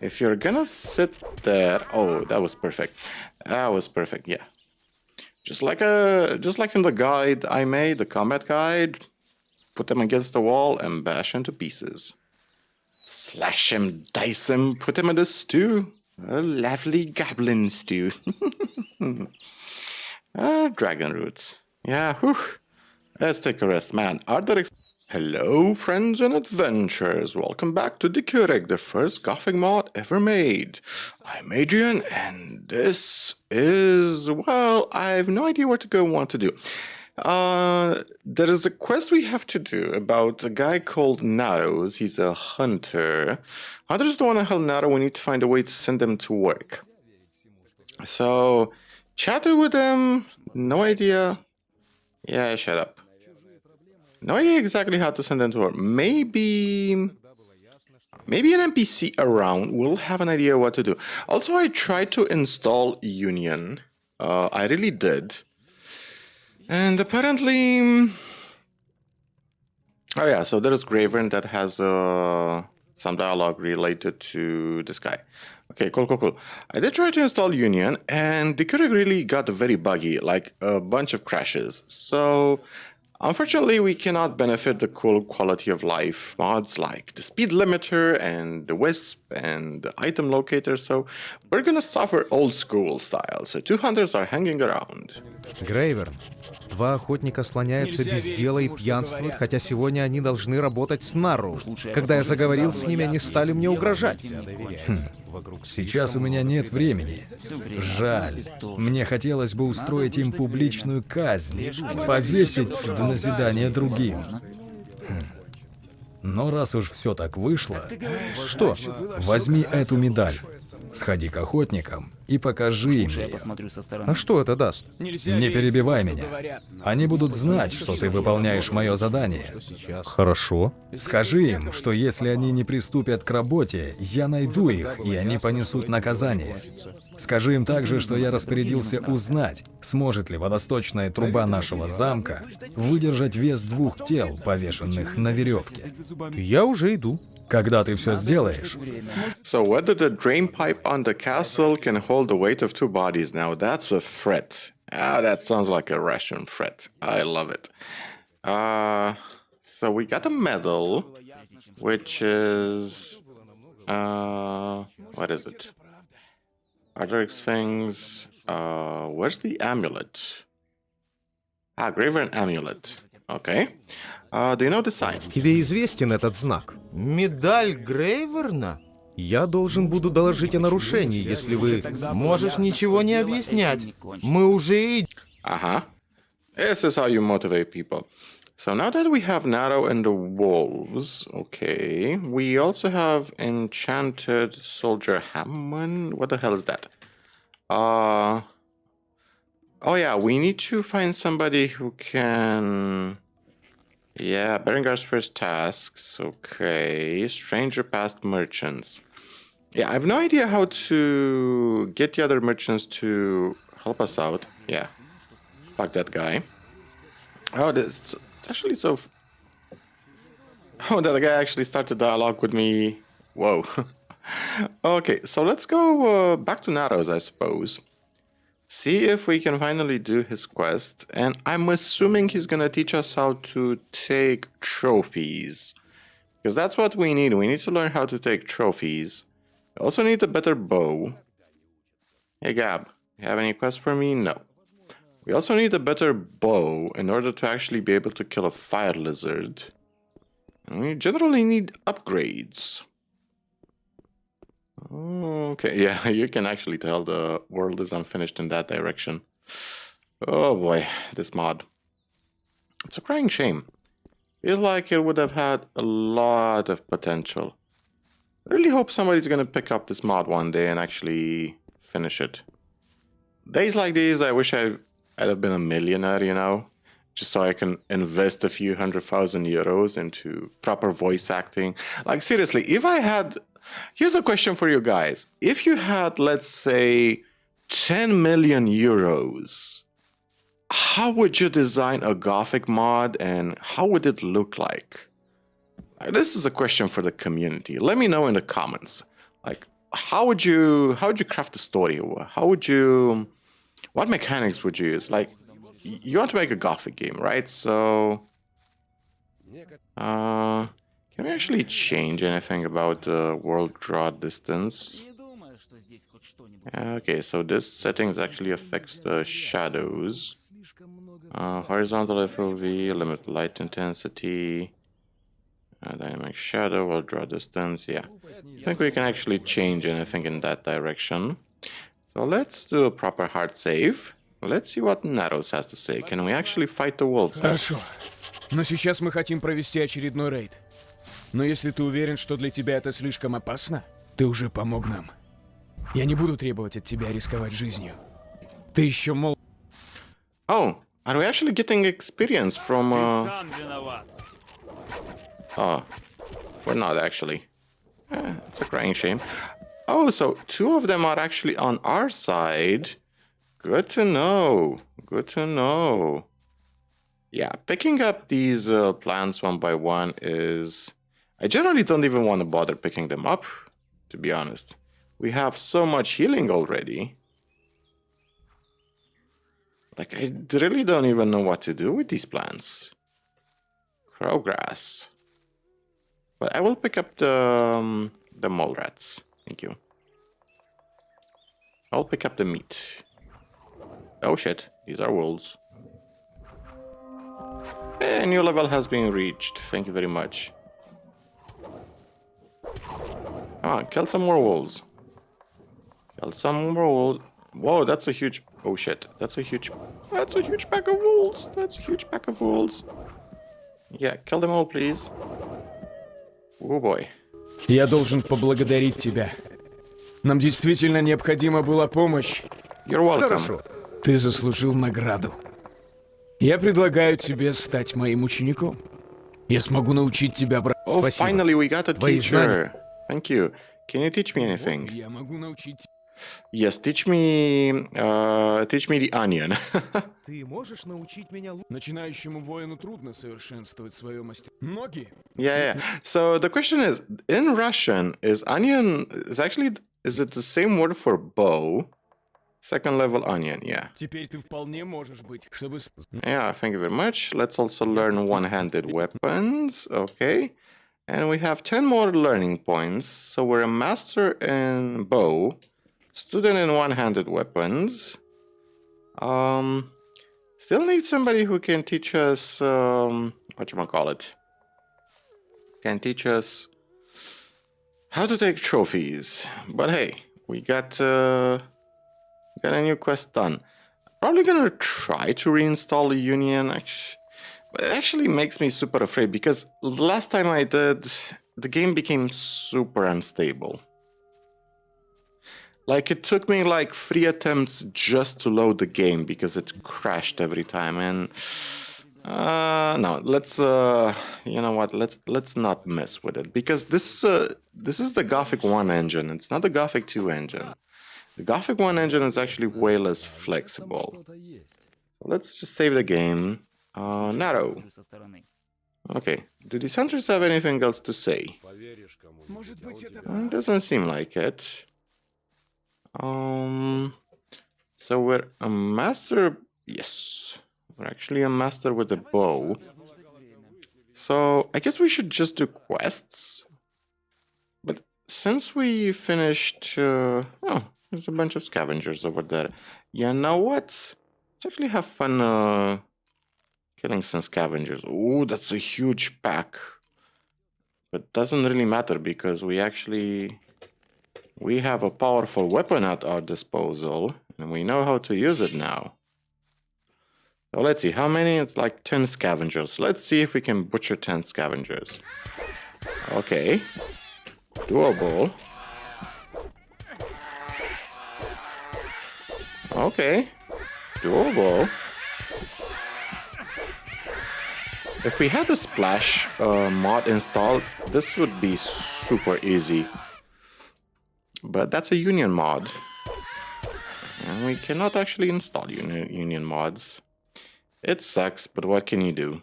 if you're gonna sit there, oh, that was perfect. That was perfect. Yeah, just like in the guide I made, the combat guide. Put them against the wall and bash into pieces. Slash him, dice him, put him in a stew. A lovely goblin stew. Dragon roots. Yeah, whew. Let's take a rest, man. Hello, friends and adventurers. Welcome back to Diccuric, the first Gothic mod ever made. I'm Adrian, and this is, well, I have no idea what to go and what to do. There is a quest we have to do about a guy called Naros. He's a hunter. Hunters don't want to help Naro. We need to find a way to send them to work. So, chatted with him. No idea. Yeah, shut up. No idea exactly how to send them to work. Maybe an NPC around will have an idea what to do. Also, I tried to install Union. I really did. And apparently... Oh yeah, so there's Gravern that has some dialogue related to this guy. Okay, cool. I did try to install Union, and Diccuric really got very buggy, like a bunch of crashes. So, unfortunately, we cannot benefit the cool quality of life mods like the speed limiter and the wisp and the item locator, so we're gonna suffer old school style, so 2 hunters are hanging around. Грейверн. Два охотника слоняются без дела и пьянствуют, хотя сегодня они должны работать с Нару. Когда я заговорил с ними, они стали мне угрожать. Сейчас у меня нет времени. Жаль. Мне хотелось бы устроить им публичную казнь, повесить в назидание другим. Но раз уж все так вышло... Что? Возьми эту медаль. Сходи к охотникам и покажи им ее. А что это даст? Не перебивай меня. Они будут знать, что ты выполняешь мое задание. Хорошо. Скажи им, что если они не приступят к работе, я найду их, и они понесут наказание. Скажи им также, что я распорядился узнать, сможет ли водосточная труба нашего замка выдержать вес 2 тел, повешенных на веревке. Я уже иду. Когда ты все сделаешь... So whether the drain pipe on the castle can hold the weight of 2 bodies, now that's a threat. That sounds like a Russian threat. I love it. So we got a medal, which is... what is it? Archoric's things... where's the amulet? Graver amulet. Okay. Do you know the sign? Тебе известен этот знак? Медаль Грейверна? Я должен буду доложить о нарушении, если вы... Можешь ничего не объяснять. Мы уже идем. This is how you motivate people. So now that we have Naro and the wolves, okay, we also have enchanted soldier Hammond. What the hell is that? Oh yeah, we need to find somebody who can... Yeah, Berengar's first tasks, okay. Stranger past merchants. Yeah, I have no idea how to get the other merchants to help us out. Yeah, fuck that guy. Oh, it's actually so... Oh, that guy actually started dialogue with me. Whoa. Okay, so let's go back to Naros, I suppose. See if we can finally do his quest, and I'm assuming he's gonna teach us how to take trophies. Because that's what we need. We need to learn how to take trophies. We also need a better bow. Hey Gab, you have any quests for me? No. We also need a better bow in order to actually be able to kill a fire lizard. And we generally need upgrades. Okay, yeah, you can actually tell the world is unfinished in that direction. Oh boy, this mod. It's a crying shame. Feels like it would have had a lot of potential. I really hope somebody's gonna pick up this mod one day and actually finish it. Days like these, I wish I'd have been a millionaire, you know? Just so I can invest a few €100,000 into proper voice acting. Like, seriously, if I had... Here's a question for you guys. If you had, let's say, 10 million euros, how would you design a Gothic mod and how would it look like? This is a question for the community. Let me know in the comments. Like, how would you craft a story? What mechanics would you use? Like, you want to make a Gothic game, right? So, can we actually change anything about the world draw distance? Okay, so this settings actually affects the shadows. Horizontal FOV, limit light intensity, dynamic shadow, world draw distance. Yeah, I think we can actually change anything in that direction. So let's do a proper hard save. Let's see what Naros has to say. Can we actually fight the wolves? Хорошо. Но сейчас мы хотим провести очередной рейд. Но если ты уверен, что для тебя это слишком опасно, ты уже помог нам. Я не буду требовать от тебя рисковать жизнью. Ты еще мол... Oh, are we actually getting experience from... Сам виноват. Oh, we're not actually. It's a crying shame. Oh, so two of them are actually on our side. Good to know. Good to know. Yeah, picking up these plants one by one is... I generally don't even want to bother picking them up, to be honest. We have so much healing already. Like, I really don't even know what to do with these plants. Crowgrass. But I will pick up the mole rats. Thank you. I'll pick up the meat. Oh shit, these are wolves. A new level has been reached. Thank you very much. Come on, kill some more wolves. Kill some more wolves. Whoa, that's a huge... Oh shit, that's a huge pack of wolves. That's a huge pack of wolves. Yeah, kill them all, please. Oh boy. Я должен поблагодарить тебя. Нам действительно необходима была помощь. You're welcome. Хорошо. Ты заслужил награду. Я предлагаю тебе стать моим учеником. Я смогу научить тебя брать... Oh, Спасибо. finally we got a Твои teacher. Thank you. Can you teach me anything? Я могу научить... Yes, teach me the onion. Ты можешь научить меня... Начинающему воину трудно совершенствовать свое мастерство. Ноги. Yeah. So the question is, in Russian, is it the same word for bow? Second level onion, yeah. Теперь ты вполне можешь быть, чтобы... Yeah, thank you very much. Let's also learn one-handed weapons. Okay. And we have 10 more learning points. So we're a master in bow, student in one-handed weapons. Still need somebody who can teach us, whatchamacallit? Can teach us how to take trophies. But hey, we got a new quest done. Probably gonna try to reinstall Union. But it actually makes me super afraid because last time I did, the game became super unstable. Like, it took me like 3 attempts just to load the game because it crashed every time. And no, let's you know what? Let's not mess with it because this is the Gothic 1 engine. It's not the Gothic 2 engine. The Gothic 1 engine is actually way less flexible. So let's just save the game. Naro. Okay. Do these hunters have anything else to say? Doesn't seem like it. So we're a master. Yes, we're actually a master with a bow. So I guess we should just do quests. But since we finished, oh, there's a bunch of scavengers over there. You know what? Let's actually have fun killing some scavengers. Ooh, that's a huge pack. But doesn't really matter because we have a powerful weapon at our disposal, and we know how to use it now. So let's see, how many? It's like 10 scavengers. Let's see if we can butcher 10 scavengers. Okay. Doable. Okay. Doable. If we had the splash mod installed, this would be super easy. But that's a union mod. And we cannot actually install union mods. It sucks, but what can you do?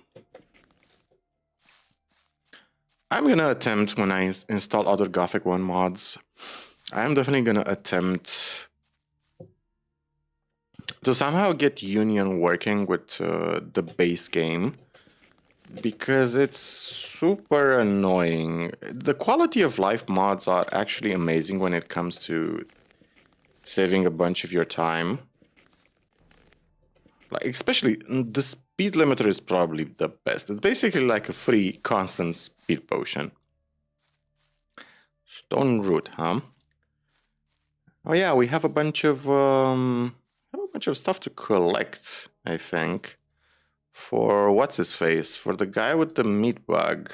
I'm gonna attempt when I install other Gothic 1 mods. I'm definitely gonna attempt to somehow get Union working with the base game, because it's super annoying. The quality of life mods are actually amazing when it comes to saving a bunch of your time. Like, especially the speed limiter is probably the best. It's basically like a free constant speed potion. Stone root, huh? Oh yeah, we have a bunch of stuff to collect, I think. For what's his face? For the guy with the meat bug.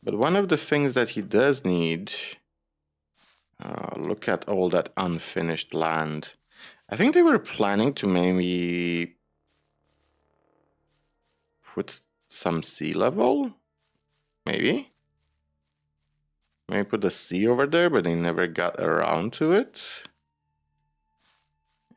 But one of the things that he does need, look at all that unfinished land. I think they were planning to maybe put some sea level, maybe put the sea over there, but they never got around to it.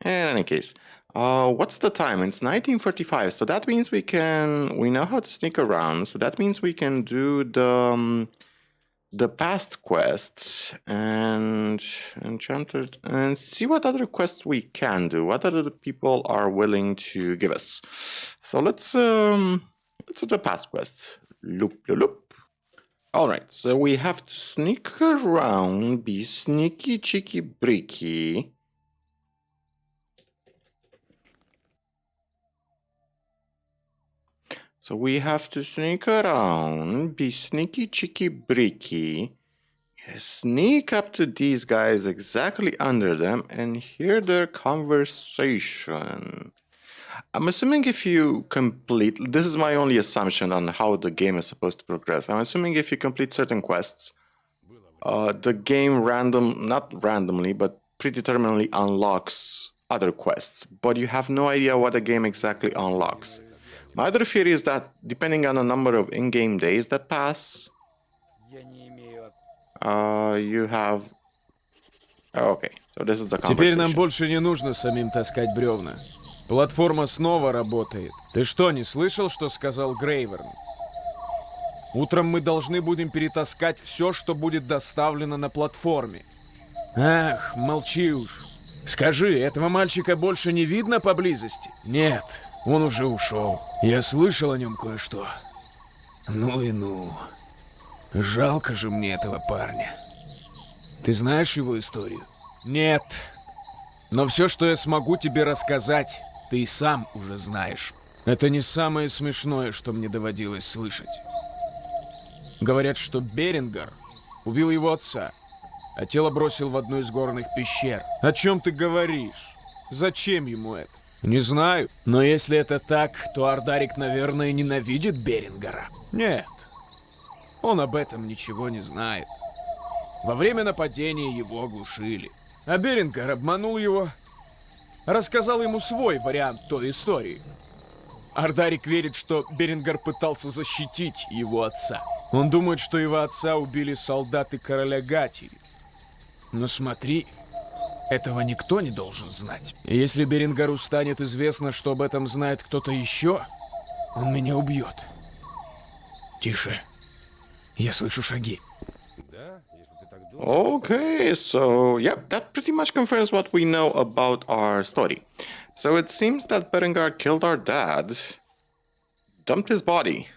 In any case, what's the time? It's 1945, so that means we know how to sneak around, so that means we can do the past quests and enchanted and see what other quests we can do, what other people are willing to give us. So let's do the past quest. Loop. Alright, so we have to sneak around, be sneaky cheeky breaky. So we have to sneak around, be sneaky cheeky breaky, sneak up to these guys exactly under them and hear their conversation. I'm assuming if you complete, this is my only assumption on how the game is supposed to progress. I'm assuming if you complete certain quests, the game not randomly, but predeterminedly unlocks other quests, but you have no idea what the game exactly unlocks. My other theory is that depending on the number of in-game days that pass, you have... Okay, so this is the conversation. Теперь нам больше не нужно самим таскать бревна. Платформа снова работает. Ты что, не слышал, что сказал Грейверн? Утром мы должны будем перетаскать все, что будет доставлено на платформе. Ах, молчи уж. Скажи, этого мальчика больше не видно поблизости? Нет, он уже ушел. Я слышал о нем кое-что. Ну и ну. Жалко же мне этого парня. Ты знаешь его историю? Нет. Но все, что я смогу тебе рассказать, ты и сам уже знаешь. Это не самое смешное, что мне доводилось слышать. Говорят, что Берингар убил его отца, а тело бросил в одну из горных пещер. О чем ты говоришь? Зачем ему это? Не знаю, но если это так, то Ардарик, наверное, ненавидит Берингара. Нет, он об этом ничего не знает. Во время нападения его оглушили. А Берингар обманул его, рассказал ему свой вариант той истории. Ардарик верит, что Берингар пытался защитить его отца. Он думает, что его отца убили солдаты короля Гатии. Но смотри, этого никто не должен знать. И если Берингару станет известно, что об этом знает кто-то еще, он меня убьет. Тише. Я слышу шаги. Okay, so yeah, that pretty much confirms what we know about our story. So it seems that Berengar killed our dad, dumped his body.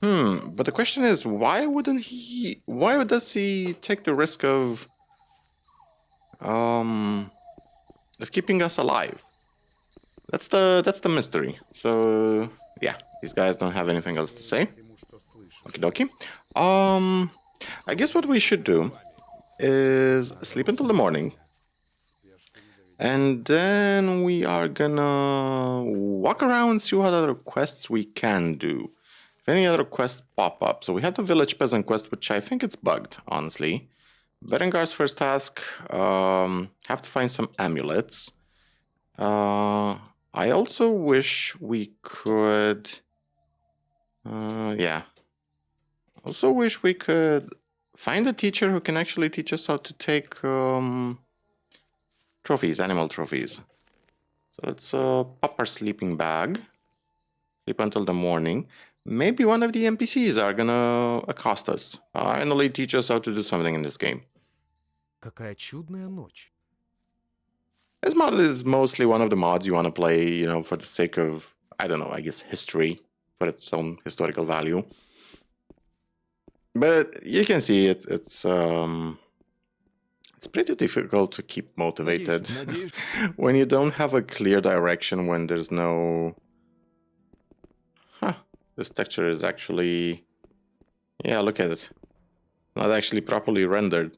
But the question is, why does he take the risk of keeping us alive? That's the mystery. So yeah, these guys don't have anything else to say. Okie dokie. I guess what we should do is sleep until the morning. And then we are gonna walk around and see what other quests we can do. If any other quests pop up. So we have the village peasant quest, which I think it's bugged, honestly. Berengar's first task, have to find some amulets. I also wish we could... yeah. Also wish we could find a teacher who can actually teach us how to take trophies, animal trophies. So let's pop our sleeping bag. Sleep until the morning. Maybe one of the NPCs are gonna accost us. Finally teach us how to do something in this game. Какая чудная ночь. This mod is mostly one of the mods you want to play, you know, for the sake of, I don't know, I guess history, for its own historical value. But you can see it's pretty difficult to keep motivated when you don't have a clear direction, when there's no... Huh, this texture is actually... Yeah, look at it. Not actually properly rendered.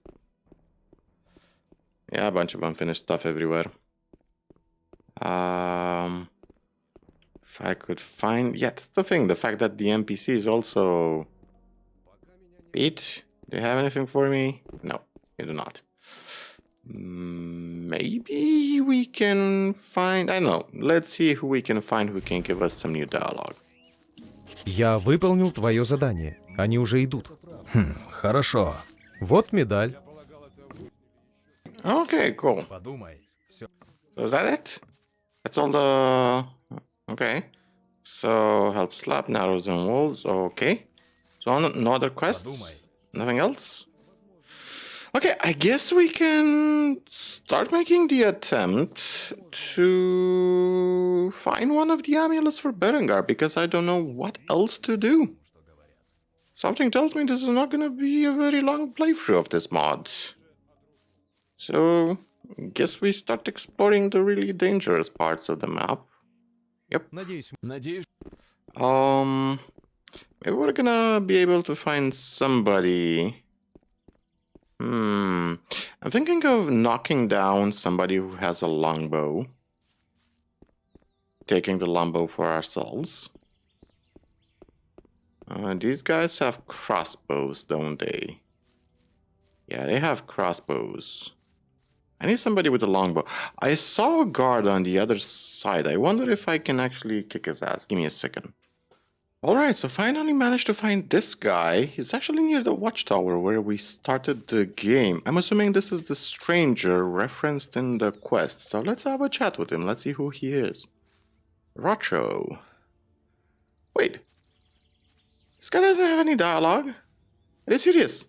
Yeah, a bunch of unfinished stuff everywhere. If I could find... Yeah, that's the thing. The fact that the NPC is also... Pete, do you have anything for me? No, you do not. Maybe we can find... I don't know. Let's see who we can find who can give us some new dialogue. Я выполнил твое задание. Они уже идут. Хорошо. Вот медаль. Okay, cool. Подумай. Все. So is that it? That's all the... Okay. So, help slap, narrows and walls. Okay. So, no other quests? Nothing else? Okay, I guess we can start making the attempt to find one of the amulets for Berengar, because I don't know what else to do. Something tells me this is not going to be a very long playthrough of this mod. So, guess we start exploring the really dangerous parts of the map. Yep. Надеюсь. Maybe we're gonna be able to find somebody. I'm thinking of knocking down somebody who has a longbow. Taking the longbow for ourselves. These guys have crossbows, don't they? Yeah, they have crossbows. I need somebody with a longbow. I saw a guard on the other side. I wonder if I can actually kick his ass. Give me a second. Alright, so finally managed to find this guy. He's actually near the watchtower where we started the game. I'm assuming this is the stranger referenced in the quest. So let's have a chat with him. Let's see who he is. Rocho. Wait. This guy doesn't have any dialogue? Are you serious?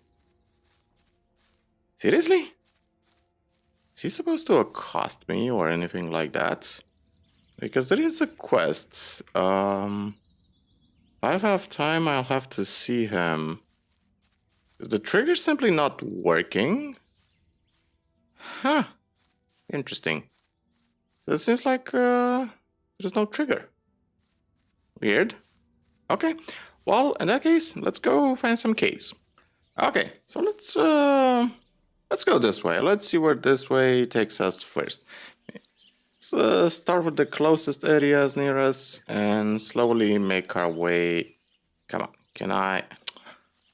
Seriously? Is he supposed to accost me or anything like that? Because there is a quest. If I have time, I'll have to see him. Is the trigger simply not working? Huh. Interesting. So it seems like there's no trigger. Weird. Okay. Well, in that case, let's go find some caves. Okay, so let's go this way. Let's see where this way takes us first. Let's start with the closest areas near us and slowly make our way. Come on, can I?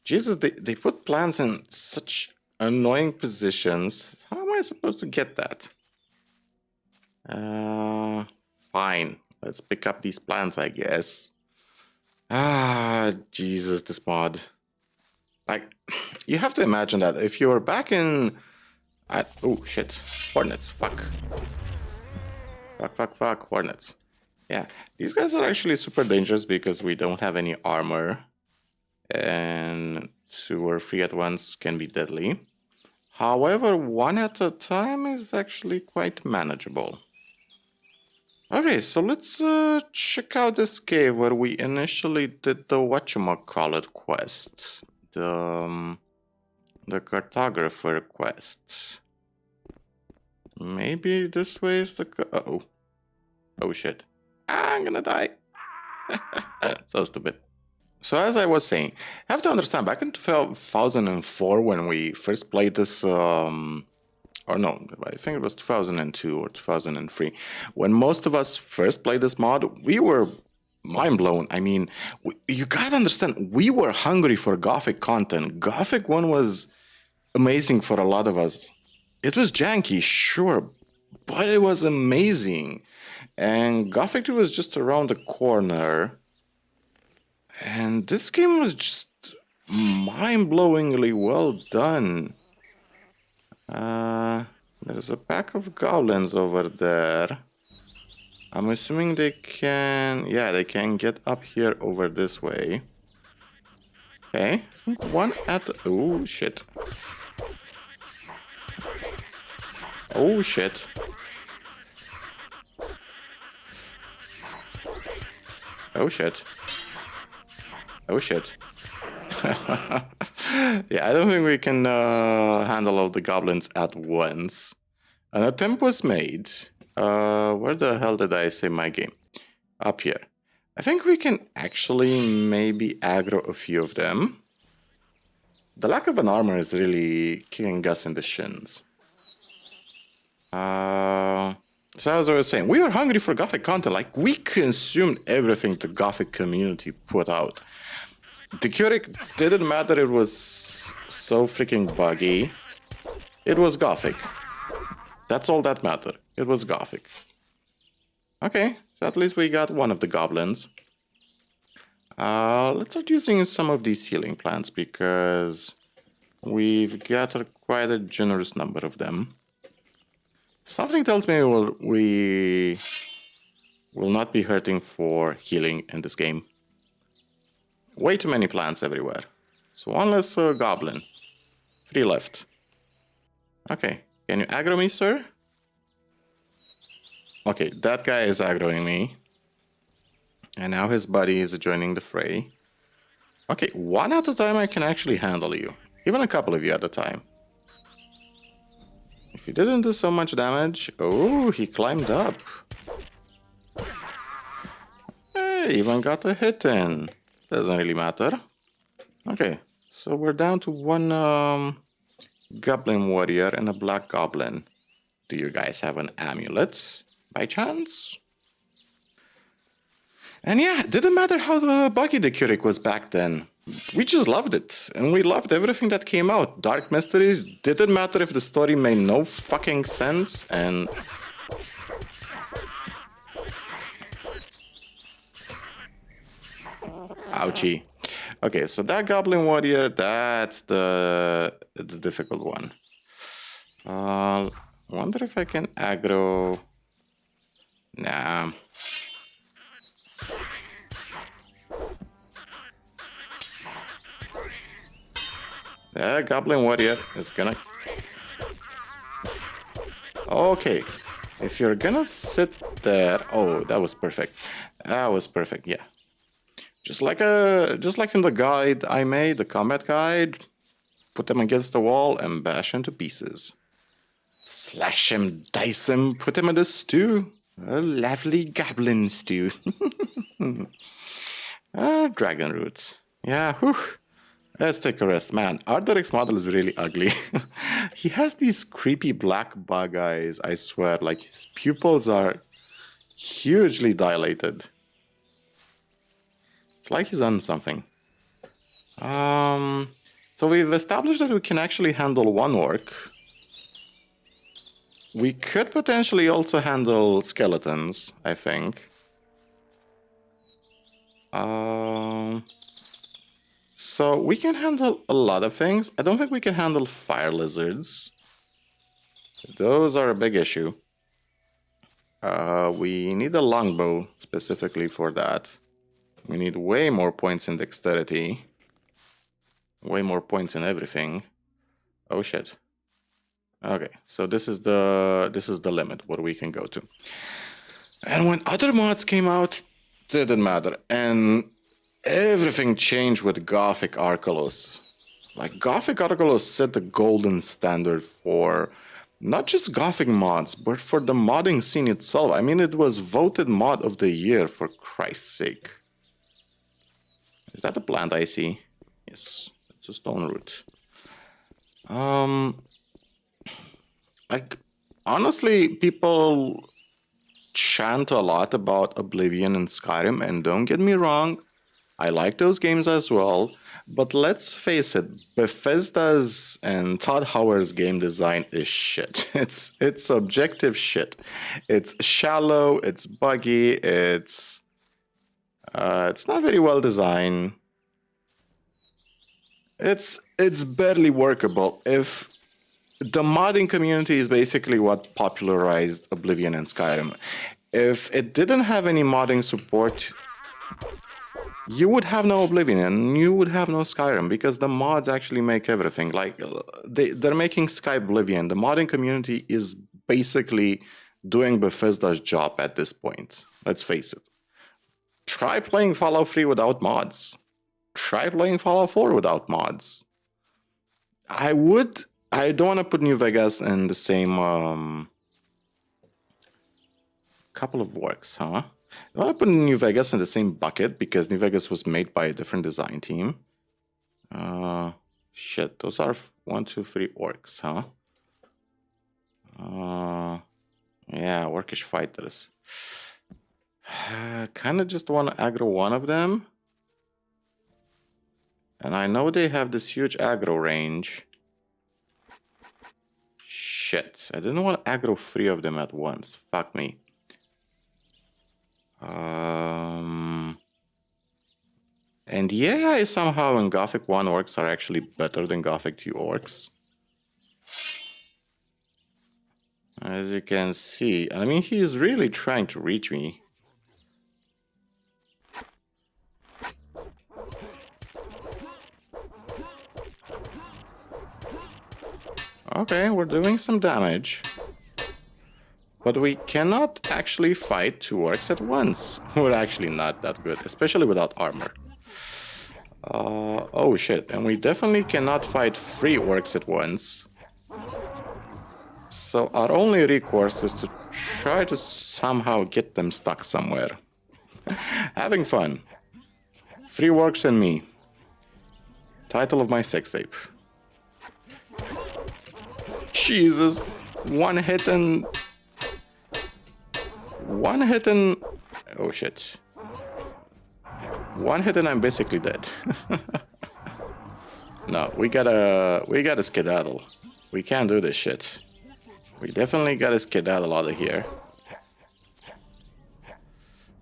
Jesus, they put plants in such annoying positions. How am I supposed to get that? Fine. Let's pick up these plants, I guess. Jesus, this mod. Like, you have to imagine that if you were back in... oh, shit. Hornets, fuck. Fuck, hornets. Yeah, these guys are actually super dangerous because we don't have any armor. And 2 or 3 at once can be deadly. However, 1 at a time is actually quite manageable. Okay, so let's check out this cave where we initially did the whatchamacallit quest. The cartographer quest. Maybe this way is the... Uh-oh. Oh shit. I'm gonna die. So stupid. So as I was saying, I have to understand, back in 2004 when we first played this... or no, I think it was 2002 or 2003. When most of us first played this mod, we were mind blown. I mean, you gotta understand, we were hungry for Gothic content. Gothic 1 was amazing for a lot of us. It was janky, sure, but it was amazing. And Gothic 2 was just around the corner. And this game was just mind-blowingly well done. There's a pack of goblins over there. I'm assuming they can... Yeah, they can get up here over this way. Okay. 1 at... Oh, shit. Oh shit. Oh shit. Oh shit. Yeah, I don't think we can handle all the goblins at once. An attempt was made. Where the hell did I save my game? Up here. I think we can actually maybe aggro a few of them. The lack of an armor is really kicking us in the shins. So as I was saying, we are hungry for Gothic content. Like, we consumed everything the Gothic community put out. Diccuric didn't matter, it was so freaking buggy. It was Gothic. That's all that mattered. It was Gothic. Okay, so at least we got one of the goblins. Let's start using some of these healing plants because we've got quite a generous number of them. Something tells me we will not be hurting for healing in this game. Way too many plants everywhere. So one less goblin. 3 left. Okay, can you aggro me, sir? Okay, that guy is aggroing me. And now his buddy is joining the fray. Okay, one at a time I can actually handle you. Even a couple of you at a time. If he didn't do so much damage... Oh, he climbed up. Hey, even got a hit in. Doesn't really matter. Okay, so we're down to one goblin warrior and a black goblin. Do you guys have an amulet by chance? And yeah, it didn't matter how the buggy Diccuric was back then. We just loved it, and we loved everything that came out. Dark Mysteries, didn't matter if the story made no fucking sense, and... Ouchie. Okay, so that Goblin Warrior, that's the difficult one. Wonder if I can aggro... Nah. That Goblin Warrior is gonna... Okay. If you're gonna sit there... Oh, that was perfect. That was perfect, yeah. Just like in the guide I made, the combat guide, put them against the wall and bash into pieces. Slash him, dice him, put him in a stew. A lovely goblin stew. Dragon roots. Yeah, whew. Let's take a rest. Man, Ardoric's model is really ugly. He has these creepy black bug eyes, I swear. Like, his pupils are hugely dilated. It's like he's on something. So we've established that we can actually handle one orc. We could potentially also handle skeletons, I think. So we can handle a lot of things. I don't think we can handle fire lizards. Those are a big issue. We need a longbow specifically for that. We need way more points in dexterity. Way more points in everything. Oh shit. Okay, so this is the limit what we can go to. And when other mods came out, didn't matter. And everything changed with Gothic Archolos. Like, Gothic Archolos set the golden standard for not just Gothic mods, but for the modding scene itself. I mean, it was voted mod of the year, for Christ's sake. Is that a plant I see? Yes, it's a stone root. Like, honestly, people chant a lot about Oblivion and Skyrim, and don't get me wrong, I like those games as well, but let's face it, Bethesda's and Todd Howard's game design is shit. It's objective shit. It's shallow, it's buggy, it's not very well designed. It's barely workable. If the modding community is basically what popularized Oblivion and Skyrim. If it didn't have any modding support, you would have no Oblivion and you would have no Skyrim, because the mods actually make everything. Like, they're making Sky Oblivion. The modding community is basically doing Bethesda's job at this point. Let's face it. Try playing Fallout 3 without mods. Try playing Fallout 4 without mods. I don't want to put New Vegas in the same couple of works, huh? I want to put New Vegas in the same bucket because New Vegas was made by a different design team. Shit, those are 1, 2, 3 orcs, huh? Yeah, orcish fighters. Kind of just want to aggro one of them. And I know they have this huge aggro range. Shit, I didn't want to aggro 3 of them at once. Fuck me. And the AI somehow in Gothic 1 orcs are actually better than Gothic 2 orcs. As you can see, I mean, he is really trying to reach me. Okay, we're doing some damage. But we cannot actually fight 2 orcs at once. We're actually not that good, especially without armor. Oh shit, and we definitely cannot fight 3 orcs at once. So our only recourse is to try to somehow get them stuck somewhere. Having fun. 3 orcs and me. Title of my sex tape. Jesus. One hit and... Oh shit. One hit and I'm basically dead. No, we gotta skedaddle. We can't do this shit. We definitely gotta skedaddle out of here.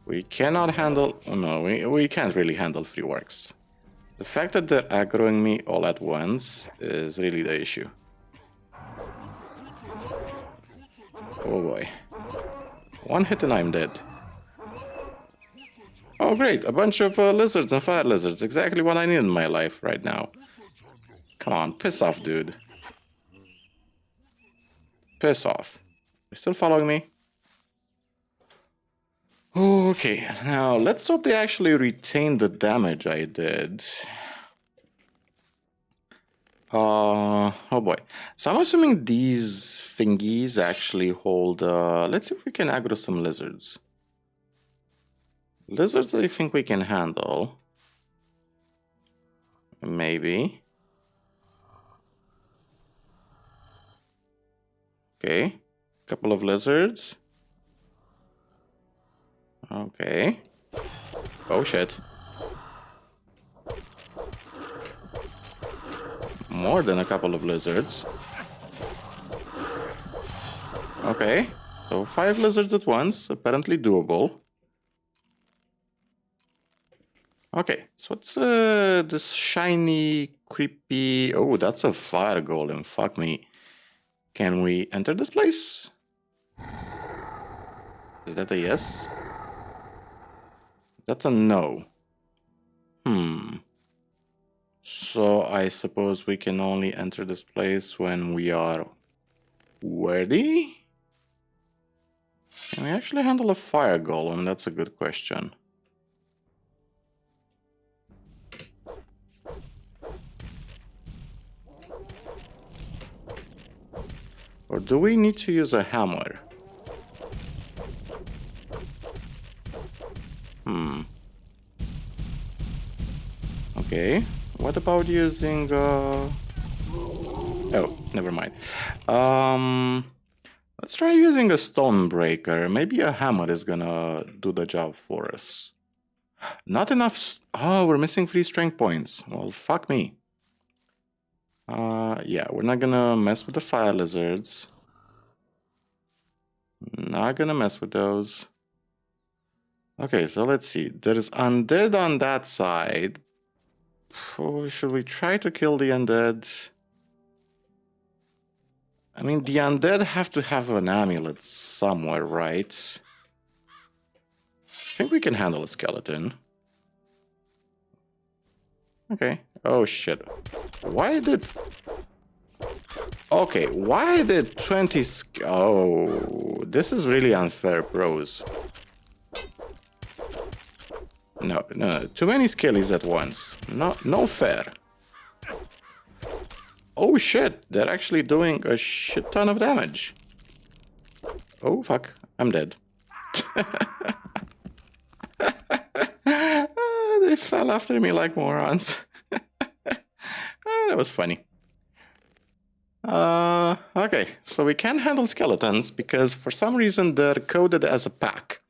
We cannot handle... Oh no, we can't really handle 3 orcs. The fact that they're aggroing me all at once is really the issue. Oh boy. One hit and I'm dead. Oh great, a bunch of lizards and fire lizards. Exactly what I need in my life right now. Come on, piss off, dude. Piss off. You still following me? Okay, now let's hope they actually retain the damage I did. Oh boy. So I'm assuming these thingies actually hold... let's see if we can aggro some lizards. Lizards I think we can handle. Maybe. Okay. Couple of lizards. Okay. Oh shit. More than a couple of lizards. Okay. So 5 lizards at once. Apparently doable. Okay. So what's this shiny, creepy... Oh, that's a fire golem. Fuck me. Can we enter this place? Is that a yes? That's a no. So I suppose we can only enter this place when we are worthy? Can we actually handle a fire golem? That's a good question. Or do we need to use a hammer? Okay. What about using... Oh, never mind. Let's try using a stone breaker. Maybe a hammer is gonna do the job for us. Not enough... Oh, we're missing 3 strength points. Well, fuck me. Yeah, we're not gonna mess with the fire lizards. Not gonna mess with those. Okay, so let's see. There's undead on that side. Oh, should we try to kill the undead? I mean, the undead have to have an amulet somewhere, right? I think we can handle a skeleton. Okay. Oh, shit. Why did... Okay, why did 20... Oh, this is really unfair, bros. No, too many skellies at once. No fair. Oh shit, they're actually doing a shit ton of damage. Oh fuck, I'm dead. They fell after me like morons. That was funny. Okay, so we can't handle skeletons because for some reason they're coded as a pack.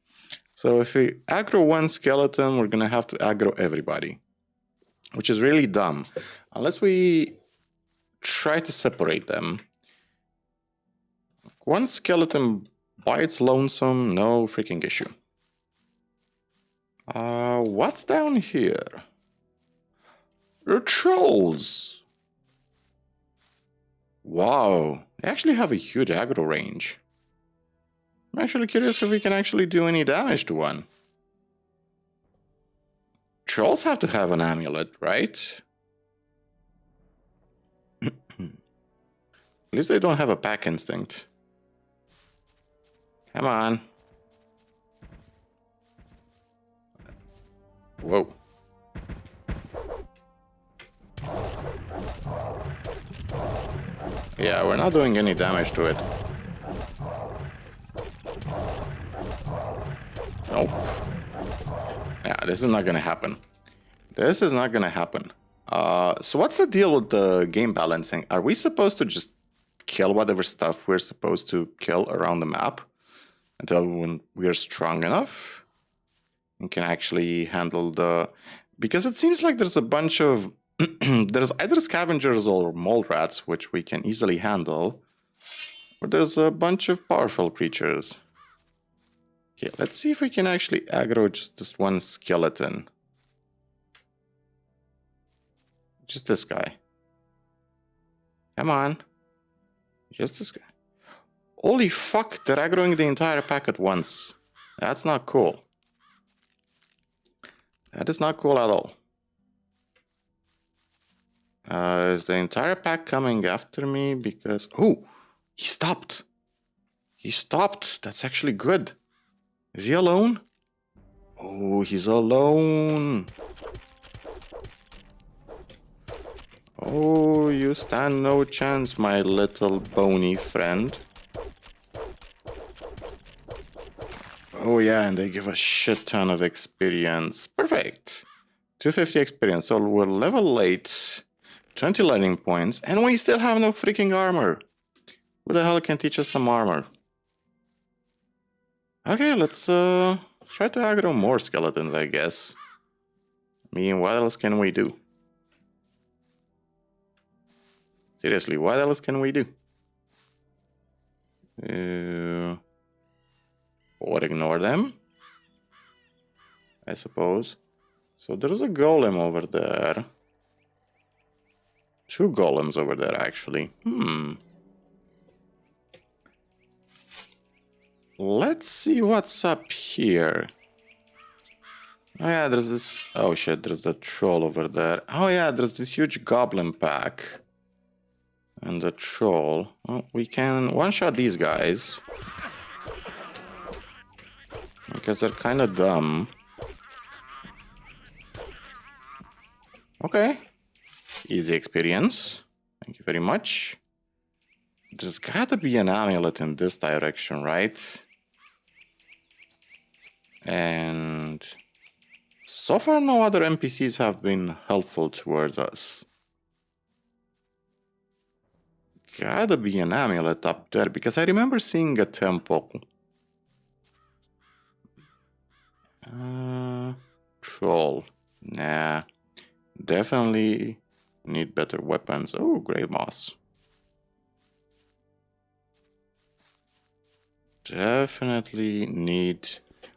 So if we aggro one skeleton, we're gonna have to aggro everybody, which is really dumb. Unless we try to separate them. One skeleton by its lonesome, no freaking issue. What's down here? They're trolls. Wow, they actually have a huge aggro range. I'm actually curious if we can actually do any damage to one. Trolls have to have an amulet, right? At least they don't have a pack instinct. Come on. Whoa. Yeah, we're not doing any damage to it. Nope. Yeah, this is not gonna happen. This is not gonna happen. So what's the deal with the game balancing? Are we supposed to just kill whatever stuff we're supposed to kill around the map until when we're strong enough and can actually handle the... Because it seems like there's a bunch of... there's either scavengers or mold rats, which we can easily handle, or there's a bunch of powerful creatures. Okay, let's see if we can actually aggro just this one skeleton. Just this guy. Come on. Just this guy. Holy fuck, they're aggroing the entire pack at once. That's not cool. That is not cool at all. Is the entire pack coming after me? Because... Oh! He stopped! He stopped! That's actually good. Is he alone? Oh, he's alone! Oh, you stand no chance, my little bony friend. Oh yeah, and they give a shit ton of experience. Perfect! 250 experience, so we're level 8. 20 learning points, and we still have no freaking armor. Who the hell can teach us some armor? Okay, let's try to aggro more skeletons, I guess. I mean, what else can we do? Seriously, what else can we do? Or ignore them, I suppose. So there's a golem over there. 2 golems over there, actually. Let's see what's up here. Oh yeah, there's this... Oh shit, there's the troll over there. Oh yeah, there's this huge goblin pack. And the troll. Oh, we can one-shot these guys. Because they're kind of dumb. Okay. Easy experience. Thank you very much. There's gotta be an amulet in this direction, right? And so far no other NPCs have been helpful towards us. Gotta be an amulet up there, because I remember seeing a temple. Troll. Nah. Definitely need better weapons. Oh, grey moss. Definitely need...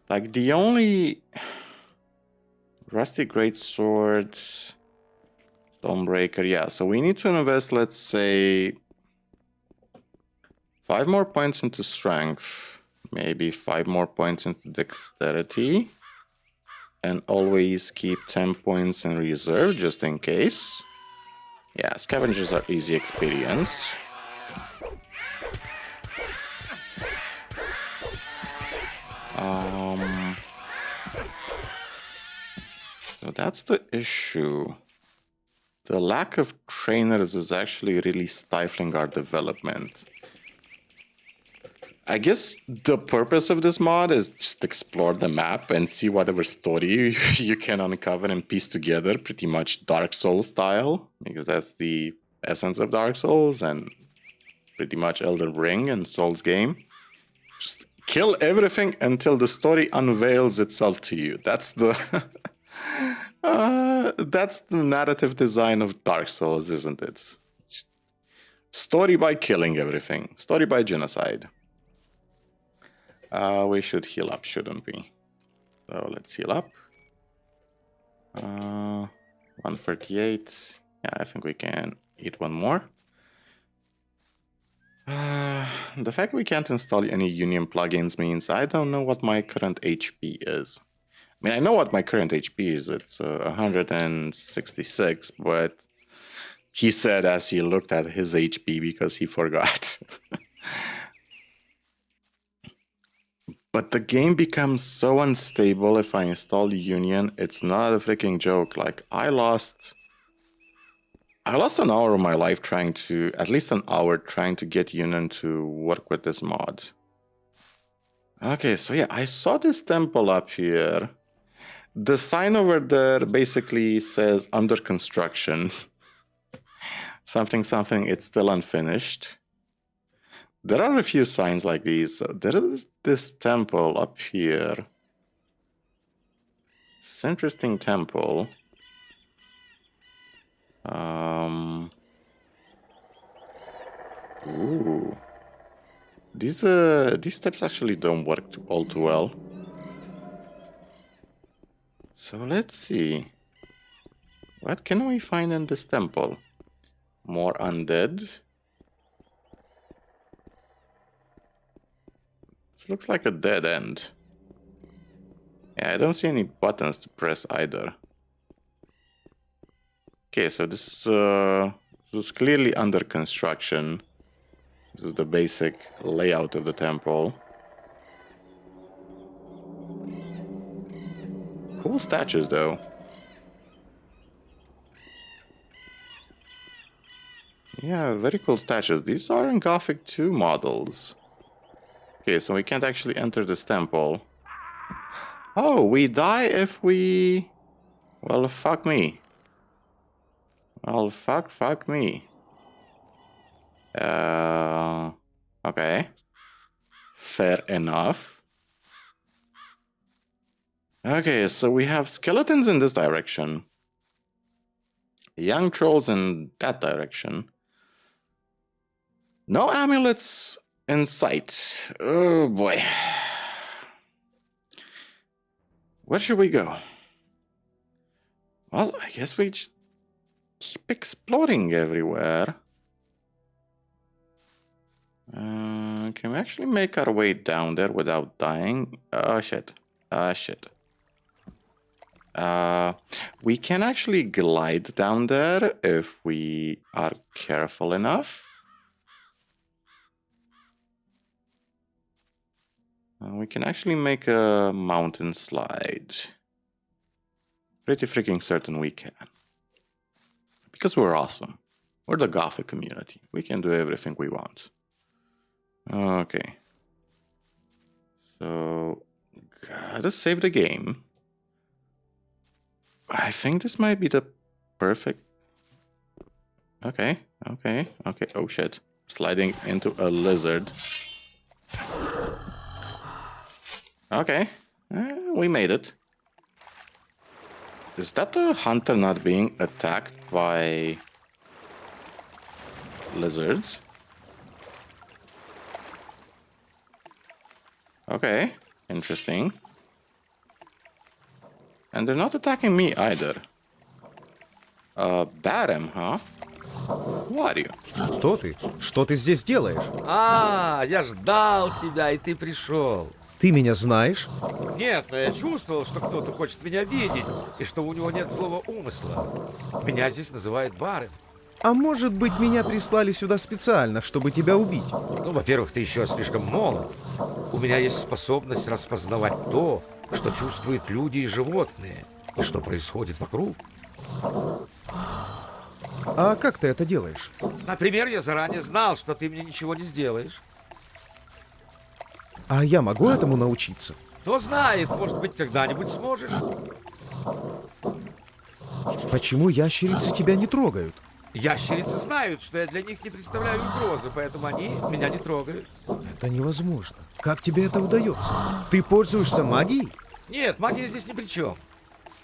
Like, the only... Rusty greatsword... Stonebreaker, yeah. So we need to invest, let's say... 5 more points into strength. Maybe 5 more points into dexterity. And always keep 10 points in reserve, just in case. Yeah, scavengers are easy experience. So that's the issue. The lack of trainers is actually really stifling our development. I guess the purpose of this mod is just explore the map and see whatever story you can uncover and piece together, pretty much Dark Souls style, because that's the essence of Dark Souls and pretty much Elden Ring and Souls game. Just kill everything until the story unveils itself to you. That's the that's the narrative design of Dark Souls, isn't it? Story by killing everything. Story by genocide. We should heal up, shouldn't we? So let's heal up. 138. Yeah, I think we can eat one more. The fact we can't install any Union plugins means I don't know what my current HP is. I mean, I know what my current HP is. It's 166, but he said as he looked at his HP because he forgot. But the game becomes so unstable if I install Union. It's not a freaking joke. Like, I lost an hour of my life trying to, at least an hour trying to get Union to work with this mod. Okay, so yeah, I saw this temple up here. The sign over there basically says under construction. Something, it's still unfinished. There are a few signs like these. There is this temple up here. It's an interesting temple. Ooh. These steps actually don't work all too well. So let's see. What can we find in this temple? More undead. This looks like a dead end. Yeah, I don't see any buttons to press either. Okay, so this is clearly under construction. This is the basic layout of the temple. Cool statues, though. Yeah, very cool statues. These are in Gothic 2 models. Okay, so we can't actually enter this temple. Oh, we die if we... Well, fuck me. Well, fuck me. Okay. Fair enough. Okay, so we have skeletons in this direction. Young trolls in that direction. No amulets in sight. Oh boy. Where should we go? Well, I guess we just keep exploring everywhere. Can we actually make our way down there without dying? Oh shit. Oh shit. We can actually glide down there if we are careful enough. We can actually make a mountain slide. Pretty freaking certain we can. Because we're awesome. We're the Gothic community. We can do everything we want. Okay. So, gotta save the game. I think this might be the perfect... Okay. Oh shit. Sliding into a lizard. Okay. We made it. Is that the hunter not being attacked by lizards? Okay, interesting. And they're not attacking me either. Barem, huh? Who are you? Кто ты? Что ты здесь делаешь? Я ждал тебя, и ты пришел. Ты меня знаешь? Нет, но я чувствовал, что кто-то хочет меня видеть, и что у него нет слова умысла. Меня здесь называют баром. А может быть, меня прислали сюда специально, чтобы тебя убить? Ну, во-первых, ты еще слишком молод. У меня есть способность распознавать то, что чувствуют люди и животные, и что происходит вокруг. А как ты это делаешь? Например, я заранее знал, что ты мне ничего не сделаешь. А я могу этому научиться? Кто знает, может быть, когда-нибудь сможешь. Почему ящерицы тебя не трогают? Ящерицы знают, что я для них не представляю угрозы, поэтому они меня не трогают. Это невозможно. Как тебе это удается? Ты пользуешься магией? Нет, магия здесь ни при чем.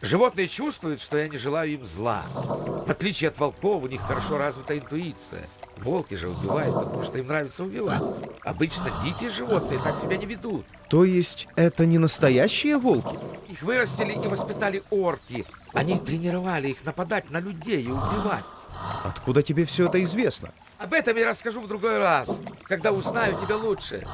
Животные чувствуют, что я не желаю им зла. В отличие от волков, у них хорошо развита интуиция. Волки же убивают, потому что им нравится убивать. Обычно дикие животные так себя не ведут. То есть это не настоящие волки? Их вырастили и воспитали орки. Они тренировали их нападать на людей и убивать. Откуда тебе все это известно? Об этом я расскажу в другой раз, когда узнаю тебя лучше.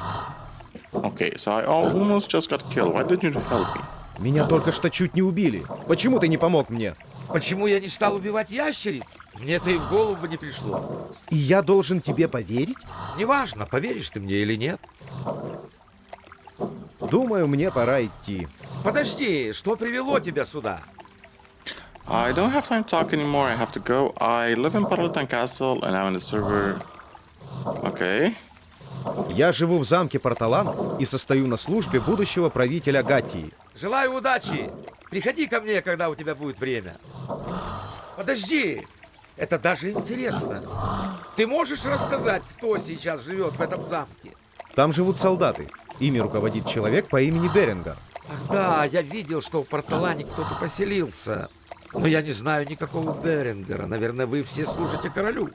Okay, so I almost just got killed. Why didn't you help me? Меня только что чуть не убили. Почему ты не помог мне? Почему я не стал убивать ящериц? Мне это и в голову бы не пришло. И я должен тебе поверить? Неважно, поверишь ты мне или нет. Думаю, мне пора идти. Подожди, что привело тебя сюда? I don't have time to talk anymore. I have to go. I live in Parletan Castle and I'm in the server. Okay. Я живу в замке Порталан и состою на службе будущего правителя Гатии. Желаю удачи. Приходи ко мне, когда у тебя будет время. Подожди, это даже интересно. Ты можешь рассказать, кто сейчас живет в этом замке? Там живут солдаты. Ими руководит человек по имени Беренгар. Ах да, я видел, что в Порталане кто-то поселился. Но я не знаю никакого Берингера. Наверное, вы все служите королю.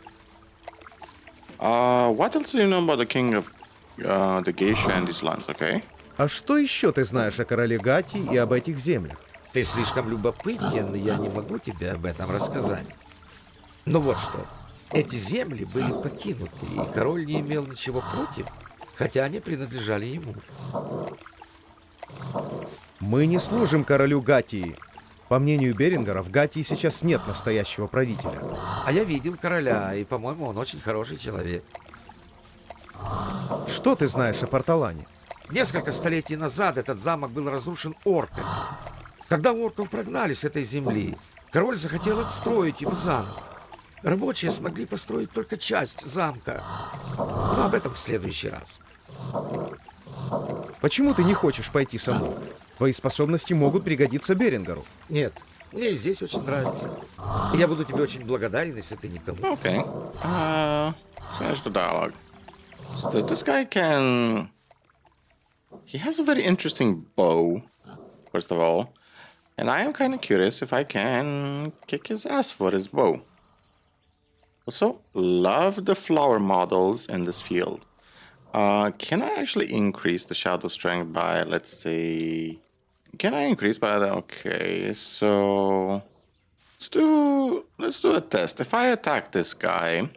What else do you know about the king of the Geisha and these lands, okay? А что еще ты знаешь о короле Гатии и об этих землях? Ты слишком любопытен, и я не могу тебе об этом рассказать. Ну вот что. Эти земли были покинуты, и король не имел ничего против, хотя они принадлежали ему. Мы не служим королю Гатии. По мнению Берингара, в Гатии сейчас нет настоящего правителя. А я видел короля, и, по-моему, он очень хороший человек. Что ты знаешь о Порталане? Несколько столетий назад этот замок был разрушен орками. Когда орков прогнали с этой земли, король захотел отстроить его заново. Рабочие смогли построить только часть замка. Но об этом в следующий раз. Почему ты не хочешь пойти со мной? Твои способности могут пригодиться Берингару. Нет, мне здесь очень нравится. И я буду тебе очень благодарен, если ты никому. Okay. Finish the dialogue. So this guy can... He has a very interesting bow, first of all. And I am kind of curious if I can kick his ass for his bow. Also, love the flower models in this field. Can I actually increase the shadow strength by, let's say... Can I increase by the... Okay, so... Let's do a test. If I attack this guy...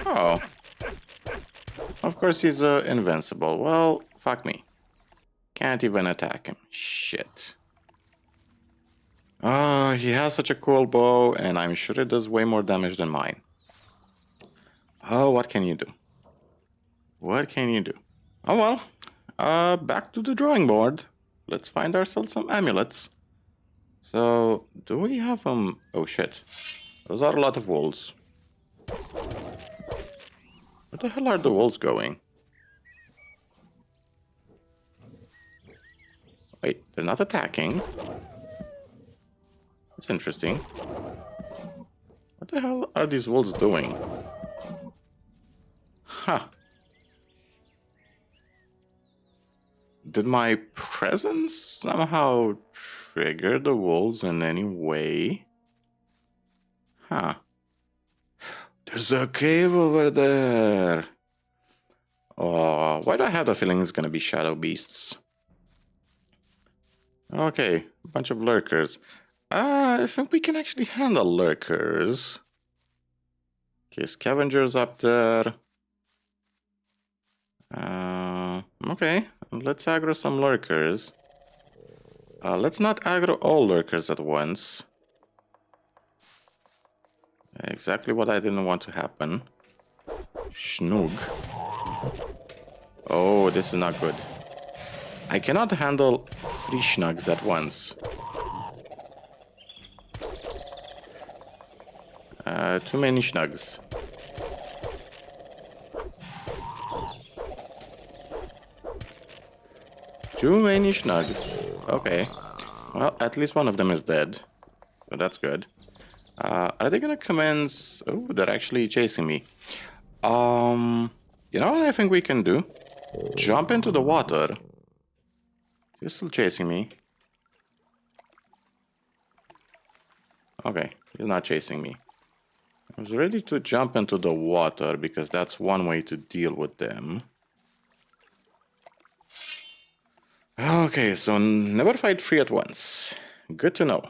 Oh. Of course he's invincible. Well, fuck me. Can't even attack him. Shit. Oh, he has such a cool bow, and I'm sure it does way more damage than mine. Oh, what can you do? What can you do? Oh well, back to the drawing board. Let's find ourselves some amulets. So, do we have oh shit. Those are a lot of wolves. Where the hell are the wolves going? Wait, they're not attacking. That's interesting. What the hell are these wolves doing? Huh. Did my presence somehow trigger the wolves in any way? Huh. There's a cave over there. Oh, why do I have the feeling it's gonna be shadow beasts? Okay, a bunch of lurkers. I think we can actually handle lurkers. Okay, scavengers up there. Okay, let's aggro some lurkers. Let's not aggro all lurkers at once. exactly what I didn't want to happen. Schnoog. Oh, this is not good. I cannot handle 3 schnugs at once. Too many schnugs. Too many schnugs. Okay. Well, at least one of them is dead. So that's good. Are they gonna commence? Oh, they're actually chasing me. You know what I think we can do? Jump into the water. You're still chasing me. Okay, he's not chasing me. I was ready to jump into the water because that's one way to deal with them. Okay, so never fight 3 at once. Good to know.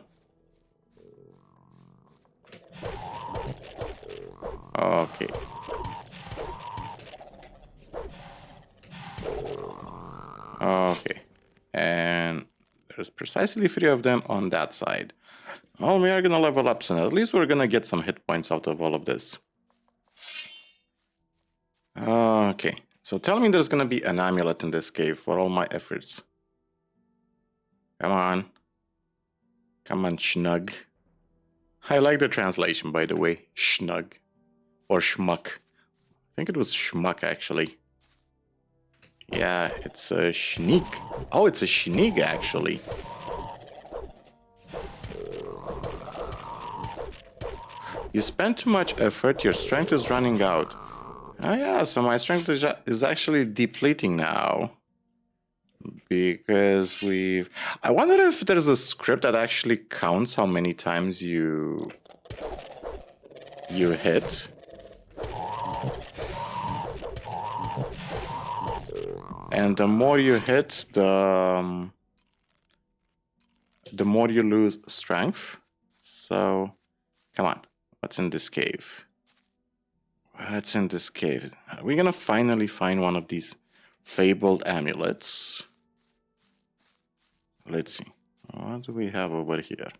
Okay. Okay. And there's precisely 3 of them on that side. Well, we are gonna level up soon. At least we're gonna get some hit points out of all of this. Okay. So tell me there's gonna be an amulet in this cave for all my efforts. Come on. Come on, Schnug. I like the translation, by the way. Schnug. Or Schmuck. I think it was Schmuck, actually. Yeah, it's a Schneeg. Oh, it's a Schneeg, actually. You spend too much effort, your strength is running out. Oh yeah, so my strength is actually depleting now. Because we've... I wonder if there's a script that actually counts how many times you hit. And the more you hit, the more you lose strength. So, come on. What's in this cave? What's in this cave? Are we gonna finally find one of these fabled amulets? Let's see. What do we have over here?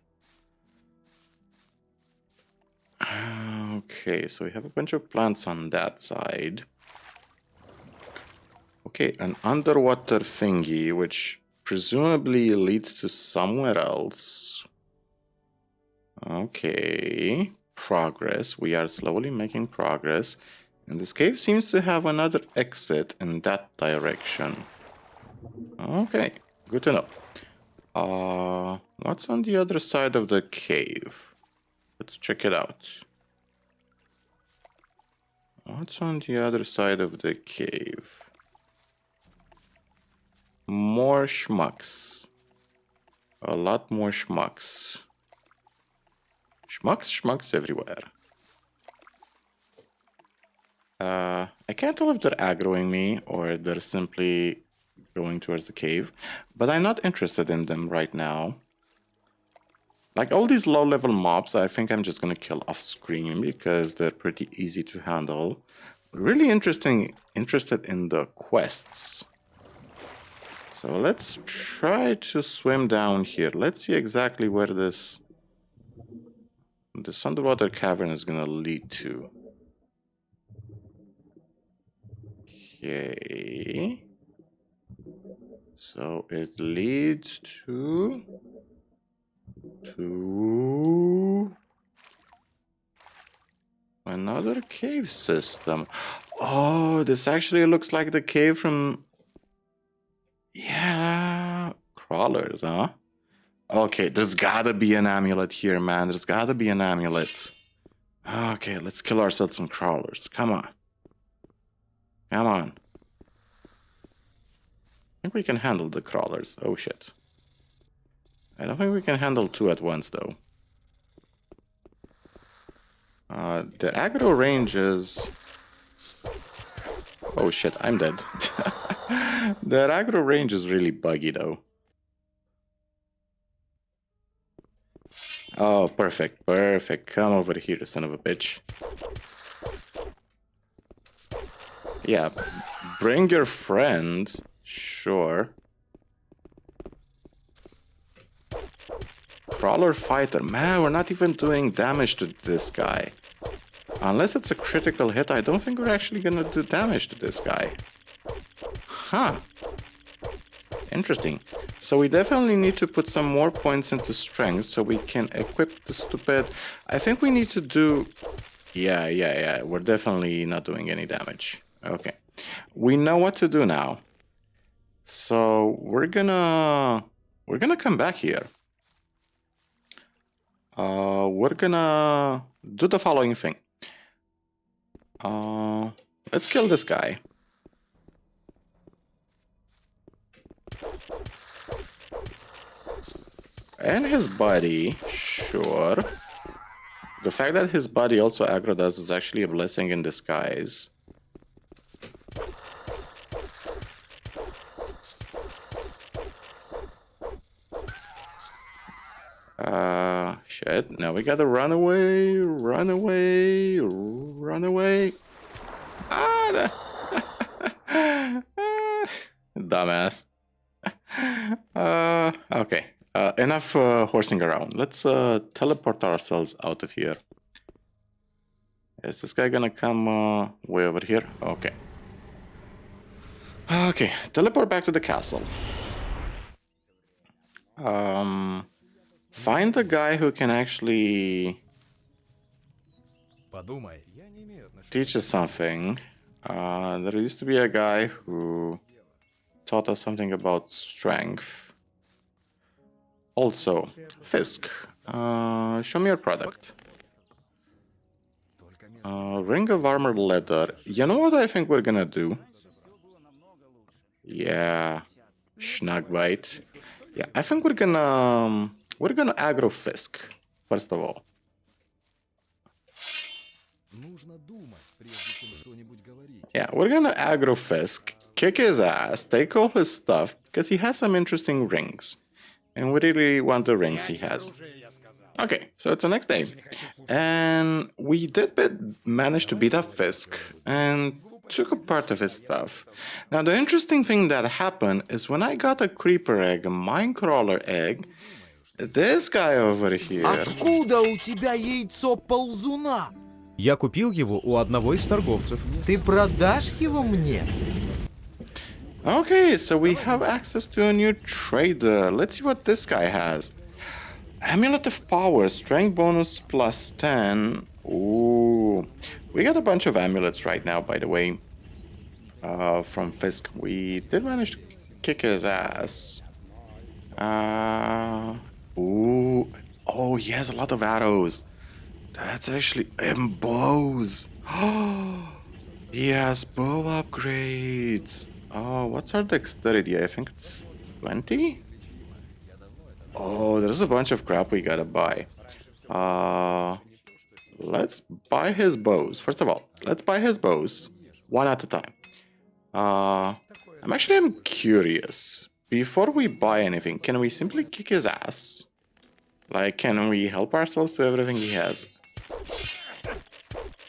Okay, so we have a bunch of plants on that side. Okay, an underwater thingy, which presumably leads to somewhere else. Okay, progress. We are slowly making progress. And this cave seems to have another exit in that direction. Okay, good to know. What's on the other side of the cave? Let's check it out. What's on the other side of the cave? More schmucks. A lot more schmucks. Schmucks everywhere. I can't tell if they're aggroing me or they're simply going towards the cave, but I'm not interested in them right now. Like all these low-level mobs, I think I'm just gonna kill off screen because they're pretty easy to handle. Really interested in the quests. So let's try to swim down here. Let's see exactly where this underwater cavern is gonna lead to. Okay. So it leads to another cave system. Oh, this actually looks like the cave from... Yeah, crawlers, huh? Okay, there's gotta be an amulet here, man. There's gotta be an amulet. Okay, let's kill ourselves some crawlers. Come on. Come on. I think we can handle the crawlers. Oh, shit. I don't think we can handle 2 at once, though. The aggro range is... Oh, shit, I'm dead. The aggro range is really buggy, though. Oh, perfect, perfect. Come over here, son of a bitch. Yeah, bring your friend. Sure. Crawler fighter. Man, we're not even doing damage to this guy. Unless it's a critical hit, I don't think we're actually gonna do damage to this guy. Huh. Interesting. So we definitely need to put some more points into strength so we can equip the stupid... I think we need to do... Yeah. We're definitely not doing any damage. Okay. We know what to do now. So we're gonna come back here. We're gonna do the following thing. Let's kill this guy. And his buddy, sure. The fact that his buddy also aggroed us is actually a blessing in disguise. Shit. Now we gotta run away. Dumbass. Okay. Enough horsing around. Let's teleport ourselves out of here. Is this guy gonna come way over here? Okay. Okay, teleport back to the castle. Find a guy who can actually teach us something. There used to be a guy who taught us something about strength. Also, Fisk. Show me your product. Ring of armored leather. You know what I think we're gonna do? Yeah, Schnagbite. Yeah, I think we're gonna aggro Fisk first of all. Yeah, we're gonna aggro Fisk, kick his ass, take all his stuff because he has some interesting rings, and we really want the rings he has. Okay, so it's the next day, and we did manage to beat up Fisk and took a part of his stuff. Now the interesting thing that happened is when I got a creeper egg, a minecrawler egg, this guy over here... Откуда у тебя яйцо ползуна? Я купил его у одного из торговцев. Ты продашь его мне? Okay, so we have access to a new trader. Let's see what this guy has. Amulet of Power, strength bonus plus 10. Ooh. We got a bunch of amulets right now, by the way. From Fisk. We did manage to kick his ass. Ooh. Oh, he has a lot of arrows. That's actually... and bows. Oh, he has bow upgrades. Oh, what's our dexterity? I think it's 20? Oh, there's a bunch of crap we gotta buy. Let's buy his bows. First of all, let's buy his bows one at a time. I'm curious. Before we buy anything, can we simply kick his ass? Like, can we help ourselves to everything he has?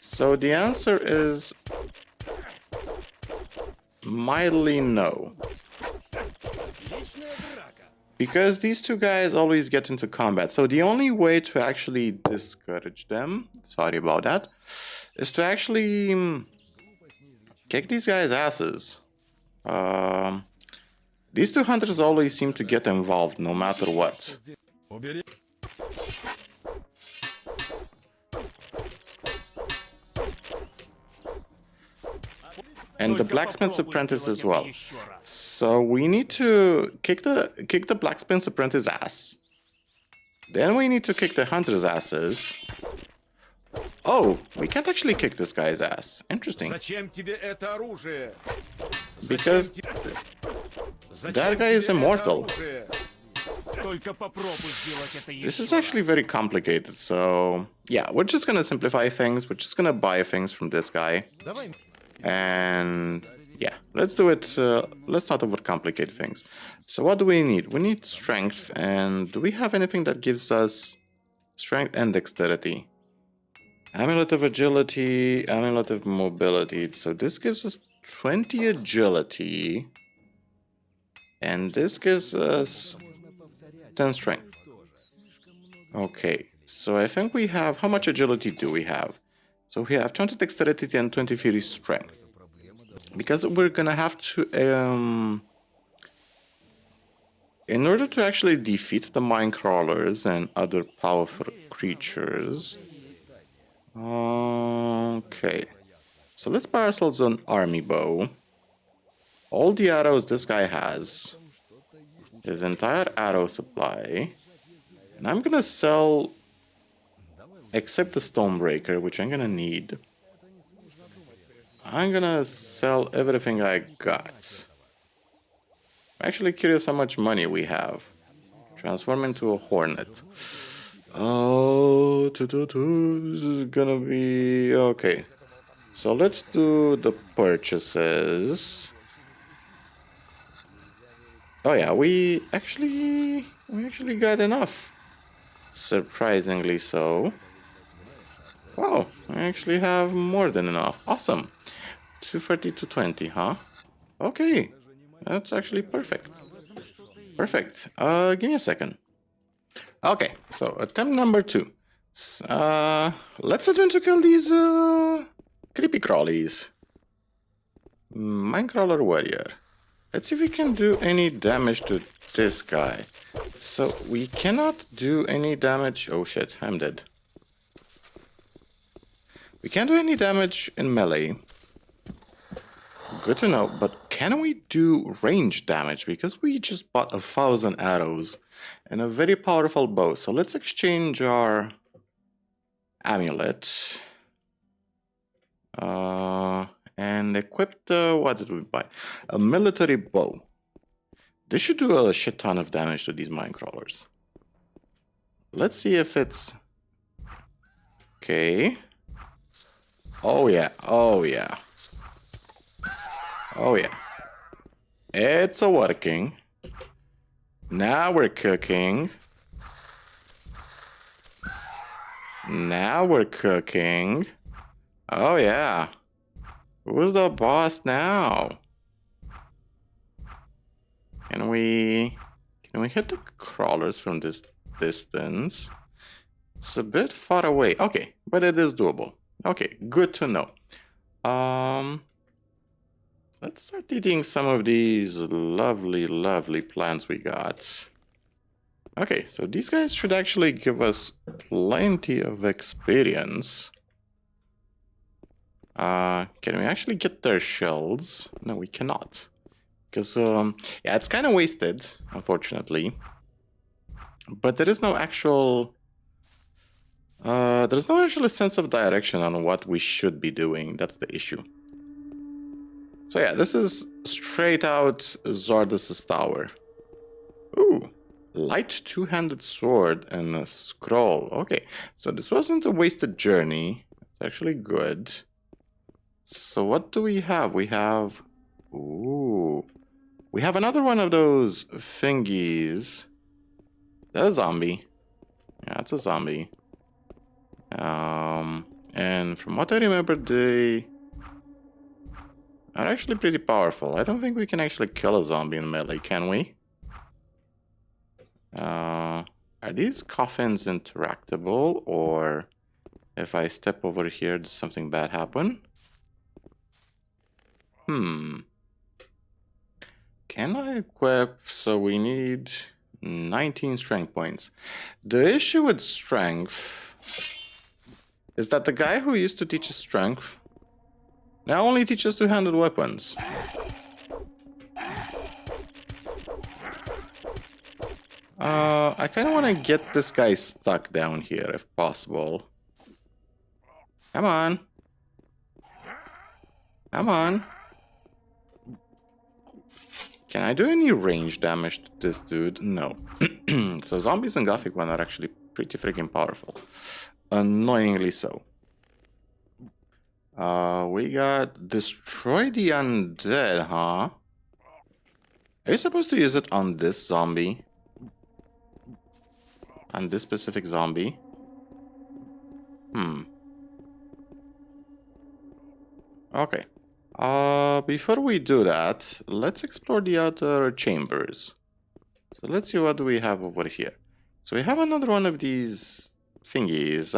So the answer is mildly no. Because these two guys always get into combat. So the only way to actually discourage them, sorry about that, is to actually kick these guys' asses. These two hunters always seem to get involved no matter what. And the blacksmith's apprentice as well. So we need to kick the blacksmith's apprentice's ass. Then we need to kick the hunter's asses. Oh, we can't actually kick this guy's ass. Interesting. Because that guy is immortal. This is actually very complicated, so yeah, we're just gonna simplify things. We're just gonna buy things from this guy. And yeah, let's do it. Let's not overcomplicate things. So what do we need? We need strength. And do we have anything that gives us strength and dexterity? Amulet of agility, amulet of mobility. So this gives us 20 agility. And this gives us 10 strength. Okay, so I think we have... how much agility do we have? So we have 20 dexterity and 20 fury strength. Because we're gonna have to... in order to actually defeat the mine crawlers and other powerful creatures... Okay. So let's buy ourselves an army bow. All the arrows this guy has. His entire arrow supply. And I'm gonna sell... except the Stonebreaker, which I'm gonna need. I'm gonna sell everything I got. I'm actually curious how much money we have. Transform into a hornet. Oh, this is gonna be... Okay. So let's do the purchases. Oh yeah, we actually got enough. Surprisingly so. Wow, I actually have more than enough. Awesome. 230 to 20, huh? Okay. That's actually perfect. Perfect. Give me a second. Okay, so attempt number 2. Let's attempt to kill these creepy crawlies. Minecrawler warrior. Let's see if we can do any damage to this guy. So we cannot do any damage. Oh shit, I'm dead. We can't do any damage in melee. Good to know, but can we do range damage? Because we just bought 1,000 arrows and a very powerful bow. So let's exchange our amulet. And equip the... what did we buy? A military bow. This should do a shit ton of damage to these mine crawlers. Let's see if it's... Okay. Oh yeah, oh yeah. Oh yeah. It's a working. Now we're cooking. Now we're cooking. Oh yeah. Who's the boss now? Can we hit the crawlers from this distance? It's a bit far away. Okay, but it is doable. Okay, good to know. Let's start eating some of these lovely, lovely plants we got. Okay, so these guys should actually give us plenty of experience. Can we actually get their shells? No, we cannot. Because, yeah, it's kind of wasted, unfortunately. But there is no actual... there's no actual sense of direction on what we should be doing. That's the issue. So yeah, this is straight out Zardus' tower. Ooh, light two-handed sword and a scroll. Okay, so this wasn't a wasted journey. It's actually good. So what do we have? We have... Ooh. We have another one of those thingies. That's a zombie. Yeah, it's a zombie. And from what I remember, they are actually pretty powerful. I don't think we can actually kill a zombie in melee, can we? Are these coffins interactable, or if I step over here, does something bad happen? Can I equip? So we need 19 strength points. The issue with strength is that the guy who used to teach us strength now only teaches two-handed weapons. I kind of want to get this guy stuck down here if possible. Come on. Come on. Can I do any range damage to this dude? No. So zombies in Gothic 1 are actually pretty freaking powerful. Annoyingly so. We got destroy the undead, huh? Are you supposed to use it on this zombie? On this specific zombie? Okay. Before we do that, let's explore the other chambers. So let's see what do we have over here. So we have another one of these thingies.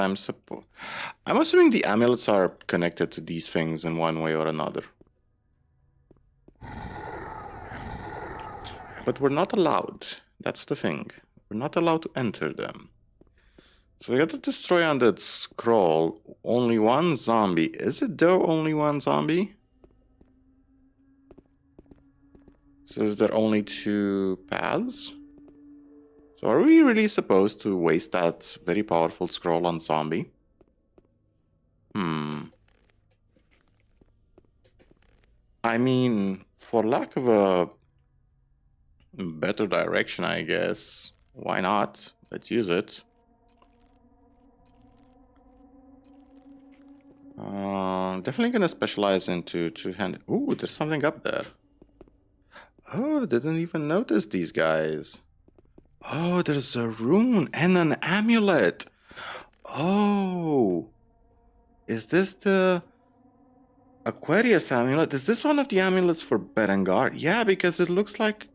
I'm assuming the amulets are connected to these things in one way or another. But we're not allowed. That's the thing. We're not allowed to enter them. So we got to destroy on that scroll. Only one zombie. Is it though only one zombie? So is there only 2 paths? So are we really supposed to waste that very powerful scroll on zombie? I mean, for lack of a better direction, I guess. Why not? Let's use it. Definitely gonna specialize into two-handed. Ooh, there's something up there. Oh, didn't even notice these guys. Oh, there's a rune and an amulet. Oh, is this the Aquarius amulet? Is this one of the amulets for Berengar? Yeah, because it looks like...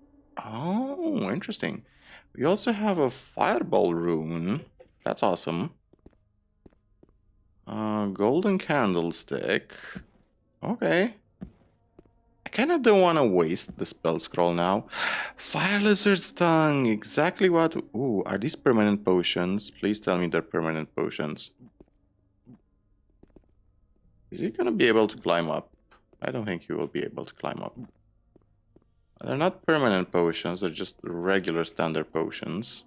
Oh, interesting. We also have a fireball rune. That's awesome. Golden candlestick. Okay. I kind of don't want to waste the spell scroll now. Fire lizard's tongue. Exactly what... Ooh, are these permanent potions? Please tell me they're permanent potions. Is he going to be able to climb up? I don't think he will be able to climb up. They're not permanent potions. They're just regular standard potions.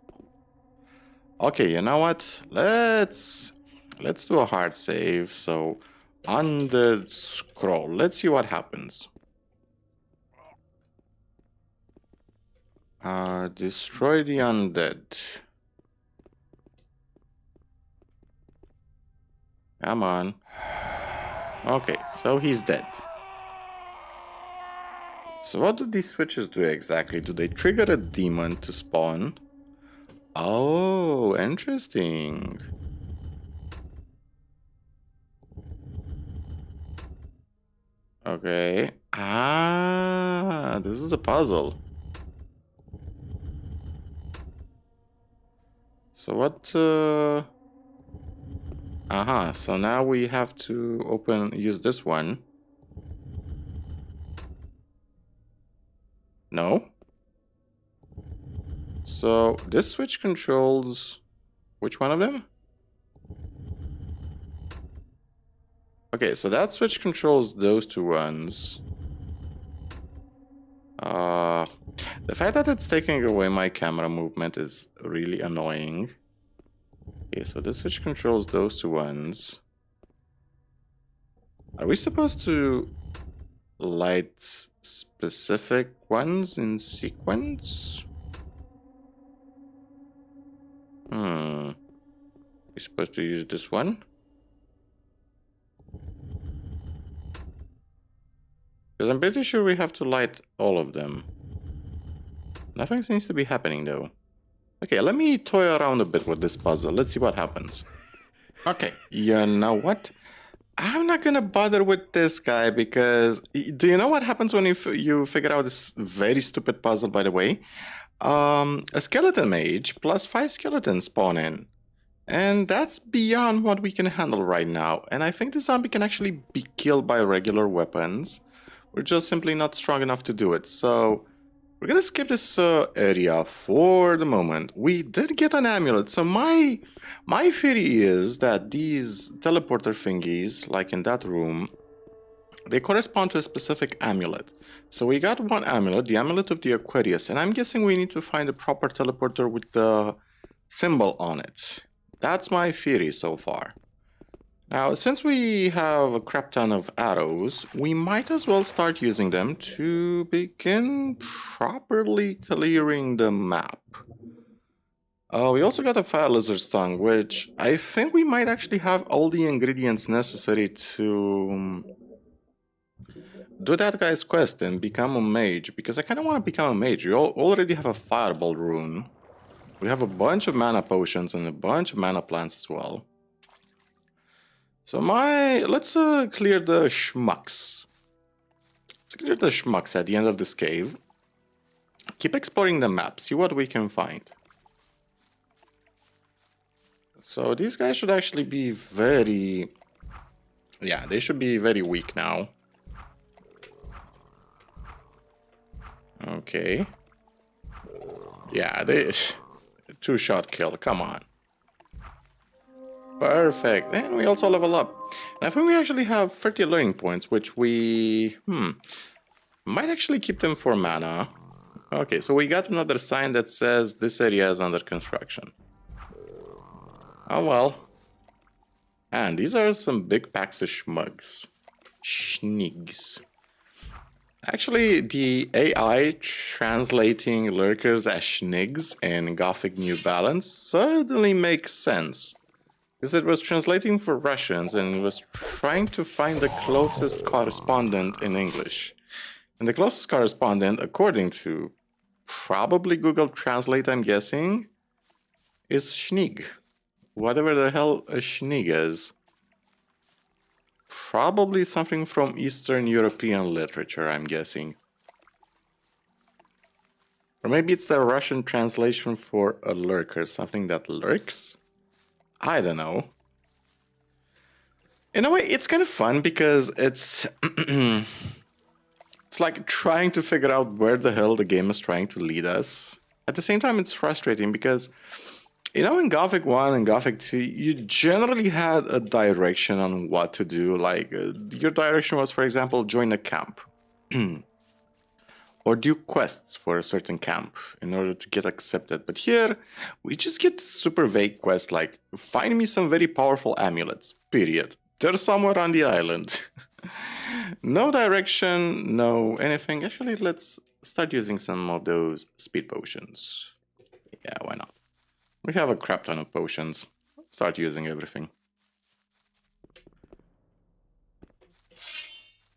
Okay, you know what? Let's do a hard save. So, on the scroll, let's see what happens. Destroy the undead. Come on. Okay, so he's dead. So what do these switches do exactly? Do they trigger a demon to spawn? Oh, interesting. Okay. Ah, this is a puzzle. So what, so now we have to use this one. No? So this switch controls which one of them? Okay, so that switch controls those 2 ones. The fact that it's taking away my camera movement is really annoying. Okay, so this switch controls those 2 ones. Are we supposed to light specific ones in sequence? We're supposed to use this one? Because I'm pretty sure we have to light all of them. Nothing seems to be happening though. Okay, let me toy around a bit with this puzzle. Let's see what happens. Okay, you know what? I'm not gonna bother with this guy because... Do you know what happens when you figure out this very stupid puzzle, by the way? A skeleton mage plus 5 skeletons spawn in. And that's beyond what we can handle right now. And I think the zombie can actually be killed by regular weapons. We're just simply not strong enough to do it. So we're gonna skip this area for the moment. We did get an amulet. So my theory is that these teleporter thingies, like in that room, they correspond to a specific amulet. So we got one amulet, the amulet of the Aquarius, and I'm guessing we need to find a proper teleporter with the symbol on it. That's my theory so far. Now, since we have a crap ton of arrows, we might as well start using them to begin properly clearing the map. We also got a fire lizard's tongue, which I think we might actually have all the ingredients necessary to do that guy's quest and become a mage, because I kind of want to become a mage. We already have a fireball rune. We have a bunch of mana potions and a bunch of mana plants as well. So let's clear the schmucks. Let's clear the schmucks at the end of this cave. Keep exploring the map, see what we can find. So these guys should actually be very... Yeah, they should be very weak now. Okay. Yeah, they... Two-shot kill, come on. Perfect. And we also level up. And I think we actually have 30 learning points, which we... might actually keep them for mana. Okay, so we got another sign that says this area is under construction. Oh well. And these are some big packs of schmugs. Schnigs. Actually, the AI translating lurkers as schnigs in Gothic New Balance certainly makes sense. Because it was translating for Russians and it was trying to find the closest correspondent in English. And the closest correspondent, according to probably Google Translate, I'm guessing, is schnig. Whatever the hell a schnig is. Probably something from Eastern European literature, I'm guessing. Or maybe it's the Russian translation for a lurker, something that lurks? I don't know. In a way, it's kind of fun because it's... it's like trying to figure out where the hell the game is trying to lead us. At the same time, it's frustrating because... You know, in Gothic 1 and Gothic 2, you generally had a direction on what to do. Like, your direction was, for example, join a camp. Or do quests for a certain camp in order to get accepted. But here, we just get super vague quests like, find me some very powerful amulets, period. They're somewhere on the island. No direction, no anything. Actually, let's start using some of those speed potions. Yeah, why not? We have a crap ton of potions. Start using everything.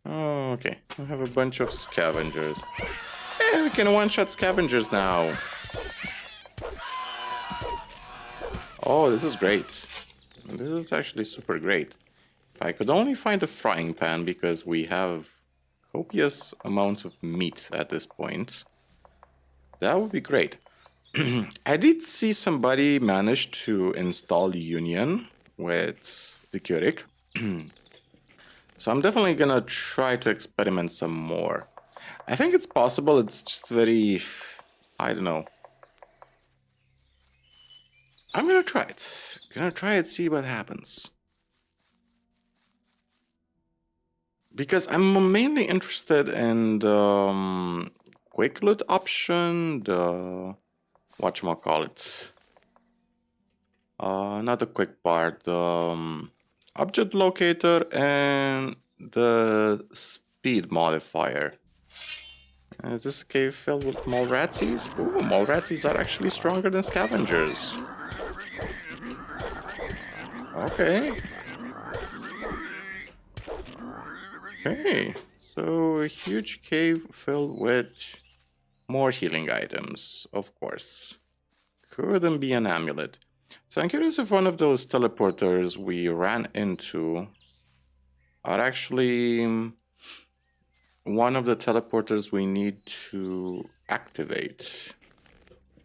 Okay, we have a bunch of scavengers. Yeah, we can one-shot scavengers now. Oh, this is great. This is actually super great. If I could only find a frying pan, because we have copious amounts of meat at this point, that would be great. I did see somebody manage to install Union with Diccuric. So I'm definitely gonna try to experiment some more. I think it's possible, it's just very... I don't know. I'm gonna try it. See what happens. Because I'm mainly interested in the quick loot option, the... whatchamacallit. Not the quick part, the object locator and the speed modifier. Is this a cave filled with Molratsies? Ooh, Molratsies are actually stronger than scavengers. Okay. Okay, so a huge cave filled with more healing items, of course. Couldn't be an amulet. So I'm curious if one of those teleporters we ran into are actually one of the teleporters we need to activate.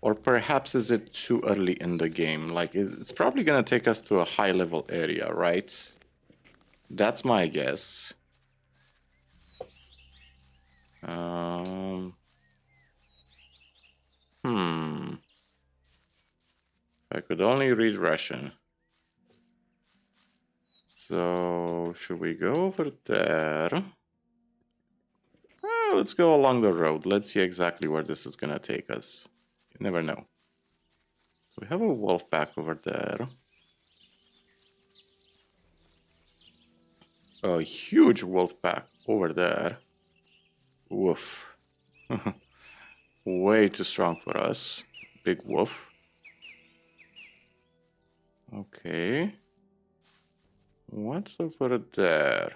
Or perhaps is it too early in the game? Like, it's probably gonna take us to a high level area, right? That's my guess. I could only read Russian. So, should we go over there? Well, let's go along the road. Let's see exactly where this is gonna take us. You never know. So we have a wolf pack over there. A huge wolf pack over there. Woof. Way too strong for us. Big wolf. Okay. What's over there?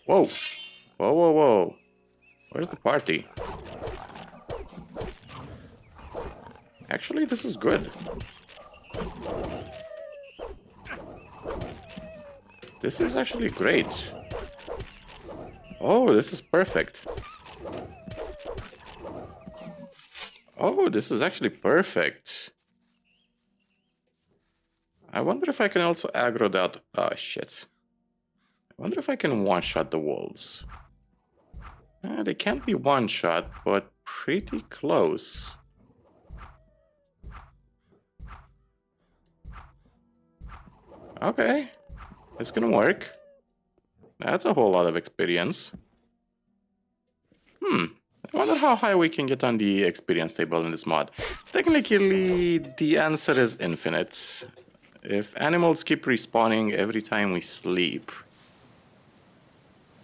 Whoa. Whoa, whoa, whoa. Where's the party? Actually, this is good. This is actually great. Oh, this is perfect. Oh, this is actually perfect. I wonder if I can also aggro that. Oh, shit. I wonder if I can one-shot the wolves. They can't be one-shot, but pretty close. Okay. It's gonna work. That's a whole lot of experience. I wonder how high we can get on the experience table in this mod. Technically, the answer is infinite. If animals keep respawning every time we sleep,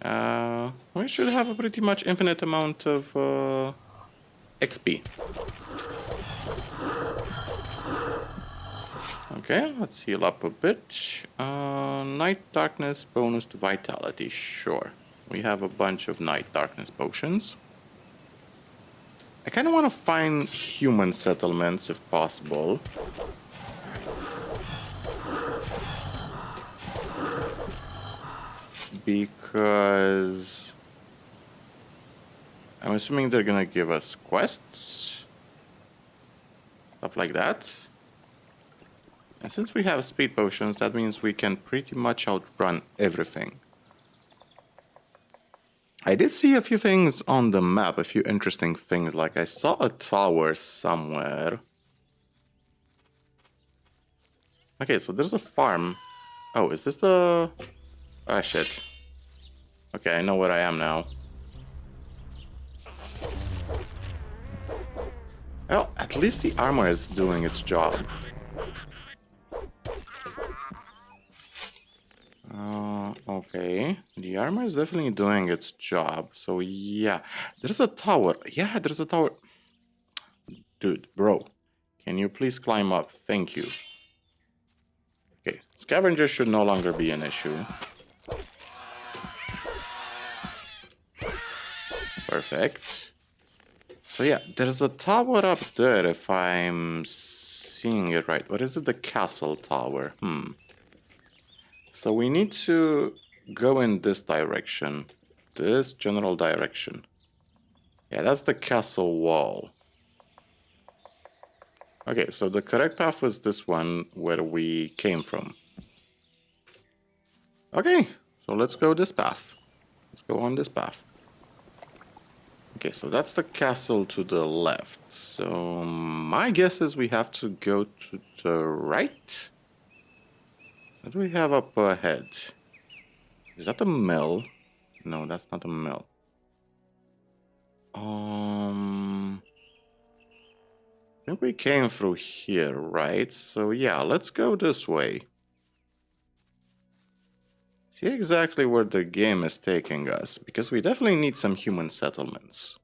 we should have a pretty much infinite amount of XP. Okay, let's heal up a bit. Night darkness bonus to vitality, sure. We have a bunch of night darkness potions. I kind of want to find human settlements if possible. Because I'm assuming they're gonna give us quests, stuff like that. And since we have speed potions, that means we can pretty much outrun everything. I did see a few things on the map, a few interesting things, like I saw a tower somewhere. Okay, so there's a farm. Oh, is this the... Ah, shit. Okay, I know where I am now. Well, at least the armor is doing its job. Okay. The armor is definitely doing its job. So, yeah. There's a tower. Yeah, there's a tower. Dude, bro. Can you please climb up? Thank you. Okay. Scavengers should no longer be an issue. Perfect. So yeah, there's a tower up there if I'm seeing it right. What is it? The castle tower. So we need to go in this direction. This general direction. Yeah, that's the castle wall. Okay, so the correct path was this one where we came from. Okay, so let's go this path. Let's go on this path. Okay, so that's the castle to the left. So my guess is we have to go to the right. What do we have up ahead? Is that a mill? No, that's not a mill. I think we came through here, right? So yeah, let's go this way. See exactly where the game is taking us, because we definitely need some human settlements.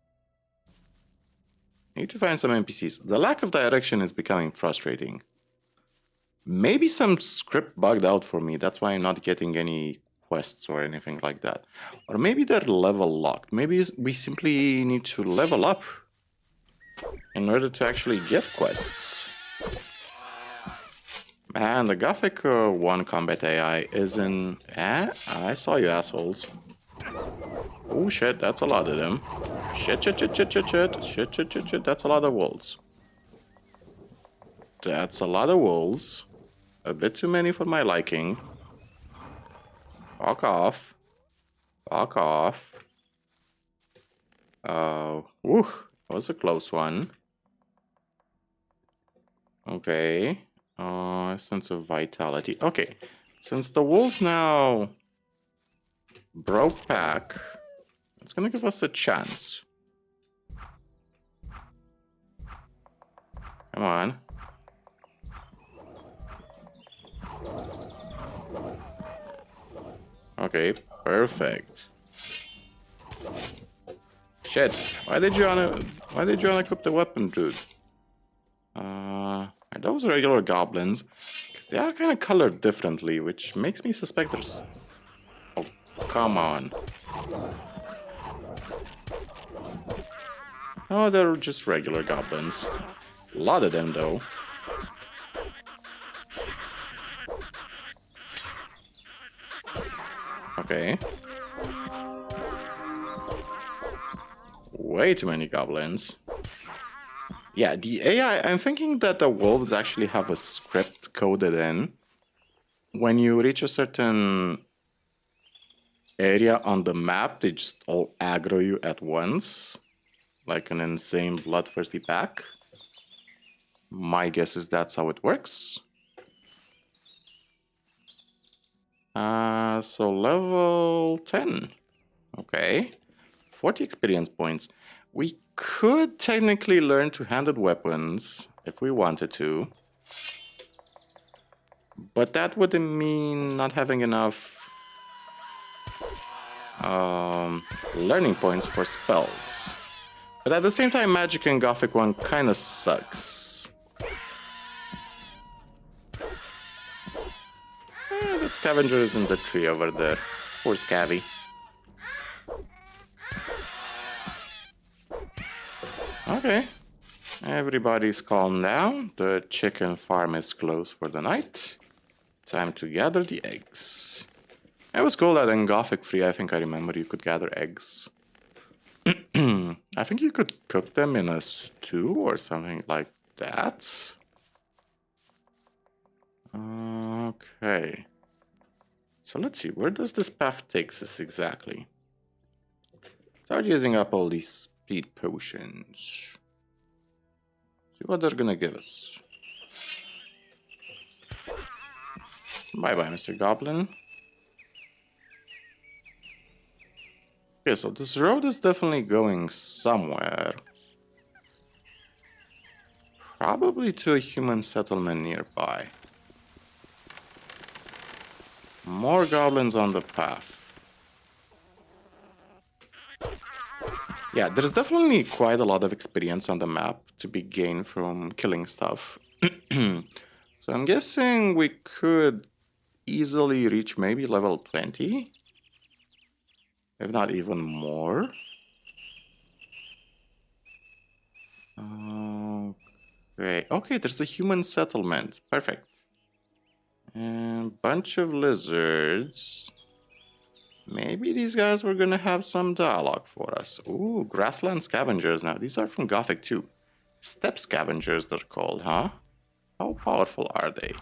Need to find some NPCs. The lack of direction is becoming frustrating. Maybe some script bugged out for me, that's why I'm not getting any quests or anything like that. Or maybe they're level locked. Maybe we simply need to level up in order to actually get quests. Man, the Gothic 1 combat AI isn't... I saw you assholes. Oh shit, that's a lot of them. Shit, that's a lot of wolves. That's a lot of wolves. A bit too many for my liking. Fuck off. Fuck off. Whew, that was a close one. Okay. Sense of vitality. Okay. Since the wolves now broke back, it's gonna give us a chance. Come on. Okay, perfect. Shit. Why did you unequip the weapon, dude? Are those regular goblins? Because they are kind of colored differently, which makes me suspect there's... Oh, come on. Oh, they're just regular goblins. A lot of them, though. Okay. Way too many goblins. Yeah, the AI, I'm thinking that the wolves actually have a script coded in. When you reach a certain area on the map, they just all aggro you at once. Like an insane bloodthirsty pack. My guess is that's how it works. So level 10. Okay. 40 experience points. We could technically learn two-handed weapons if we wanted to. But that would mean not having enough learning points for spells. But at the same time, Magic and Gothic 1 kind of sucks. That scavenger is in the tree over there. Poor Scavvy. Okay. Everybody's calmed down. The chicken farm is closed for the night. Time to gather the eggs. It was cool that in Gothic 3, I think I remember you could gather eggs. I think you could cook them in a stew or something like that. Okay. So let's see, where does this path take us exactly? Start using up all these speed potions. See what they're gonna give us. Bye-bye, Mr. Goblin. Okay, so this road is definitely going somewhere. Probably to a human settlement nearby. More goblins on the path. Yeah, there's definitely quite a lot of experience on the map to be gained from killing stuff. So I'm guessing we could easily reach maybe level 20. If not even more. Okay. Okay, there's a human settlement. Perfect. And bunch of lizards. Maybe these guys were gonna have some dialogue for us. Ooh, grassland scavengers now. These are from Gothic 2. Steppe scavengers they're called, huh? How powerful are they?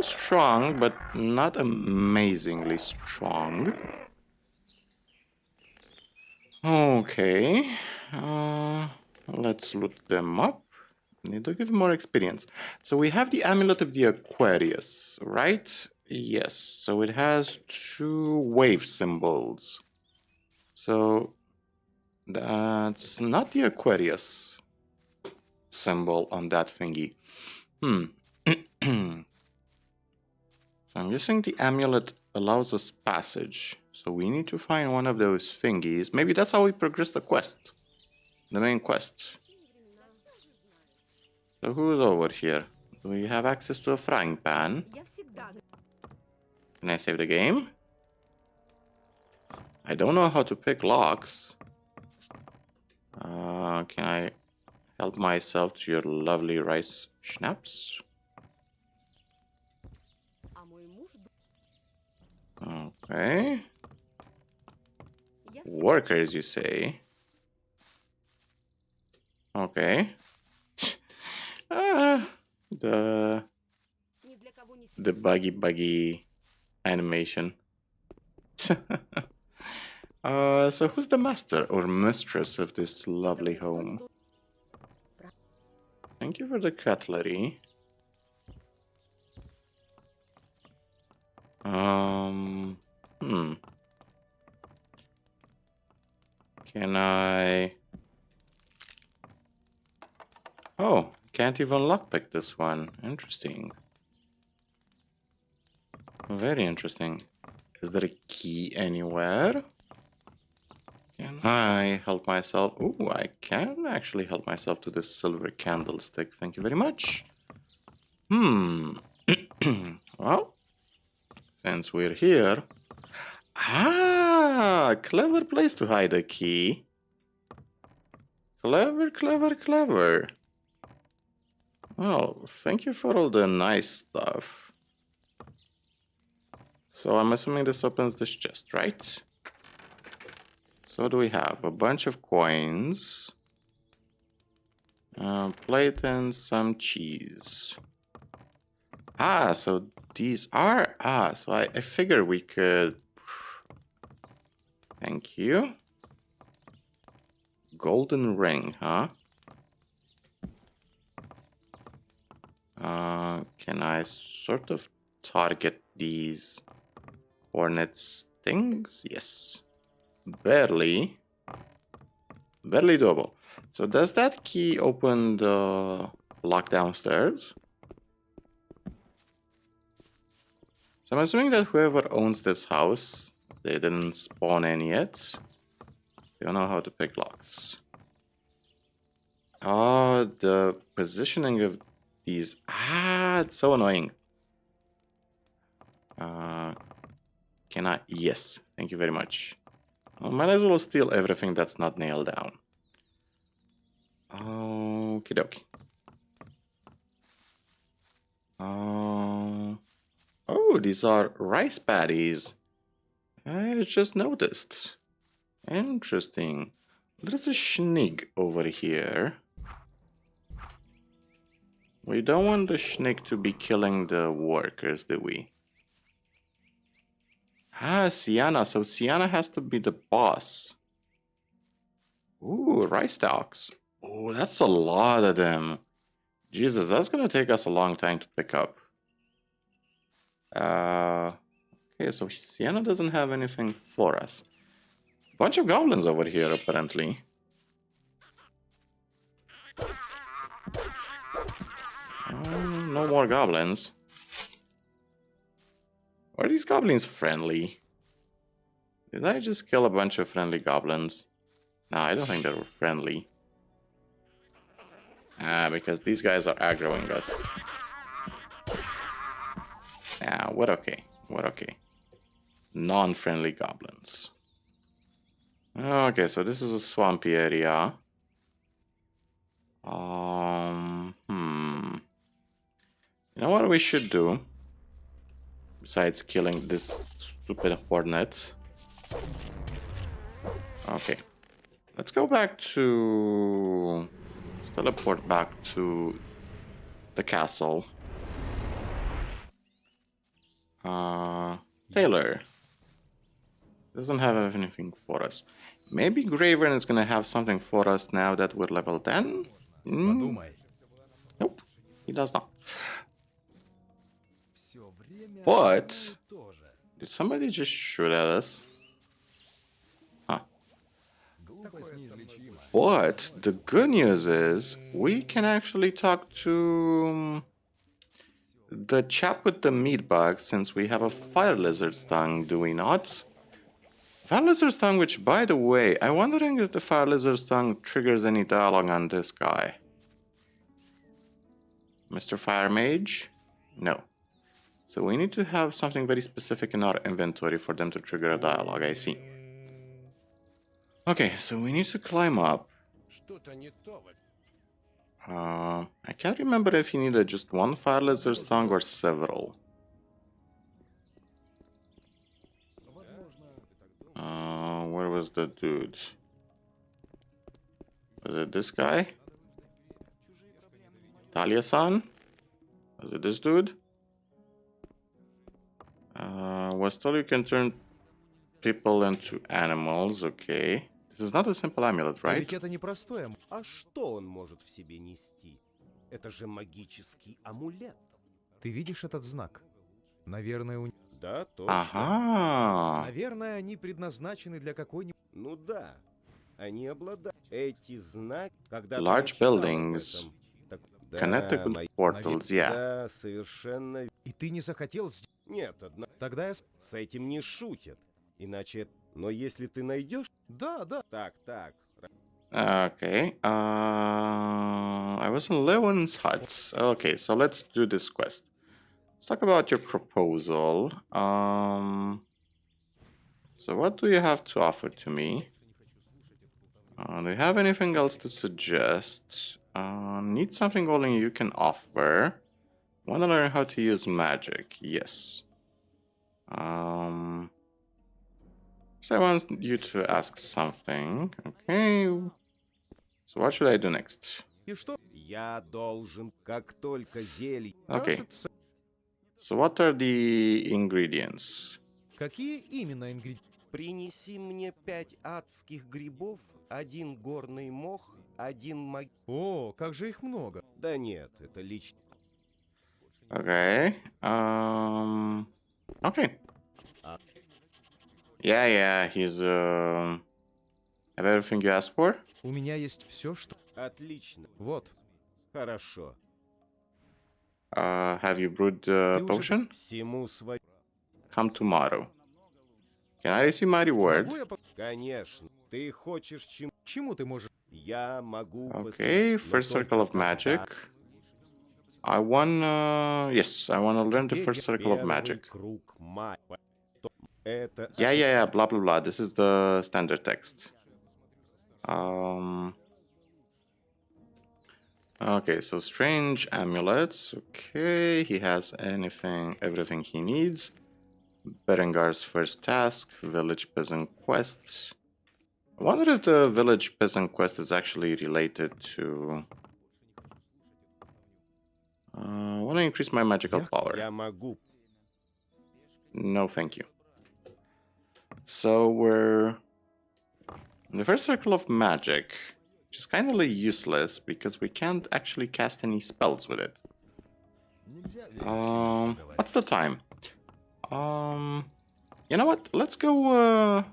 Strong, but not amazingly strong. Okay. Let's loot them up. Need to give more experience. So we have the Amulet of the Aquarius, right? Yes. So it has 2 wave symbols. So that's not the Aquarius symbol on that thingy. I'm guessing the amulet allows us passage. So we need to find one of those thingies. Maybe that's how we progress the quest. The main quest. So who's over here? Do we have access to a frying pan? Can I save the game? I don't know how to pick locks. Can I help myself to your lovely rice schnapps? Okay. Workers, you say? Okay. The buggy animation. So who's the master or mistress of this lovely home? Thank you for the cutlery. Can I... Oh, can't even lockpick this one. Interesting. Very interesting. Is there a key anywhere? Can I help myself? Ooh, I can actually help myself to this silver candlestick. Thank you very much. Well, since we're here... Ah, clever place to hide a key. Clever, clever, clever. Well, thank you for all the nice stuff. So I'm assuming this opens this chest, right? So what do we have? A bunch of coins. Plate and some cheese. Ah, so these are... Ah, so I figured we could... Thank you. Golden ring, huh? Can I sort of target these hornet stings? Yes. Barely. Barely doable. So does that key open the lock downstairs? So I'm assuming that whoever owns this house, they didn't spawn in yet. They don't know how to pick locks. Oh, the positioning of these. Ah, it's so annoying. Can I? Yes, thank you very much. I might as well steal everything that's not nailed down. Okie dokie. Oh, these are rice patties. I just noticed. Interesting. There's a schnig over here. We don't want the schnig to be killing the workers, do we? Ah, Sienna. So Sienna has to be the boss. Ooh, rice stalks. Oh, that's a lot of them. Jesus, that's gonna take us a long time to pick up. Okay, so Sienna doesn't have anything for us. Bunch of goblins over here, apparently. No more goblins. Are these goblins friendly? Did I just kill a bunch of friendly goblins? No, I don't think they were friendly. Because these guys are aggroing us. We're okay. We're okay. Non-friendly goblins. Okay, so this is a swampy area. You know what we should do? Besides killing this stupid hornet. Okay. Let's go back to... Let's teleport back to the castle. Taylor. Doesn't have anything for us. Maybe Graven is gonna have something for us now that we're level 10? Nope, he does not. But did somebody just shoot at us? Huh. But the good news is we can actually talk to the chap with the meat bug, since we have a fire lizard's tongue, do we not? Fire lizard's tongue, which, by the way, I'm wondering if the fire lizard's tongue triggers any dialogue on this guy. Mr. Fire Mage? No. So we need to have something very specific in our inventory for them to trigger a dialogue, I see. Okay, so we need to climb up. I can't remember if he needed just one fire lizard's tongue or several. Where was the dude? Was it this guy? Talia-san? Was it this dude? Was told you can turn people into animals, okay. This is not a simple amulet, right? Ведь это непростое. А что он может в себе нести? Это же магический амулет. Ты видишь этот знак? Наверное, Да, точно. Ага. Наверное, они предназначены для какой-нибудь... Ну да. Они обладают эти знаки, когда Large buildings. Connected with portals, yeah. Да, совершенно. И ты не захотел... Нет, Тогда я... с этим не шутят. Иначе, но если ты найдешь... Да, да. Так. Okay. I was in Lewin's hut. Okay, so let's do this quest. Let's talk about your proposal. So what do you have to offer to me? Do you have anything else to suggest? Need something only you can offer. Want to learn how to use magic? Yes. So I want you to ask something. Okay. So what should I do next? И что? Я должен, как только зелье... Okay. Кажется, So what are the ingredients? какие именно ингредиенты? Принеси мне 5 адских грибов, 1 горный мох, 1 маг... О, как же их много. Да нет, это лично... Okay. Okay. Yeah, he's have everything you asked for? У меня есть все, что... Отлично, Вот. хорошо. Have you brewed the Ты уже- potion? Всему свое... Come tomorrow. Can I receive my reward? Могу я Конечно, ты хочешь чем... Чему ты можешь? Я могу... Okay, first circle of magic. I wanna... Yes, I wanna learn the first circle of magic. Круг Это... Yeah, blah, blah, blah. This is the standard text. Okay, so strange amulets. Okay, he has everything he needs. Berengar's first task, village peasant quests. I wonder if the village peasant quest is actually related to... I want to increase my magical power. Я могу... No, thank you. So we're in the first circle of magic, which is kind of useless because we can't actually cast any spells with it. What's the time? You know what? Let's go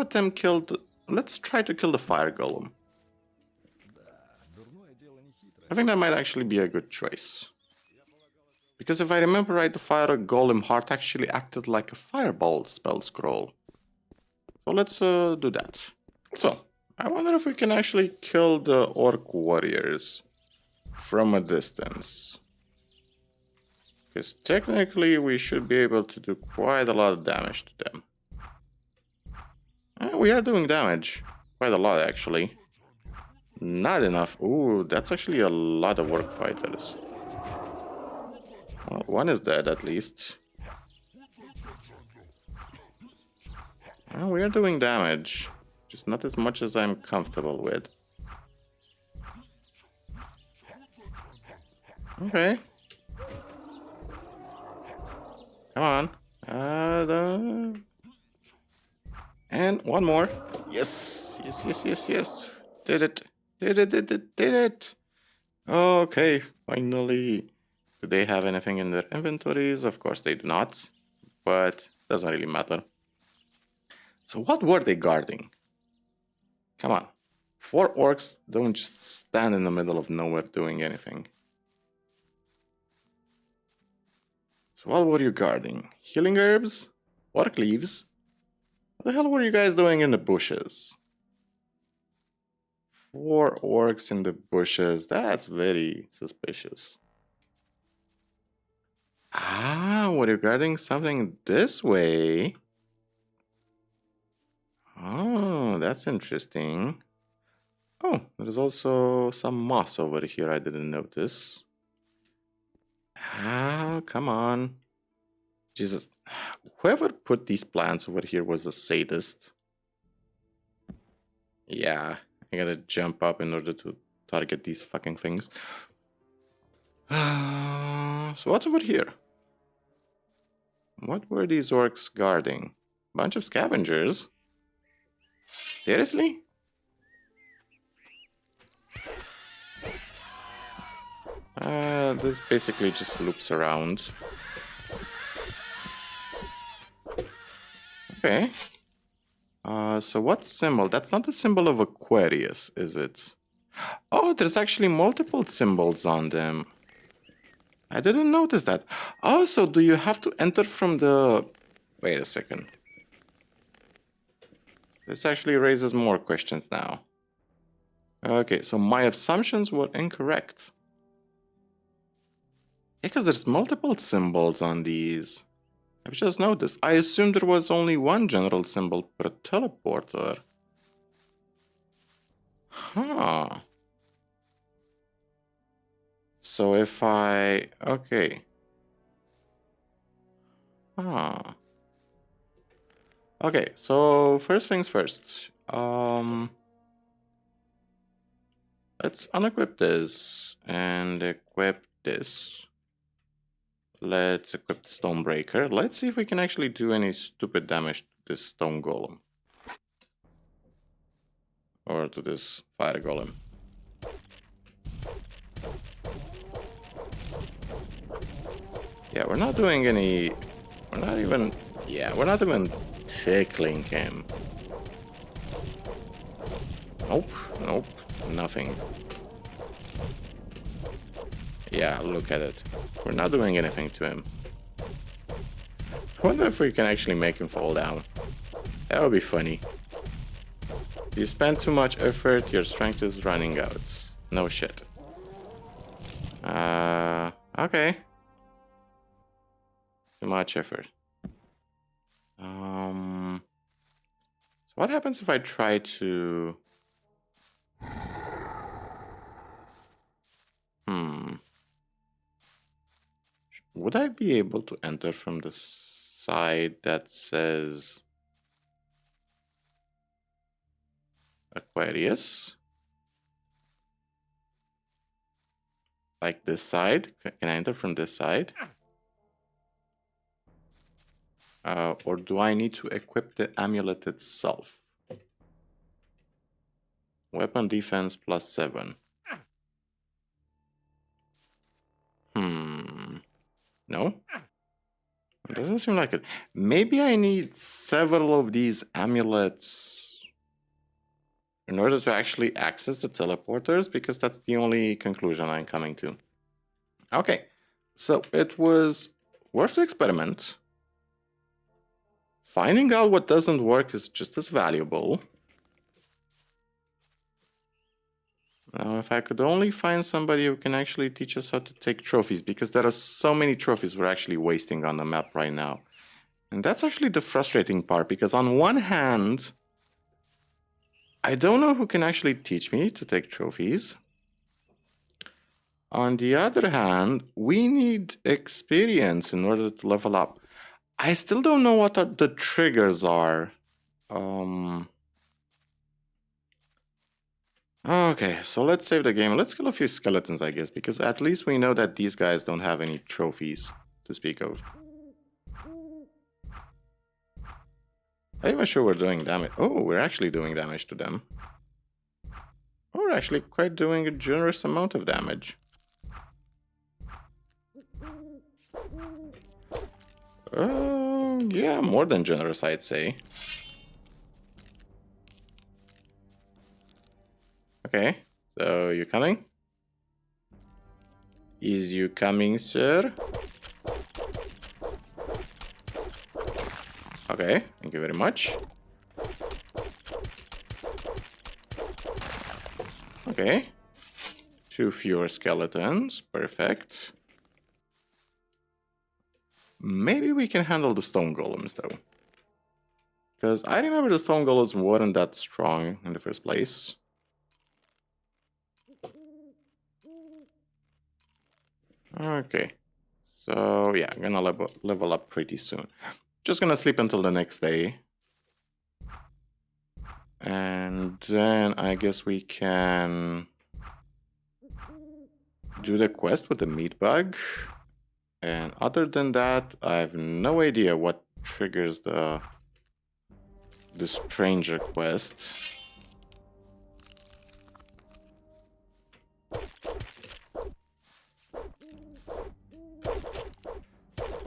attempt kill the... Let's try to kill the fire golem. I think that might actually be a good choice. Because if I remember right, the fire golem heart actually acted like a fireball spell scroll. So let's do that. So, I wonder if we can actually kill the orc warriors from a distance. Because technically we should be able to do quite a lot of damage to them. We are doing damage. Quite a lot, actually. Not enough. Ooh, that's actually a lot of orc fighters. Well, one is dead, at least. Well, we are doing damage. Just not as much as I'm comfortable with. Okay. Come on. And one more. Yes. Yes. Did it. Okay, finally. Do they have anything in their inventories? Of course they do not. But doesn't really matter. So what were they guarding? Come on. 4 orcs don't just stand in the middle of nowhere doing anything. So what were you guarding? Healing herbs? Orc leaves? What the hell were you guys doing in the bushes? 4 orcs in the bushes. That's very suspicious. Were you guarding something this way? Oh, that's interesting. Oh, there's also some moss over here I didn't notice. Come on. Jesus. Whoever put these plants over here was a sadist. Yeah, I gotta jump up in order to target these fucking things. So what's over here? What were these orcs guarding? Bunch of scavengers? Seriously? This basically just loops around. Okay. So what symbol? That's not the symbol of Aquarius, is it? Oh, there's actually multiple symbols on them. I didn't notice that. Oh, so do you have to enter from the... Wait a second. This actually raises more questions now. Okay, so my assumptions were incorrect. Because there's multiple symbols on these. I've just noticed. I assumed there was only one general symbol per teleporter. Huh. So if I... Okay. Huh. Okay, so first things first. Let's unequip this and equip this. Let's equip the Stonebreaker. Let's see if we can actually do any stupid damage to this Stone Golem. Or to this Fire Golem. Yeah, we're not doing any... We're not even tickling him. Nope, nope, nothing. Yeah, look at it. We're not doing anything to him. I wonder if we can actually make him fall down. That would be funny. You spend too much effort, your strength is running out. No shit. Okay. Too much effort. So what happens if I try to... Would I be able to enter from the side that says Aquarius? Like this side? Can I enter from this side? Or do I need to equip the amulet itself? Weapon defense +7. No? It doesn't seem like it. Maybe I need several of these amulets in order to actually access the teleporters, because that's the only conclusion I'm coming to. Okay, so it was worth the experiment. Finding out what doesn't work is just as valuable. Now, if I could only find somebody who can actually teach us how to take trophies, because there are so many trophies we're actually wasting on the map right now. And that's actually the frustrating part, because on one hand, I don't know who can actually teach me to take trophies. On the other hand, we need experience in order to level up. I still don't know what the triggers are. Okay, so let's save the game. Let's kill a few skeletons, I guess, because at least we know that these guys don't have any trophies to speak of. I'm not sure we're doing damage. Oh, we're actually doing damage to them. Oh, we're actually quite doing a generous amount of damage. Yeah, more than generous, I'd say. Okay, so you coming? Is you coming, sir? Okay, thank you very much. Okay. 2 fewer skeletons, perfect. Maybe we can handle the stone golems, though. Because I remember the stone golems weren't that strong in the first place. Okay. So, yeah, I'm gonna level up pretty soon. Just gonna sleep until the next day. And then I guess we can do the quest with the meat bug. And other than that, I have no idea what triggers the stranger quest.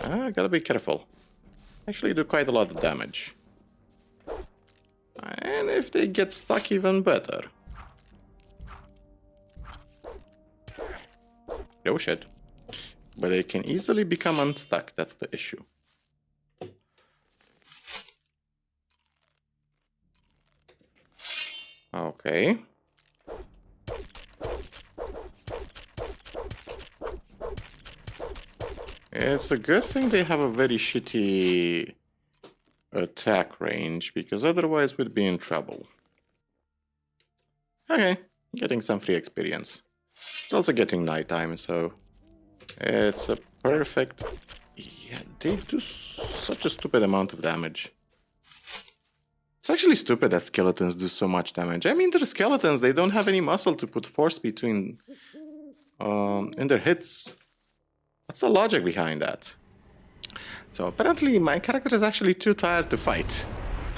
I gotta be careful. Actually do quite a lot of damage. And if they get stuck, even better. Oh shit. But they can easily become unstuck, that's the issue. Okay. It's a good thing they have a very shitty attack range, because otherwise we'd be in trouble. Okay, getting some free experience. It's also getting nighttime, so it's a perfect... Yeah, they do such a stupid amount of damage. It's actually stupid that skeletons do so much damage. I mean, they're skeletons. They don't have any muscle to put force between in their hits. What's the logic behind that? So apparently my character is actually too tired to fight.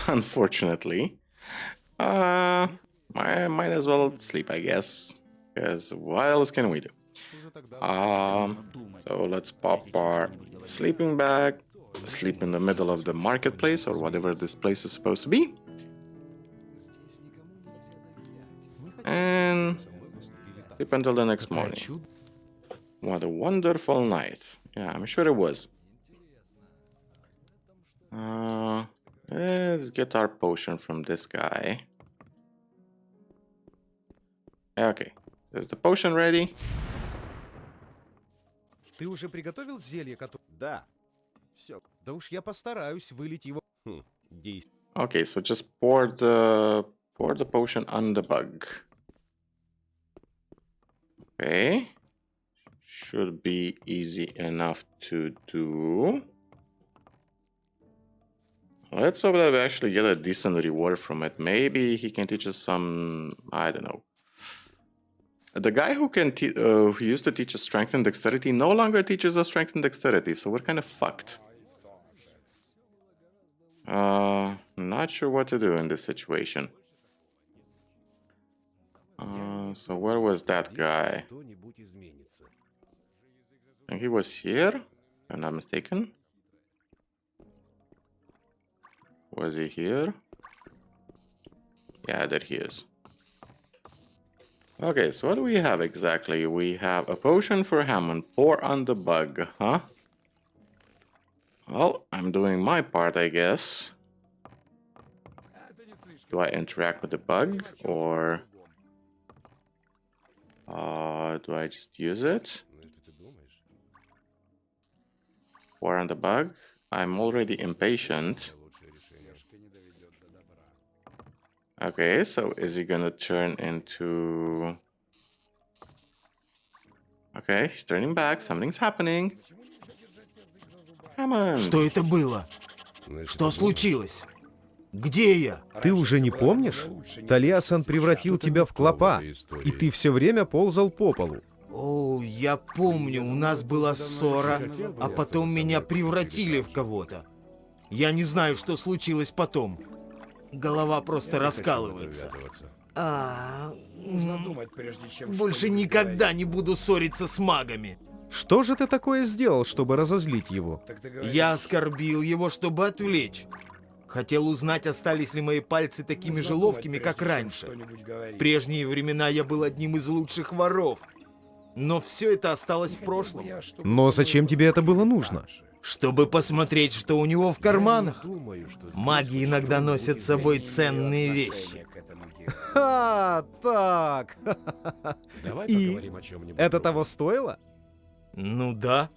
Unfortunately. I might as well sleep, I guess. Because what else can we do? So let's pop our sleeping bag. Sleep in the middle of the marketplace or whatever this place is supposed to be. And sleep until the next morning. What a wonderful night. Yeah, I'm sure it was. Let's get our potion from this guy. Okay, is the potion ready? Ты уже приготовил зелье, которое... Да. Все. Да уж я постараюсь вылить его. Okay, so just pour the potion on the bug. Okay. Should be easy enough to do. Let's hope that we actually get a decent reward from it. Maybe he can teach us some, I don't know. The guy who used to teach us strength and dexterity no longer teaches us strength and dexterity, so we're kind of fucked. Not sure what to do in this situation. So where was that guy? I think he was here, if I'm not mistaken. Was he here? Yeah, there he is. Okay, so what do we have exactly? We have a potion for Hammond. Pour on the bug, huh? Well, I'm doing my part, I guess. Do I interact with the bug, or... do I just use it? Pour on the bug? I'm already impatient. Okay, so is he gonna turn into... Okay, he's turning back. Something's happening. Come on. Что это было? Что случилось? Где я? Ты уже не помнишь? Талиасан превратил тебя в клопа, и ты все время ползал по полу. О, я помню, у нас была ссора, а потом меня превратили в кого-то. Я не знаю, что случилось потом. Голова просто раскалывается. Больше никогда не буду ссориться с магами. Что же ты такое сделал, чтобы разозлить его? Я оскорбил его, чтобы отвлечь. Хотел узнать, остались ли мои пальцы такими же ловкими, как раньше. В прежние времена я был одним из лучших воров. Но все это осталось в прошлом. Но зачем тебе это было нужно? Чтобы посмотреть, что у него в карманах. Маги иногда носят с собой ценные вещи. Ха, так. И это того стоило? Ну да.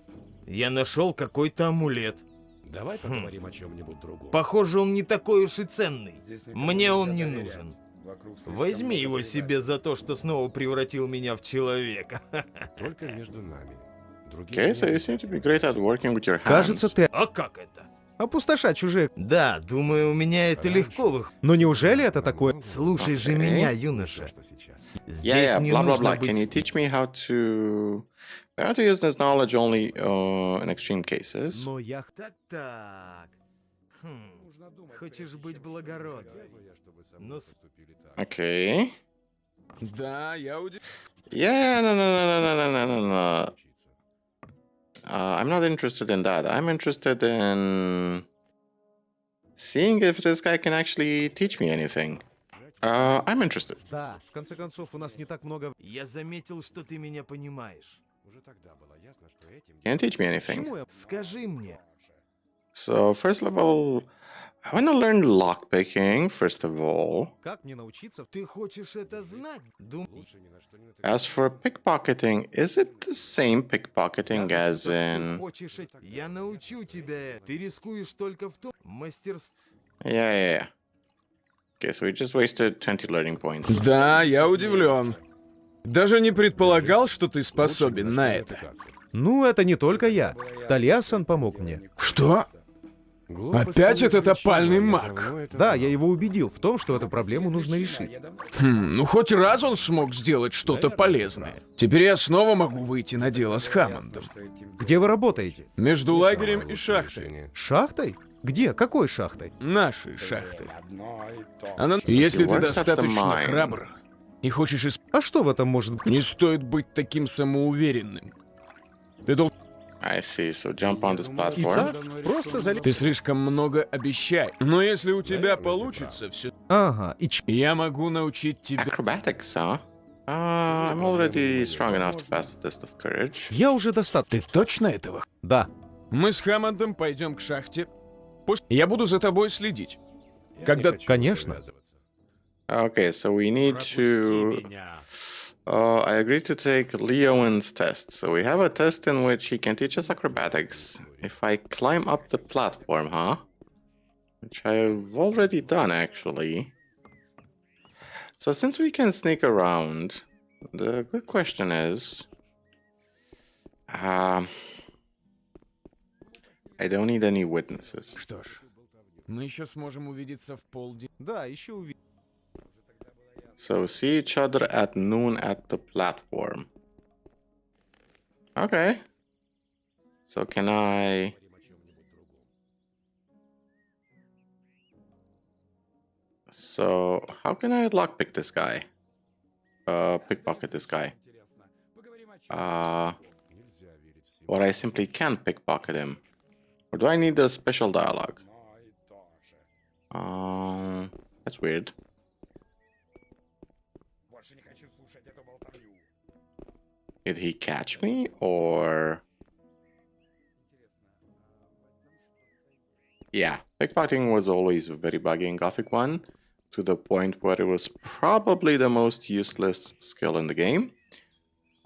Я нашел какой-то амулет. Давай поговорим о чем-нибудь другом. Похоже, он не такой уж и ценный. Мне он не нужен. Возьми его себе за то, что снова превратил меня в человека. Только между нами. Okay, so you seem to be great at working with your hands. Кажется, ты А как это? опустошать чужие... Да, думаю, у меня это легко выходит. Но неужели это такое... Слушай же меня, юноша. Здесь Yeah, не blah, blah, нужно blah. Can you быть... teach me how to... I want to use this knowledge only in extreme cases. Но я... Так. Хочешь быть благородным? Но... Okay. Да, я удивлен. Yeah, no. I'm not interested in that. I'm interested in seeing if this guy can actually teach me anything. I'm interested. Да, в конце концов, у нас не так много... Я заметил, что ты меня понимаешь. Can you teach me anything? Почему я... Скажи мне. So, first of all, I want to learn lockpicking, first of all. Как мне научиться... Ты хочешь это знать? As for pickpocketing, is it the same pickpocketing as in... Я научу тебя. Ты рискуешь только в том мастерстве. Yeah. Okay, so we just wasted 20 learning points. Да, я удивлен. Даже не предполагал, что ты способен на это. Ну, это не только я. Талиасан помог мне. Что? Опять этот опальный маг? Да, я его убедил в том, что эту проблему нужно решить. Ну хоть раз он смог сделать что-то полезное. Теперь я снова могу выйти на дело с Хаммондом. Где вы работаете? Между лагерем и шахтой. Шахтой? Где? Какой шахтой? Нашей шахты. Если ты works at the достаточно mine. храбр и хочешь А что в этом может быть? Не стоит быть таким самоуверенным. Ты должен... I see. So jump on this platform. Итак, просто залез. Ты слишком много обещай. Но если у тебя получится все, Ага, и ч... я могу научить тебя... Acrobatics, huh? I'm already strong enough to pass the test of courage. Я уже достаточно. Ты точно этого? Да. Мы с Хаммондом пойдем к шахте. Я буду за тобой следить. Когда... Конечно. Okay, so we need to... I agreed to take Leowen's test. So we have a test in which he can teach us acrobatics. If I climb up the platform, huh? Which I've already done, actually. So since we can sneak around, the good question is... I don't need any witnesses. Что ж, мы еще сможем увидеться в полдень. Да, еще увидим. So see each other at noon at the platform. Okay. So can I... So how can I lockpick this guy? Pickpocket this guy. Or I simply can't pickpocket him. Or do I need a special dialogue? That's weird. Did he catch me, or... Yeah, pickpocketing was always very buggy in Gothic 1, to the point where it was probably the most useless skill in the game.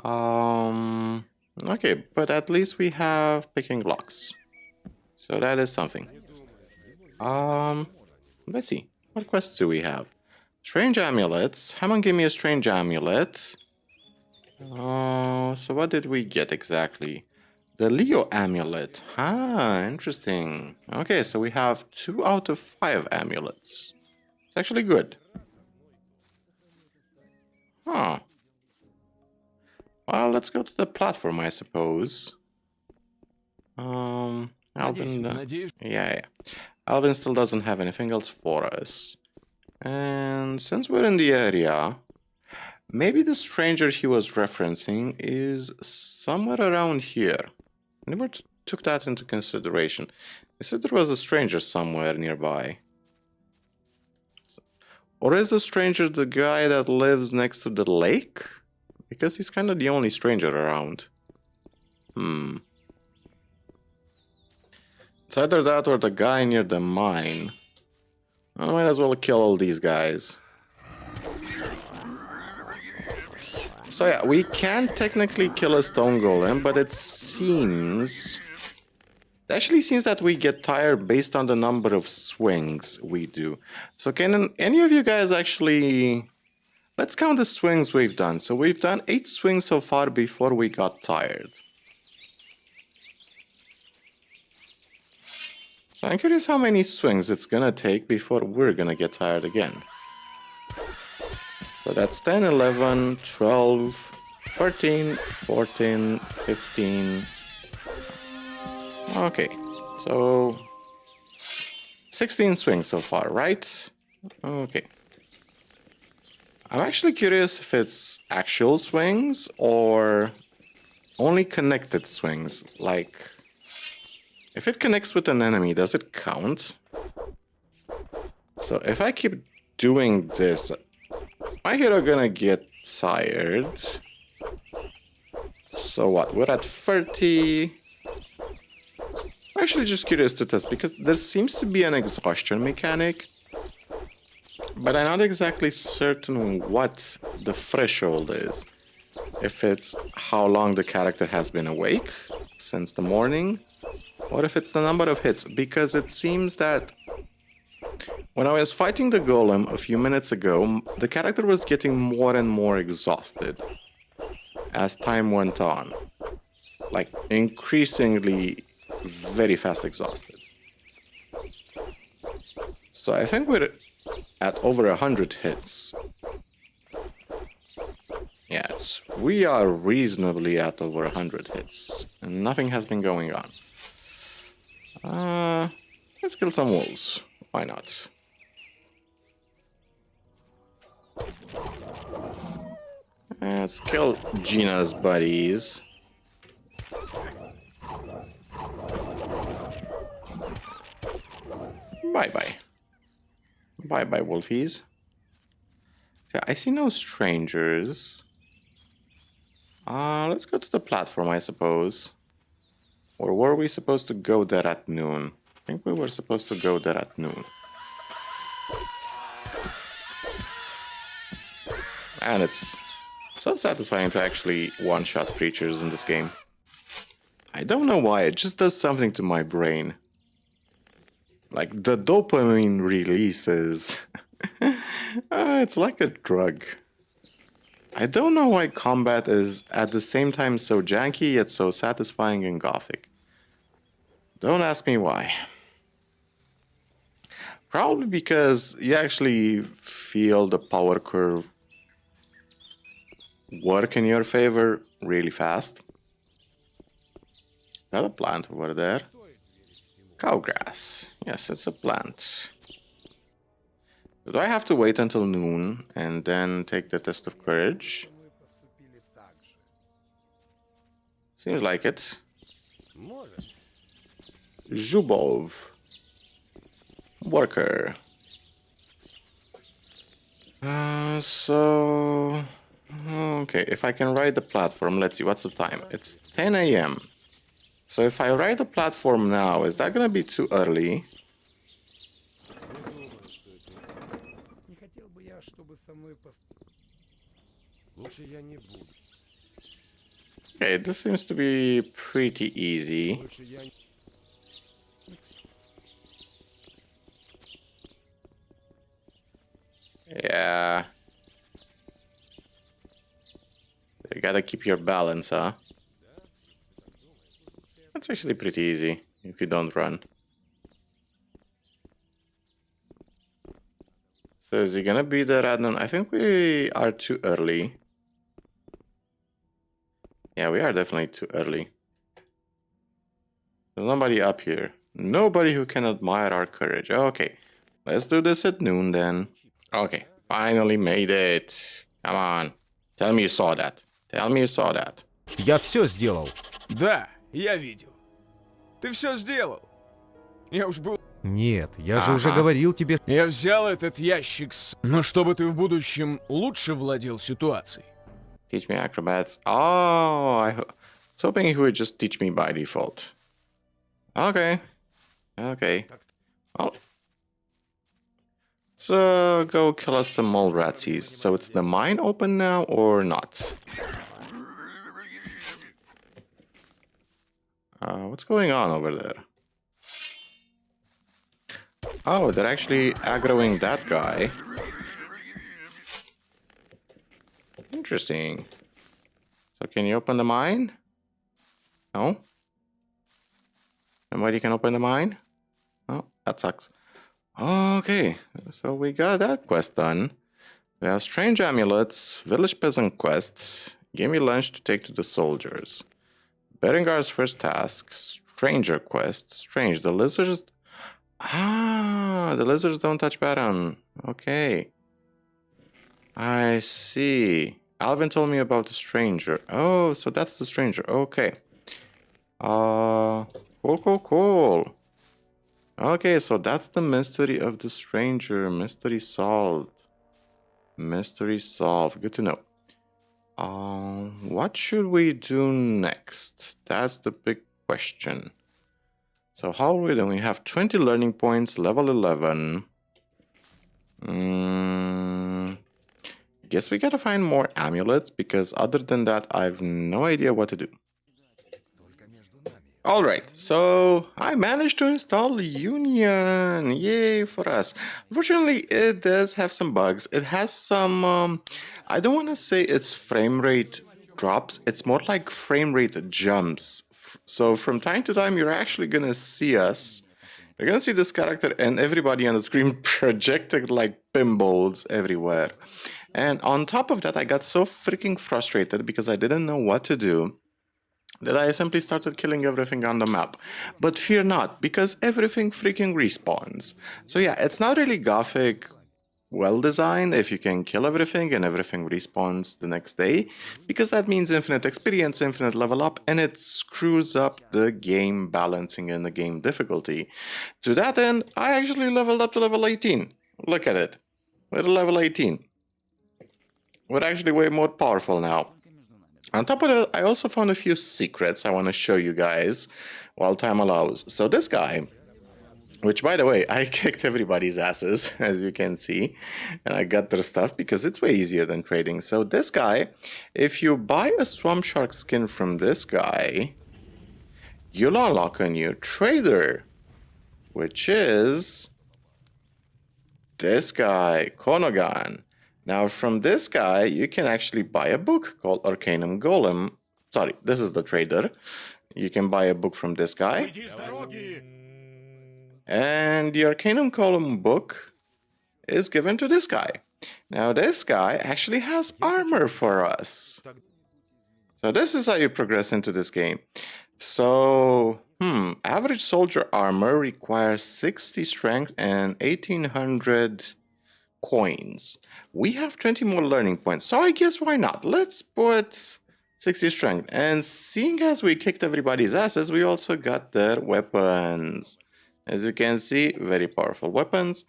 Okay, but at least we have picking locks. So that is something. Let's see. What quests do we have? Strange amulets. Hammond gave me a strange amulet. So what did we get exactly? The Leo amulet. Ah, interesting. Okay, so we have 2 out of 5 amulets. It's actually good. Huh. Well, let's go to the platform, I suppose. Alvin... yeah. Alvin still doesn't have anything else for us. And since we're in the area... maybe the stranger he was referencing is somewhere around here. Never took that into consideration. He said there was a stranger somewhere nearby. Or is the stranger the guy that lives next to the lake? Because he's kind of the only stranger around. It's either that or the guy near the mine. I might as well kill all these guys. So yeah, we can technically kill a stone golem, but it actually seems that we get tired based on the number of swings we do. So can any of you guys actually... let's count the swings we've done. So we've done 8 swings so far before we got tired. So I'm curious how many swings it's gonna take before we're gonna get tired again. So that's 10, 11, 12, 13, 14, 15. Okay, so 16 swings so far, right? Okay. I'm actually curious if it's actual swings or only connected swings. Like, if it connects with an enemy, does it count? So if I keep doing this... is my hero gonna get tired? So what? We're at 30. I'm actually just curious to test because there seems to be an exhaustion mechanic, but I'm not exactly certain what the threshold is. If it's how long the character has been awake since the morning, or if it's the number of hits, because it seems that when I was fighting the golem a few minutes ago, the character was getting more and more exhausted as time went on. Like, increasingly very fast exhausted. So I think we're at over 100 hits. Yes, we are reasonably at over 100 hits, and nothing has been going on. Let's kill some wolves. Why not? Let's kill Gina's buddies. Bye-bye. Bye-bye, wolfies. Yeah, I see no strangers. Let's go to the platform, I suppose. Or were we supposed to go there at noon? I think we were supposed to go there at noon. And it's so satisfying to actually one-shot creatures in this game. I don't know why, it just does something to my brain. Like, the dopamine releases. It's like a drug. I don't know why combat is at the same time so janky yet so satisfying in Gothic. Don't ask me why. Probably because you actually feel the power curve work in your favor really fast. Is that a plant over there? Cowgrass. Yes, it's a plant. Do I have to wait until noon and then take the test of courage? Seems like it. Zhubov. Worker. Okay, if I can ride the platform, let's see, what's the time? It's 10 a.m. So if I ride the platform now, is that gonna be too early? Okay, this seems to be pretty easy. Yeah. You gotta keep your balance, huh? That's actually pretty easy if you don't run. So is he gonna be there at noon? I think we are too early. Yeah, we are definitely too early. There's nobody up here. Nobody who can admire our courage. Okay, let's do this at noon then. Okay, finally made it. Come on. Tell me you saw that. Tell me you saw that. Я все сделал. Да, я видел. Ты все сделал. Я уж был... Нет, я же уже говорил тебе... Я взял этот ящик с... Но чтобы ты в будущем лучше владел ситуацией. Teach me acrobats. Oh, I was hoping he would just teach me by default. Okay. Okay. Well, let's go kill us some mole ratsies. So it's the mine open now or not? What's going on over there? Oh, they're actually aggroing that guy. Interesting. So can you open the mine? No? Nobody can open the mine? Oh, that sucks. Okay, so we got that quest done. We have strange amulets, village peasant quests, give me lunch to take to the soldiers. Berengar's first task, stranger quest, strange, the lizards... Ah, the lizards don't touch Baron. Okay. I see. Alvin told me about the stranger. Oh, so that's the stranger. Okay. Cool. Okay, so that's the mystery of the stranger. Mystery solved. Mystery solved. Good to know. What should we do next? That's the big question. So how are we doing? We have 20 learning points, level 11. Guess we gotta find more amulets, because other than that, I have no idea what to do. Alright, so I managed to install Union. Yay for us. Unfortunately, it does have some bugs. It has some, I don't want to say it's frame rate drops. It's more like frame rate jumps. So from time to time, you're actually gonna see us You're gonna see this character and everybody on the screen projected like pinballs everywhere. And on top of that, I got so freaking frustrated because I didn't know what to do that I simply started killing everything on the map. But fear not, because everything freaking respawns. So yeah, it's not really Gothic well designed if you can kill everything and everything respawns the next day, because that means infinite experience, infinite level up, and it screws up the game balancing and the game difficulty. To that end, I actually leveled up to level 18. Look at it. We're at level 18. We're actually way more powerful now. On top of that, I also found a few secrets I want to show you guys while time allows. So this guy, which by the way, I kicked everybody's asses, as you can see, and I got their stuff because it's way easier than trading. So this guy, if you buy a swamp shark skin from this guy, you'll unlock a new trader, which is this guy, Konogan. Now, from this guy, you can actually buy a book called Arcanum Golem. Sorry, this is the trader. You can buy a book from this guy. And the Arcanum Golem book is given to this guy. Now, this guy actually has armor for us. So this is how you progress into this game. So, average soldier armor requires 60 strength and 1800 coins. We have 20 more learning points, so I guess why not? Let's put 60 strength. And seeing as we kicked everybody's asses, we also got their weapons. As you can see, very powerful weapons.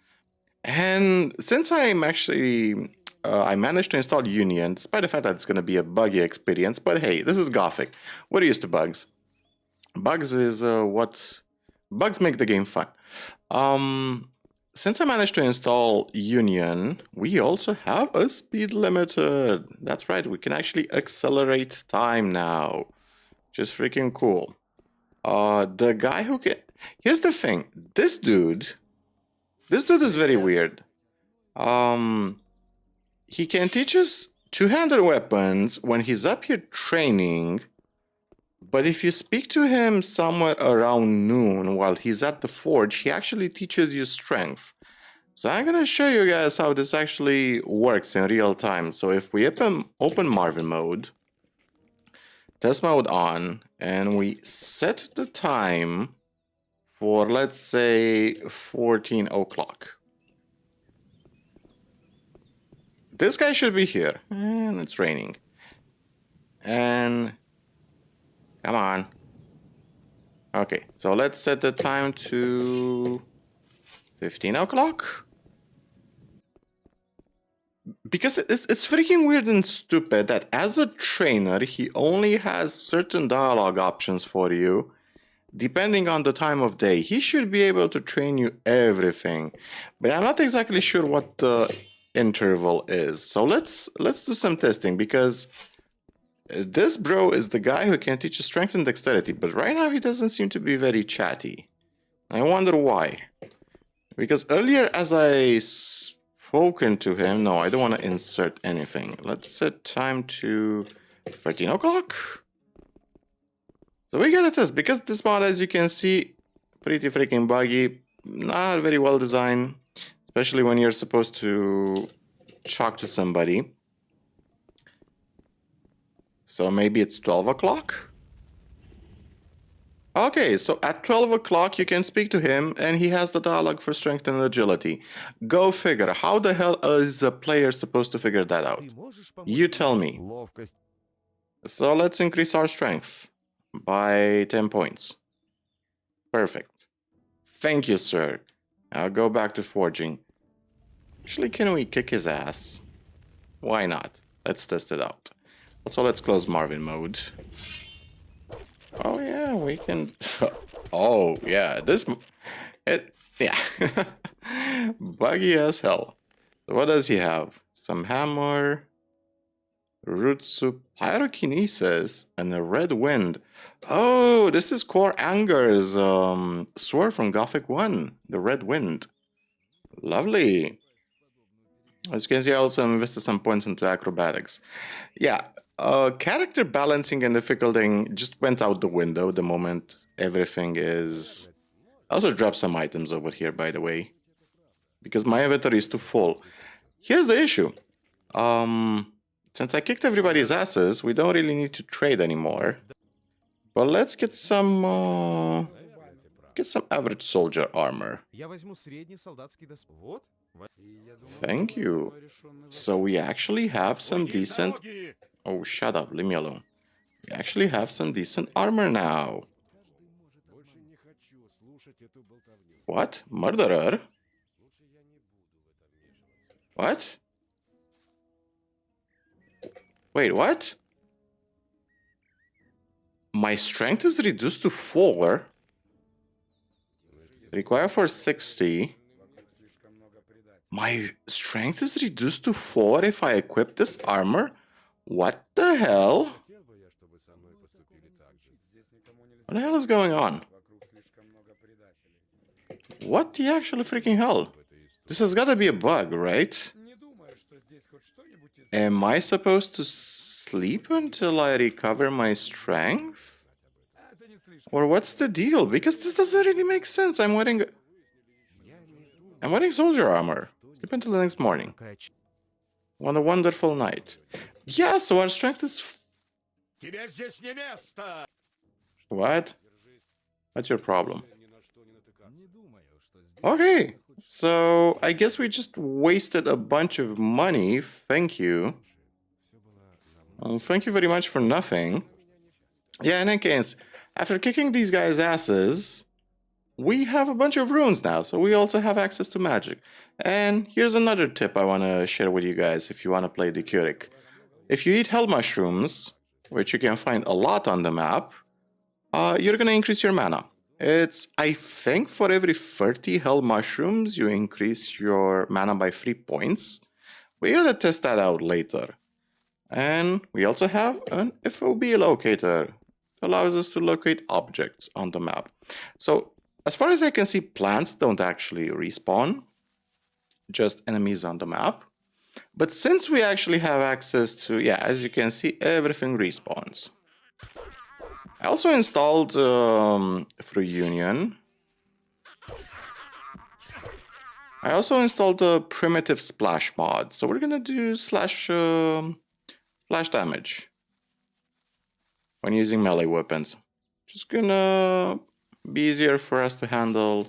And since I'm actually, I managed to install Union, despite the fact that it's going to be a buggy experience, but hey, this is Gothic. We're used to bugs. Bugs is bugs make the game fun. Since I managed to install Union, we also have a speed limiter. That's right, we can actually accelerate time now, which is freaking cool. The guy who can... Here's the thing, this dude is very weird. He can teach us two-handed weapons when he's up here training, but if you speak to him somewhere around noon while he's at the forge, he actually teaches you strength. So I'm gonna show you guys how this actually works in real time. So if we open Marvin mode, test mode on, and we set the time for, let's say, 14 o'clock. This guy should be here, and it's raining. And come on. Okay, so let's set the time to 15 o'clock. Because it's freaking weird and stupid that as a trainer, he only has certain dialogue options for you, depending on the time of day. He should be able to train you everything, but I'm not exactly sure what the interval is. So let's do some testing, because this bro is the guy who can teach you strength and dexterity, but right now he doesn't seem to be very chatty. I wonder why. Because earlier as I spoken to him, no, I don't want to insert anything. Let's set time to 13 o'clock. So we got a test, because this mod, as you can see, pretty freaking buggy, not very well designed, especially when you're supposed to talk to somebody. So maybe it's 12 o'clock? Okay, so at 12 o'clock you can speak to him, and he has the dialogue for strength and agility. Go figure. How the hell is a player supposed to figure that out? You tell me. So let's increase our strength by 10 points. Perfect. Thank you, sir. Now go back to forging. Actually, can we kick his ass? Why not? Let's test it out. Also, let's close Marvin mode. Oh yeah, we can... Oh yeah, yeah. Buggy as hell. So what does he have? Some hammer, root soup, pyrokinesis, and a red wind. Oh, this is Core Anger's sword from Gothic 1, the red wind. Lovely. As you can see, I also invested some points into acrobatics. Yeah, character balancing and difficulty just went out the window the moment everything is I also dropped some items over here, by the way, because my inventory is too full. Here's the issue. Since I kicked everybody's asses, we don't really need to trade anymore. But let's get some average soldier armor. Я возьму средний солдатский доспех. Вот. Thank you. So we actually have some decent... Oh, shut up, leave me alone. We actually have some decent armor now. What? Murderer? What? Wait, what? My strength is reduced to 4. Require for 60. My strength is reduced to 4 if I equip this armor? What the hell? What the hell is going on? What the actual freaking hell? This has gotta be a bug, right? Am I supposed to sleep until I recover my strength? Or what's the deal? Because this doesn't really make sense. I'm wearing soldier armor. Sleep until the next morning. What a wonderful night. Yeah, so our strength is... What? What's your problem? Okay, so I guess we just wasted a bunch of money. Thank you. Thank you very much for nothing. Yeah, in any case, after kicking these guys' asses, we have a bunch of runes now, so we also have access to magic. And here's another tip I want to share with you guys if you want to play Diccuric. If you eat hell mushrooms, which you can find a lot on the map, you're going to increase your mana. It's, I think, for every 30 hell mushrooms, you increase your mana by 3 points. We gotta test that out later. And we also have an FOB locator. It allows us to locate objects on the map. So, as far as I can see, plants don't actually respawn, just enemies on the map. But since we actually have access to, yeah, as you can see, everything respawns. I also installed through Union. I also installed the primitive splash mod. So we're gonna do splash damage when using melee weapons. Just gonna be easier for us to handle.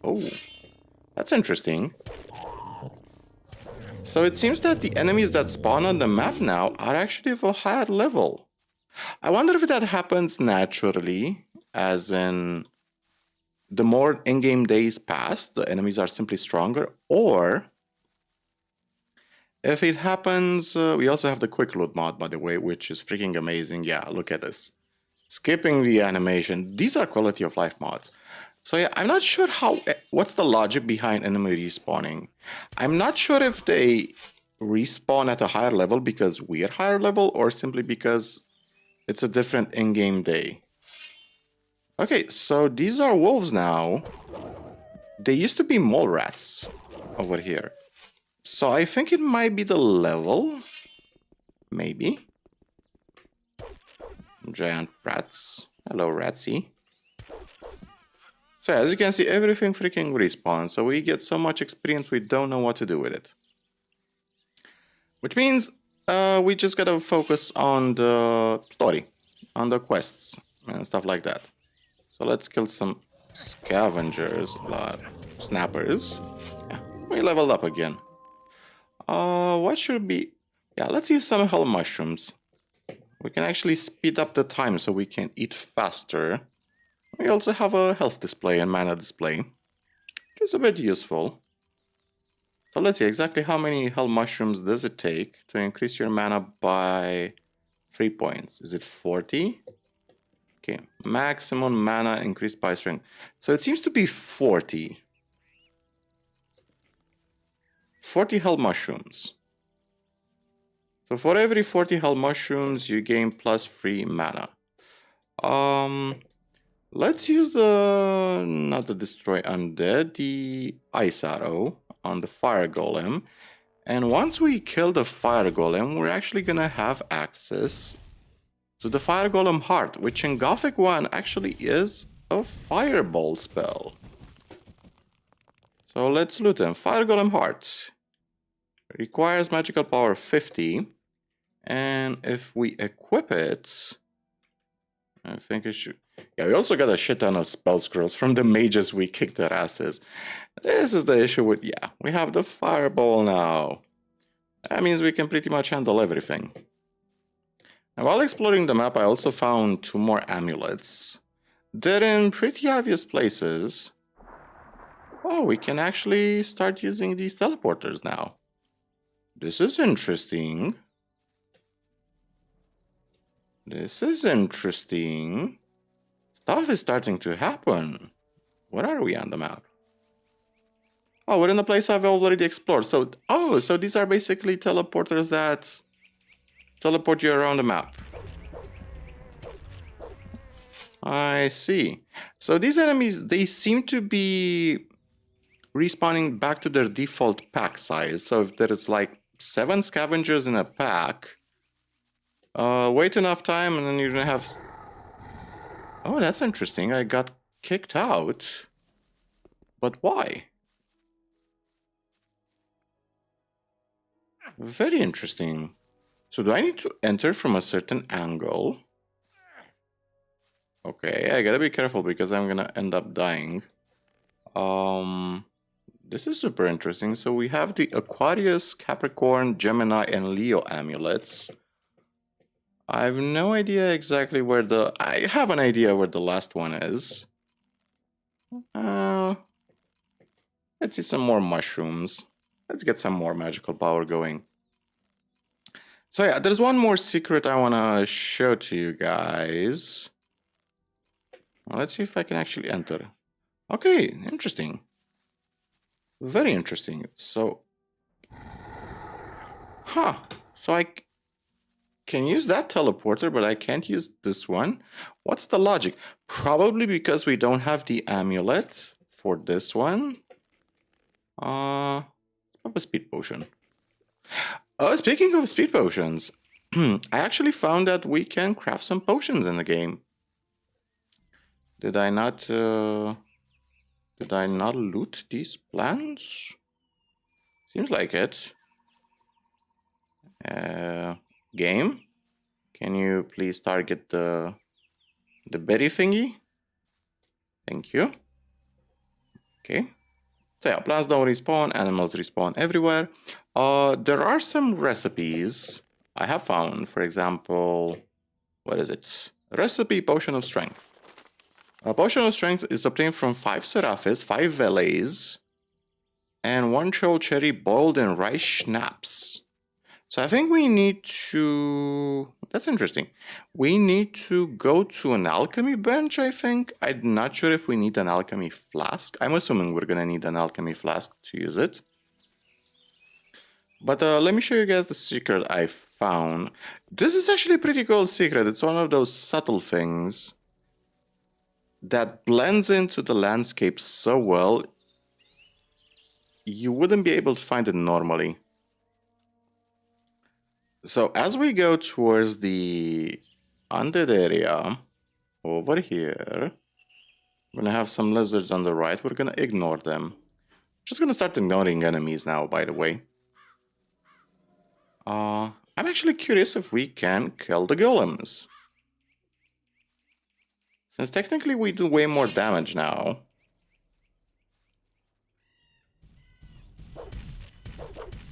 Oh, that's interesting. So it seems that the enemies that spawn on the map now are actually of a higher level. I wonder if that happens naturally, as in the more in-game days pass, the enemies are simply stronger, or if it happens, we also have the quick loot mod, by the way, which is freaking amazing. Yeah, look at this. Skipping the animation. These are quality of life mods. So yeah, I'm not sure what's the logic behind enemy respawning. I'm not sure if they respawn at a higher level because we're higher level, or simply because it's a different in-game day. Okay, so these are wolves now. They used to be mole rats over here. So I think it might be the level. Maybe. Giant rats. Hello, Ratsy. So as you can see, everything freaking respawns. So we get so much experience, we don't know what to do with it. Which means we just gotta focus on the story, on the quests, and stuff like that. So let's kill some scavengers, snappers. Yeah, we leveled up again. What should be... Yeah, let's use some hell mushrooms. We can actually speed up the time so we can eat faster. We also have a health display and mana display, which is a bit useful. So let's see exactly how many hell mushrooms does it take to increase your mana by 3 points. Is it 40? Okay, maximum mana increased by strength. So it seems to be 40. 40 hell mushrooms. So for every 40 hell mushrooms, you gain plus 3 mana. Let's use not the destroy undead, the ice arrow on the fire golem. And once we kill the fire golem, we're actually gonna have access to the fire golem heart, which in Gothic 1 actually is a fireball spell. So let's loot them. Fire Golem Heart. Requires magical power 50. And if we equip it, I think it should... Yeah, we also got a shit ton of spell scrolls from the mages we kicked their asses. This is the issue with... Yeah, we have the fireball now. That means we can pretty much handle everything. Now, while exploring the map, I also found 2 more amulets. They're in pretty obvious places. Oh, we can actually start using these teleporters now. This is interesting. This is interesting. Stuff is starting to happen. Where are we on the map? Oh, we're in a place I've already explored. So, oh, so these are basically teleporters that teleport you around the map. I see. So these enemies, they seem to be respawning back to their default pack size. So if there's like 7 scavengers in a pack, wait enough time and then you're gonna have... Oh, that's interesting. I got kicked out. But why? Very interesting. So do I need to enter from a certain angle? Okay, I gotta be careful because I'm gonna end up dying. This is super interesting. So we have the Aquarius, Capricorn, Gemini, and Leo amulets. I have no idea exactly where the... I have an idea where the last one is. Let's see some more mushrooms. Let's get some more magical power going. So yeah, there's one more secret I want to show to you guys. Well, let's see if I can actually enter. Okay, interesting. Very interesting. So... Huh. So I can use that teleporter, but I can't use this one. What's the logic? Probably because we don't have the amulet for this one. Let's pop a speed potion. Oh, speaking of speed potions, I actually found that we can craft some potions in the game. Did I not loot these plants? Seems like it. Game, can you please target the berry thingy? Thank you. Okay. So yeah, plants don't respawn, animals respawn everywhere. There are some recipes I have found. For example, what is it? Recipe Potion of Strength. A Potion of Strength is obtained from 5 Seraphis, 5 Velays, and 1 Chol Cherry boiled in rice schnapps. So I think we need to... That's interesting. We need to go to an alchemy bench, I think. I'm not sure if we need an alchemy flask. I'm assuming we're gonna need an alchemy flask to use it. But let me show you guys the secret I found. This is actually a pretty cool secret. It's one of those subtle things that blends into the landscape so well, you wouldn't be able to find it normally. So as we go towards the undead area, over here, we're gonna have some lizards on the right. We're gonna ignore them. Just gonna start ignoring enemies now, by the way. I'm actually curious if we can kill the golems. Since technically we do way more damage now.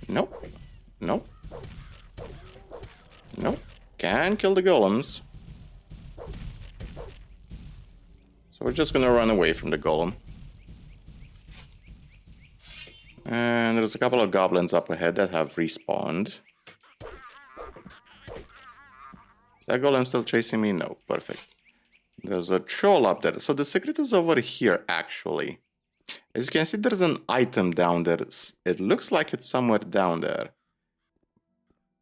Nope. Nope. Nope. Can kill the golems. So we're just gonna run away from the golem. And there's a couple of goblins up ahead that have respawned. Is that golem still chasing me? No. Perfect. There's a troll up there. So the secret is over here, actually. As you can see, there's an item down there. It looks like it's somewhere down there.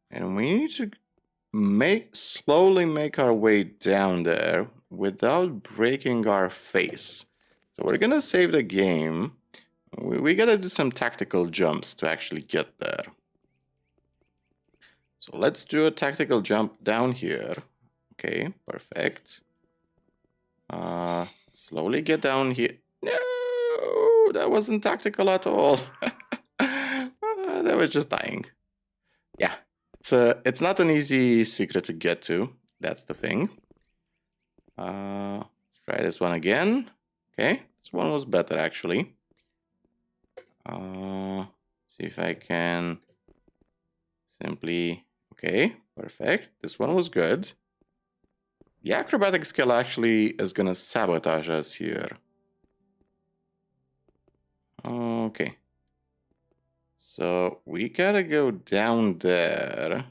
And we need to slowly make our way down there without breaking our face. So we're gonna save the game. We gotta do some tactical jumps to actually get there. So let's do a tactical jump down here. Okay, perfect. Slowly get down here. No! Woo! That wasn't tactical at all. That was just dying. Yeah. It's not an easy secret to get to. That's the thing. Let's try this one again. Okay. This one was better, actually. See if I can simply... Okay, perfect. This one was good. The acrobatic skill actually is gonna sabotage us here. Okay. So we gotta go down there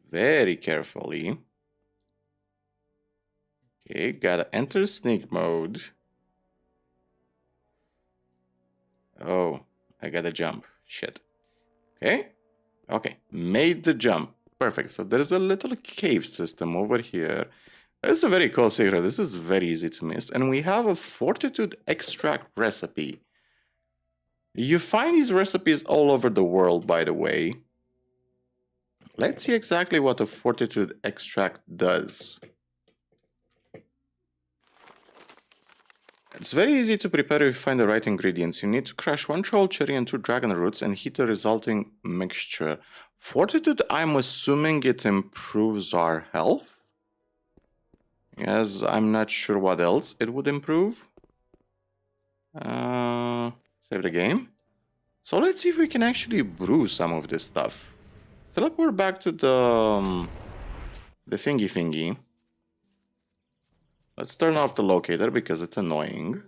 very carefully. Okay, gotta enter sneak mode. Oh, I gotta jump. Shit. Okay. Okay, made the jump. Perfect. So there's a little cave system over here. This is a very cool secret. This is very easy to miss. And we have a fortitude extract recipe. You find these recipes all over the world, by the way. Let's see exactly what a fortitude extract does. It's very easy to prepare if you find the right ingredients. You need to crush 1 troll cherry and 2 dragon roots and heat the resulting mixture. Fortitude, I'm assuming it improves our health. Yes, I'm not sure what else it would improve. Save the game. So let's see if we can actually brew some of this stuff. Teleport back to the thingy. Let's turn off the locator because it's annoying.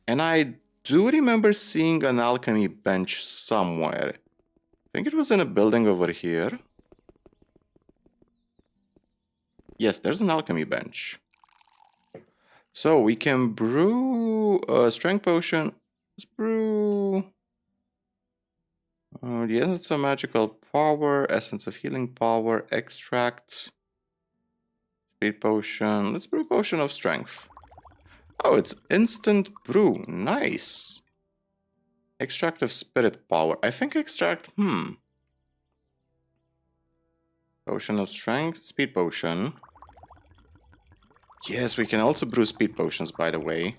And I do remember seeing an alchemy bench somewhere. I think it was in a building over here. Yes, there's an alchemy bench. So we can brew a strength potion. Let's brew the essence of magical power, essence of healing power, extract, speed potion. Let's brew potion of strength. Oh, it's instant brew. Nice. Extract of spirit power. I think extract, Potion of strength, speed potion. Yes, we can also brew speed potions, by the way.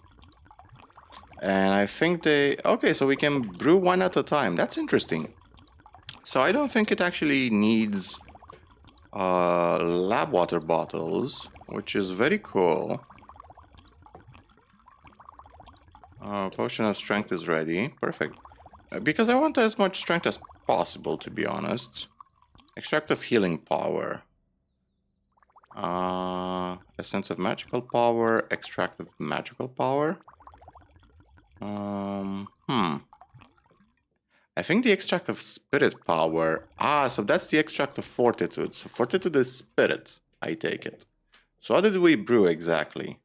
And I think they... Okay, so we can brew one at a time. That's interesting. So I don't think it actually needs lab water bottles, which is very cool. Potion of strength is ready. Perfect. Because I want as much strength as possible, to be honest. Extract of healing power. Essence of magical power. Extract of magical power. I think the extract of spirit power. So that's the extract of fortitude. So fortitude is spirit, I take it. So what did we brew exactly?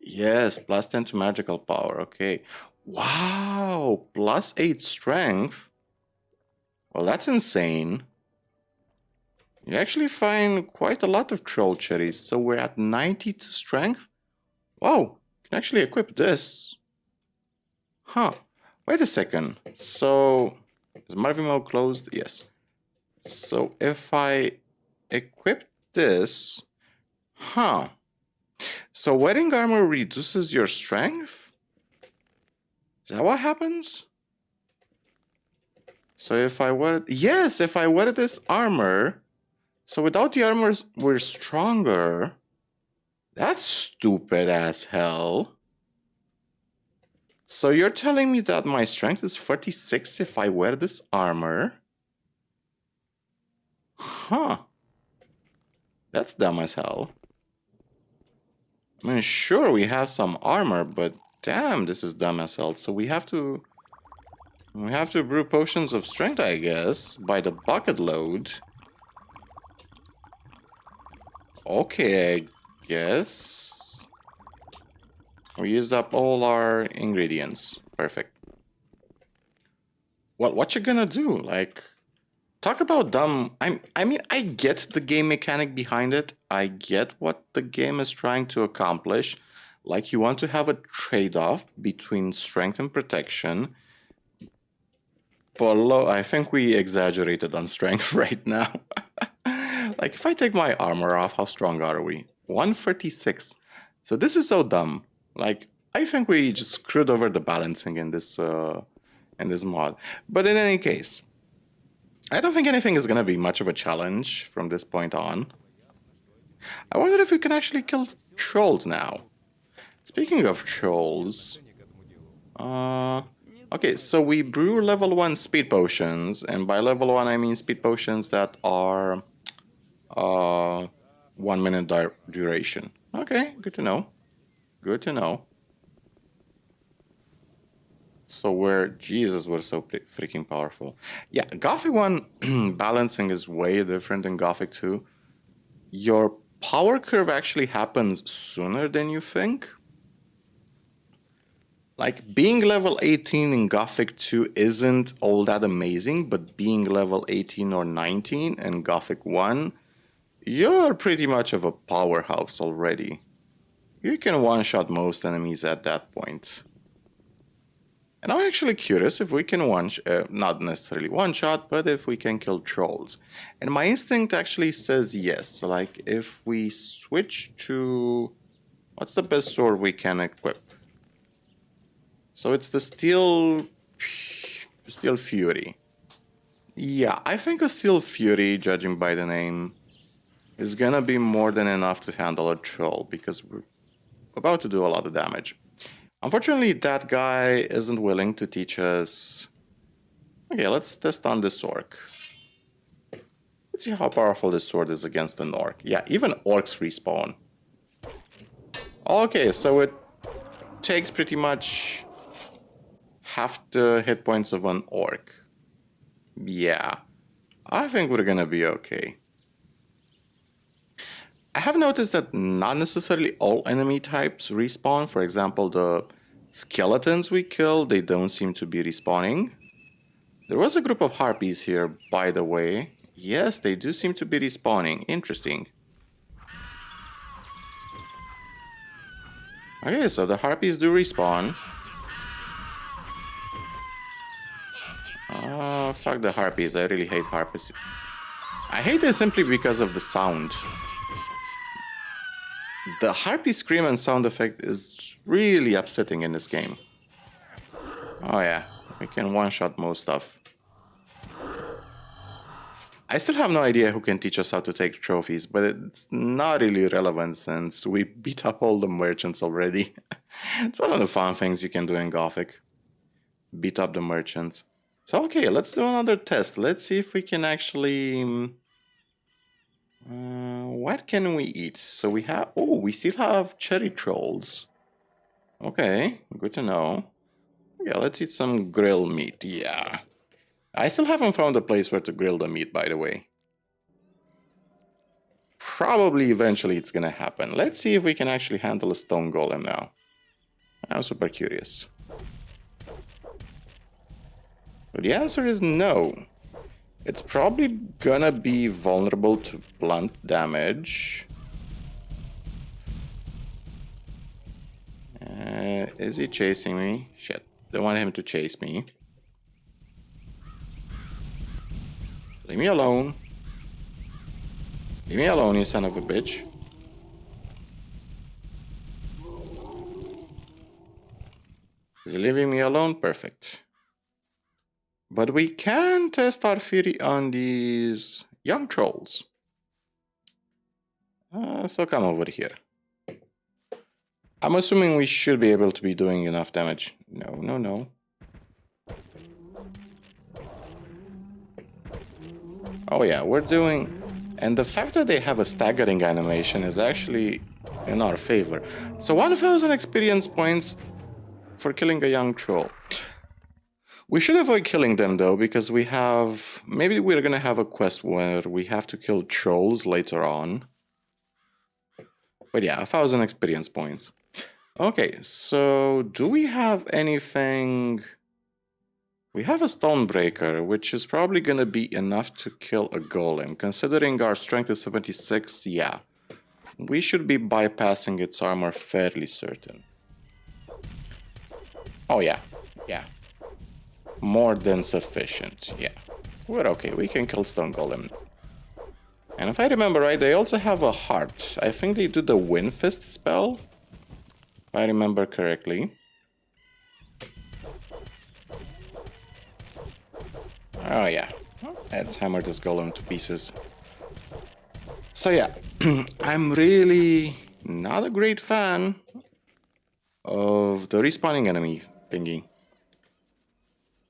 Yes, plus 10 to magical power. Okay. Wow, plus 8 strength. Well, that's insane. You actually find quite a lot of troll cherries. So we're at 92 strength. Wow, you can actually equip this. Huh. Wait a second. So, is Marvin mode closed? Yes. So if I equip this... Huh. So wearing armor reduces your strength? Is that what happens? So if I wear... Yes, if I wear this armor... So without the armor, we're stronger. That's stupid as hell. So you're telling me that my strength is 46 if I wear this armor? Huh. That's dumb as hell. I mean, sure, we have some armor, but damn, this is dumb as hell. So we have to brew potions of strength, I guess, by the bucket load. Okay, I guess. We used up all our ingredients. Perfect. What you gonna do? Like, talk about dumb... I mean, I get the game mechanic behind it. I get what the game is trying to accomplish. Like, you want to have a trade-off between strength and protection. But I think we exaggerated on strength right now. Like, if I take my armor off, how strong are we? 146. So this is so dumb. Like, I think we just screwed over the balancing in this mod. But in any case, I don't think anything is gonna be much of a challenge from this point on. I wonder if we can actually kill trolls now. Speaking of trolls, okay, so we brew level 1 speed potions, and by level 1 I mean speed potions that are 1 minute duration. Okay, good to know. Good to know. So Jesus, we're so freaking powerful. Yeah, Gothic 1 balancing is way different than Gothic 2. Your power curve actually happens sooner than you think. Like, being level 18 in Gothic 2 isn't all that amazing, but being level 18 or 19 in Gothic 1, you're pretty much of a powerhouse already. You can one-shot most enemies at that point. And I'm actually curious if we can not necessarily one-shot, but if we can kill trolls. And my instinct actually says yes. Like, if we switch to... What's the best sword we can equip? So it's the Steel Fury. Yeah, I think a Steel Fury, judging by the name, is gonna be more than enough to handle a troll, because we're about to do a lot of damage. Unfortunately, that guy isn't willing to teach us... Okay, let's test on this orc. Let's see how powerful this sword is against an orc. Yeah, even orcs respawn. Okay, so it takes pretty much half the hit points of an orc. Yeah, I think we're gonna be okay. I have noticed that not necessarily all enemy types respawn. For example, the skeletons we killed, they don't seem to be respawning. There was a group of harpies here, by the way. Yes, they do seem to be respawning. Interesting. Okay, so the harpies do respawn. Oh, fuck the harpies. I really hate harpies. I hate it simply because of the sound. The harpy scream and sound effect is really upsetting in this game. Oh yeah, we can one-shot most stuff. I still have no idea who can teach us how to take trophies, but it's not really relevant since we beat up all the merchants already. It's one of the fun things you can do in Gothic. Beat up the merchants. So okay, let's do another test. Let's see if we can actually... what can we eat? So we have... Oh, we still have cherry trolls. Okay, good to know. Yeah, let's eat some grilled meat, yeah. I still haven't found a place where to grill the meat, by the way. Probably eventually it's gonna happen. Let's see if we can actually handle a stone golem now. I'm super curious. But the answer is no. It's probably gonna be vulnerable to blunt damage. Is he chasing me? Shit. Don't want him to chase me. Leave me alone. Leave me alone, you son of a bitch. Is he leaving me alone? Perfect. But we can test our fury on these young trolls. So come over here. I'm assuming we should be able to be doing enough damage. No, no, no. Oh yeah, we're doing... And the fact that they have a staggering animation is actually in our favor. So 1000 experience points for killing a young troll. We should avoid killing them though, because we have... Maybe we're gonna have a quest where we have to kill trolls later on. But yeah, 1000 experience points. Okay, so do we have anything... We have a Stonebreaker, which is probably gonna be enough to kill a golem. Considering our strength is 76, yeah. We should be bypassing its armor fairly certain. Oh yeah, yeah. More than sufficient, yeah. We're okay, we can kill stone golem. And if I remember right, they also have a heart. I think they do the Wind Fist spell, if I remember correctly. Oh yeah, let's hammer this golem to pieces. So yeah, I'm really not a great fan of the respawning enemy thingy.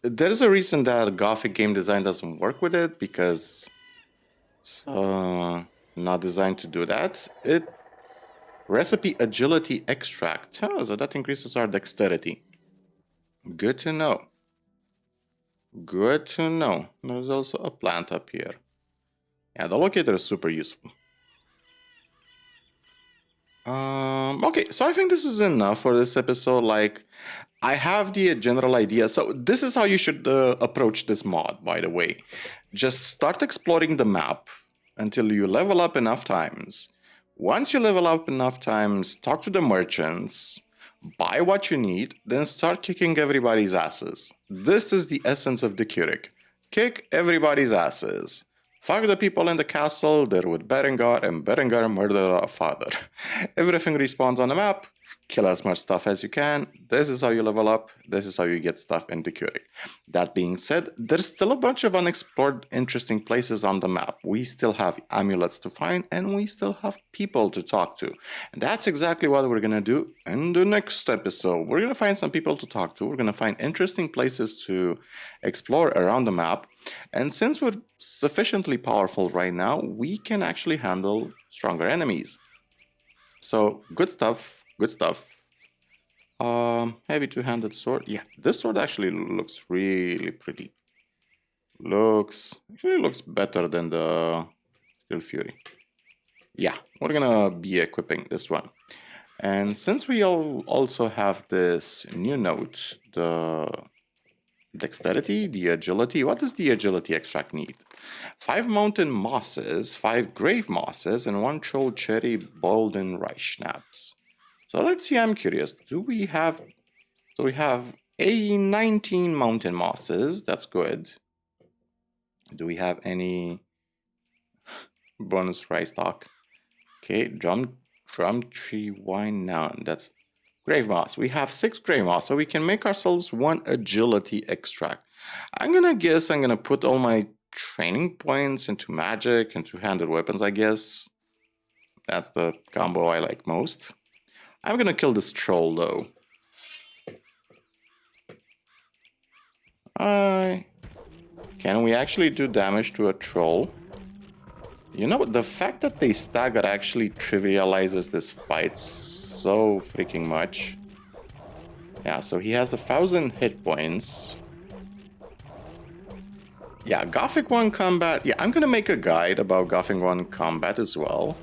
There's a reason that Gothic game design doesn't work with it, because it's not designed to do that. Recipe agility extract. Oh, so that increases our dexterity. Good to know. Good to know. There's also a plant up here. Yeah, the locator is super useful. Okay, so I think this is enough for this episode. Like, I have the general idea. So this is how you should approach this mod, by the way. Just start exploring the map until you level up enough times. Once you level up enough times, talk to the merchants, buy what you need, then start kicking everybody's asses. This is the essence of Diccuric. Kick everybody's asses. Fuck the people in the castle, they're with Berengar, and Berengar murdered our father. Everything respawns on the map. Kill as much stuff as you can. This is how you level up. This is how you get stuff in Diccuric. That being said, there's still a bunch of unexplored interesting places on the map. We still have amulets to find, and we still have people to talk to. And that's exactly what we're gonna do in the next episode. We're gonna find some people to talk to. We're gonna find interesting places to explore around the map. And since we're sufficiently powerful right now, we can actually handle stronger enemies. So, good stuff. Good stuff. Heavy two-handed sword. Yeah, this sword actually looks really pretty. Actually looks better than the Steel Fury. Yeah, we're gonna be equipping this one. And since we also have this new note, the dexterity, the agility. What does the agility extract need? 5 mountain mosses, 5 grave mosses, and 1 troll cherry boiled in rice schnapps. So let's see, I'm curious. We have 19 mountain mosses. That's good. Do we have any bonus rice stock? Okay, drum tree wine now. That's grave moss. We have 6 grave moss, so we can make ourselves 1 agility extract. I'm gonna put all my training points into magic and two-handed weapons, I guess. That's the combo I like most. I'm gonna kill this troll though. Can we actually do damage to a troll? You know, the fact that they stagger actually trivializes this fight so freaking much. Yeah, so he has 1,000 hit points. Yeah, Gothic 1 combat. Yeah, I'm gonna make a guide about Gothic 1 combat as well.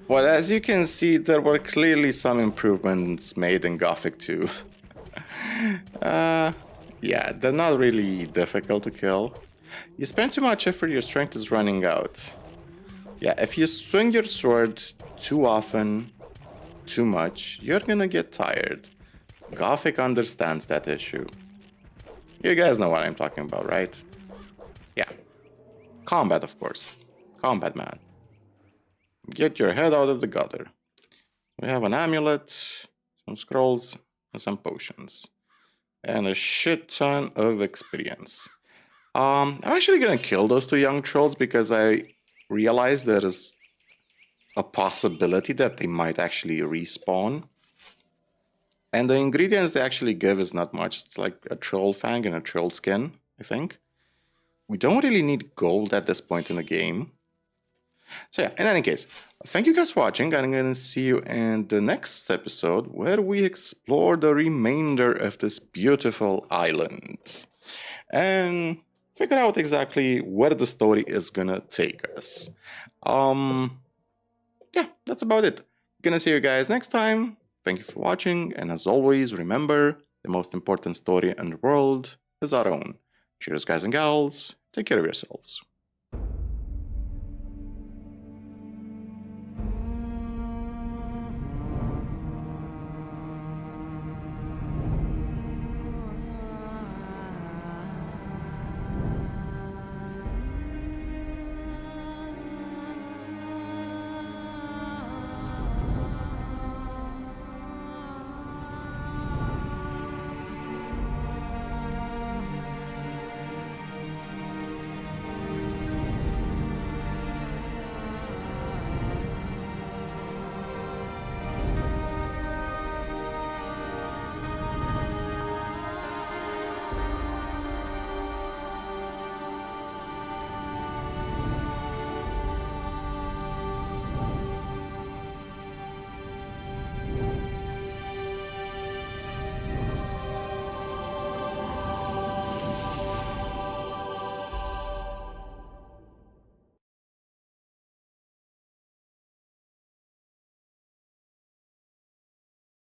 But as you can see, there were clearly some improvements made in Gothic 2. Yeah, they're not really difficult to kill. You spend too much effort, your strength is running out. Yeah, if you swing your sword too often, too much, you're gonna get tired. Gothic understands that issue. You guys know what I'm talking about, right? Yeah. Combat, of course. Combat, man. Get your head out of the gutter. We have an amulet, some scrolls, and some potions. And a shit ton of experience. I'm actually gonna kill those 2 young trolls because I realized there is a possibility that they might actually respawn. And the ingredients they actually give is not much. It's like a troll fang and a troll skin, I think. We don't really need gold at this point in the game. So yeah, in any case, thank you guys for watching. I'm going to see you in the next episode where we explore the remainder of this beautiful island. And figure out exactly where the story is going to take us. Yeah, that's about it. Gonna see you guys next time. Thank you for watching, and as always, remember, the most important story in the world is our own. Cheers, guys and gals. Take care of yourselves.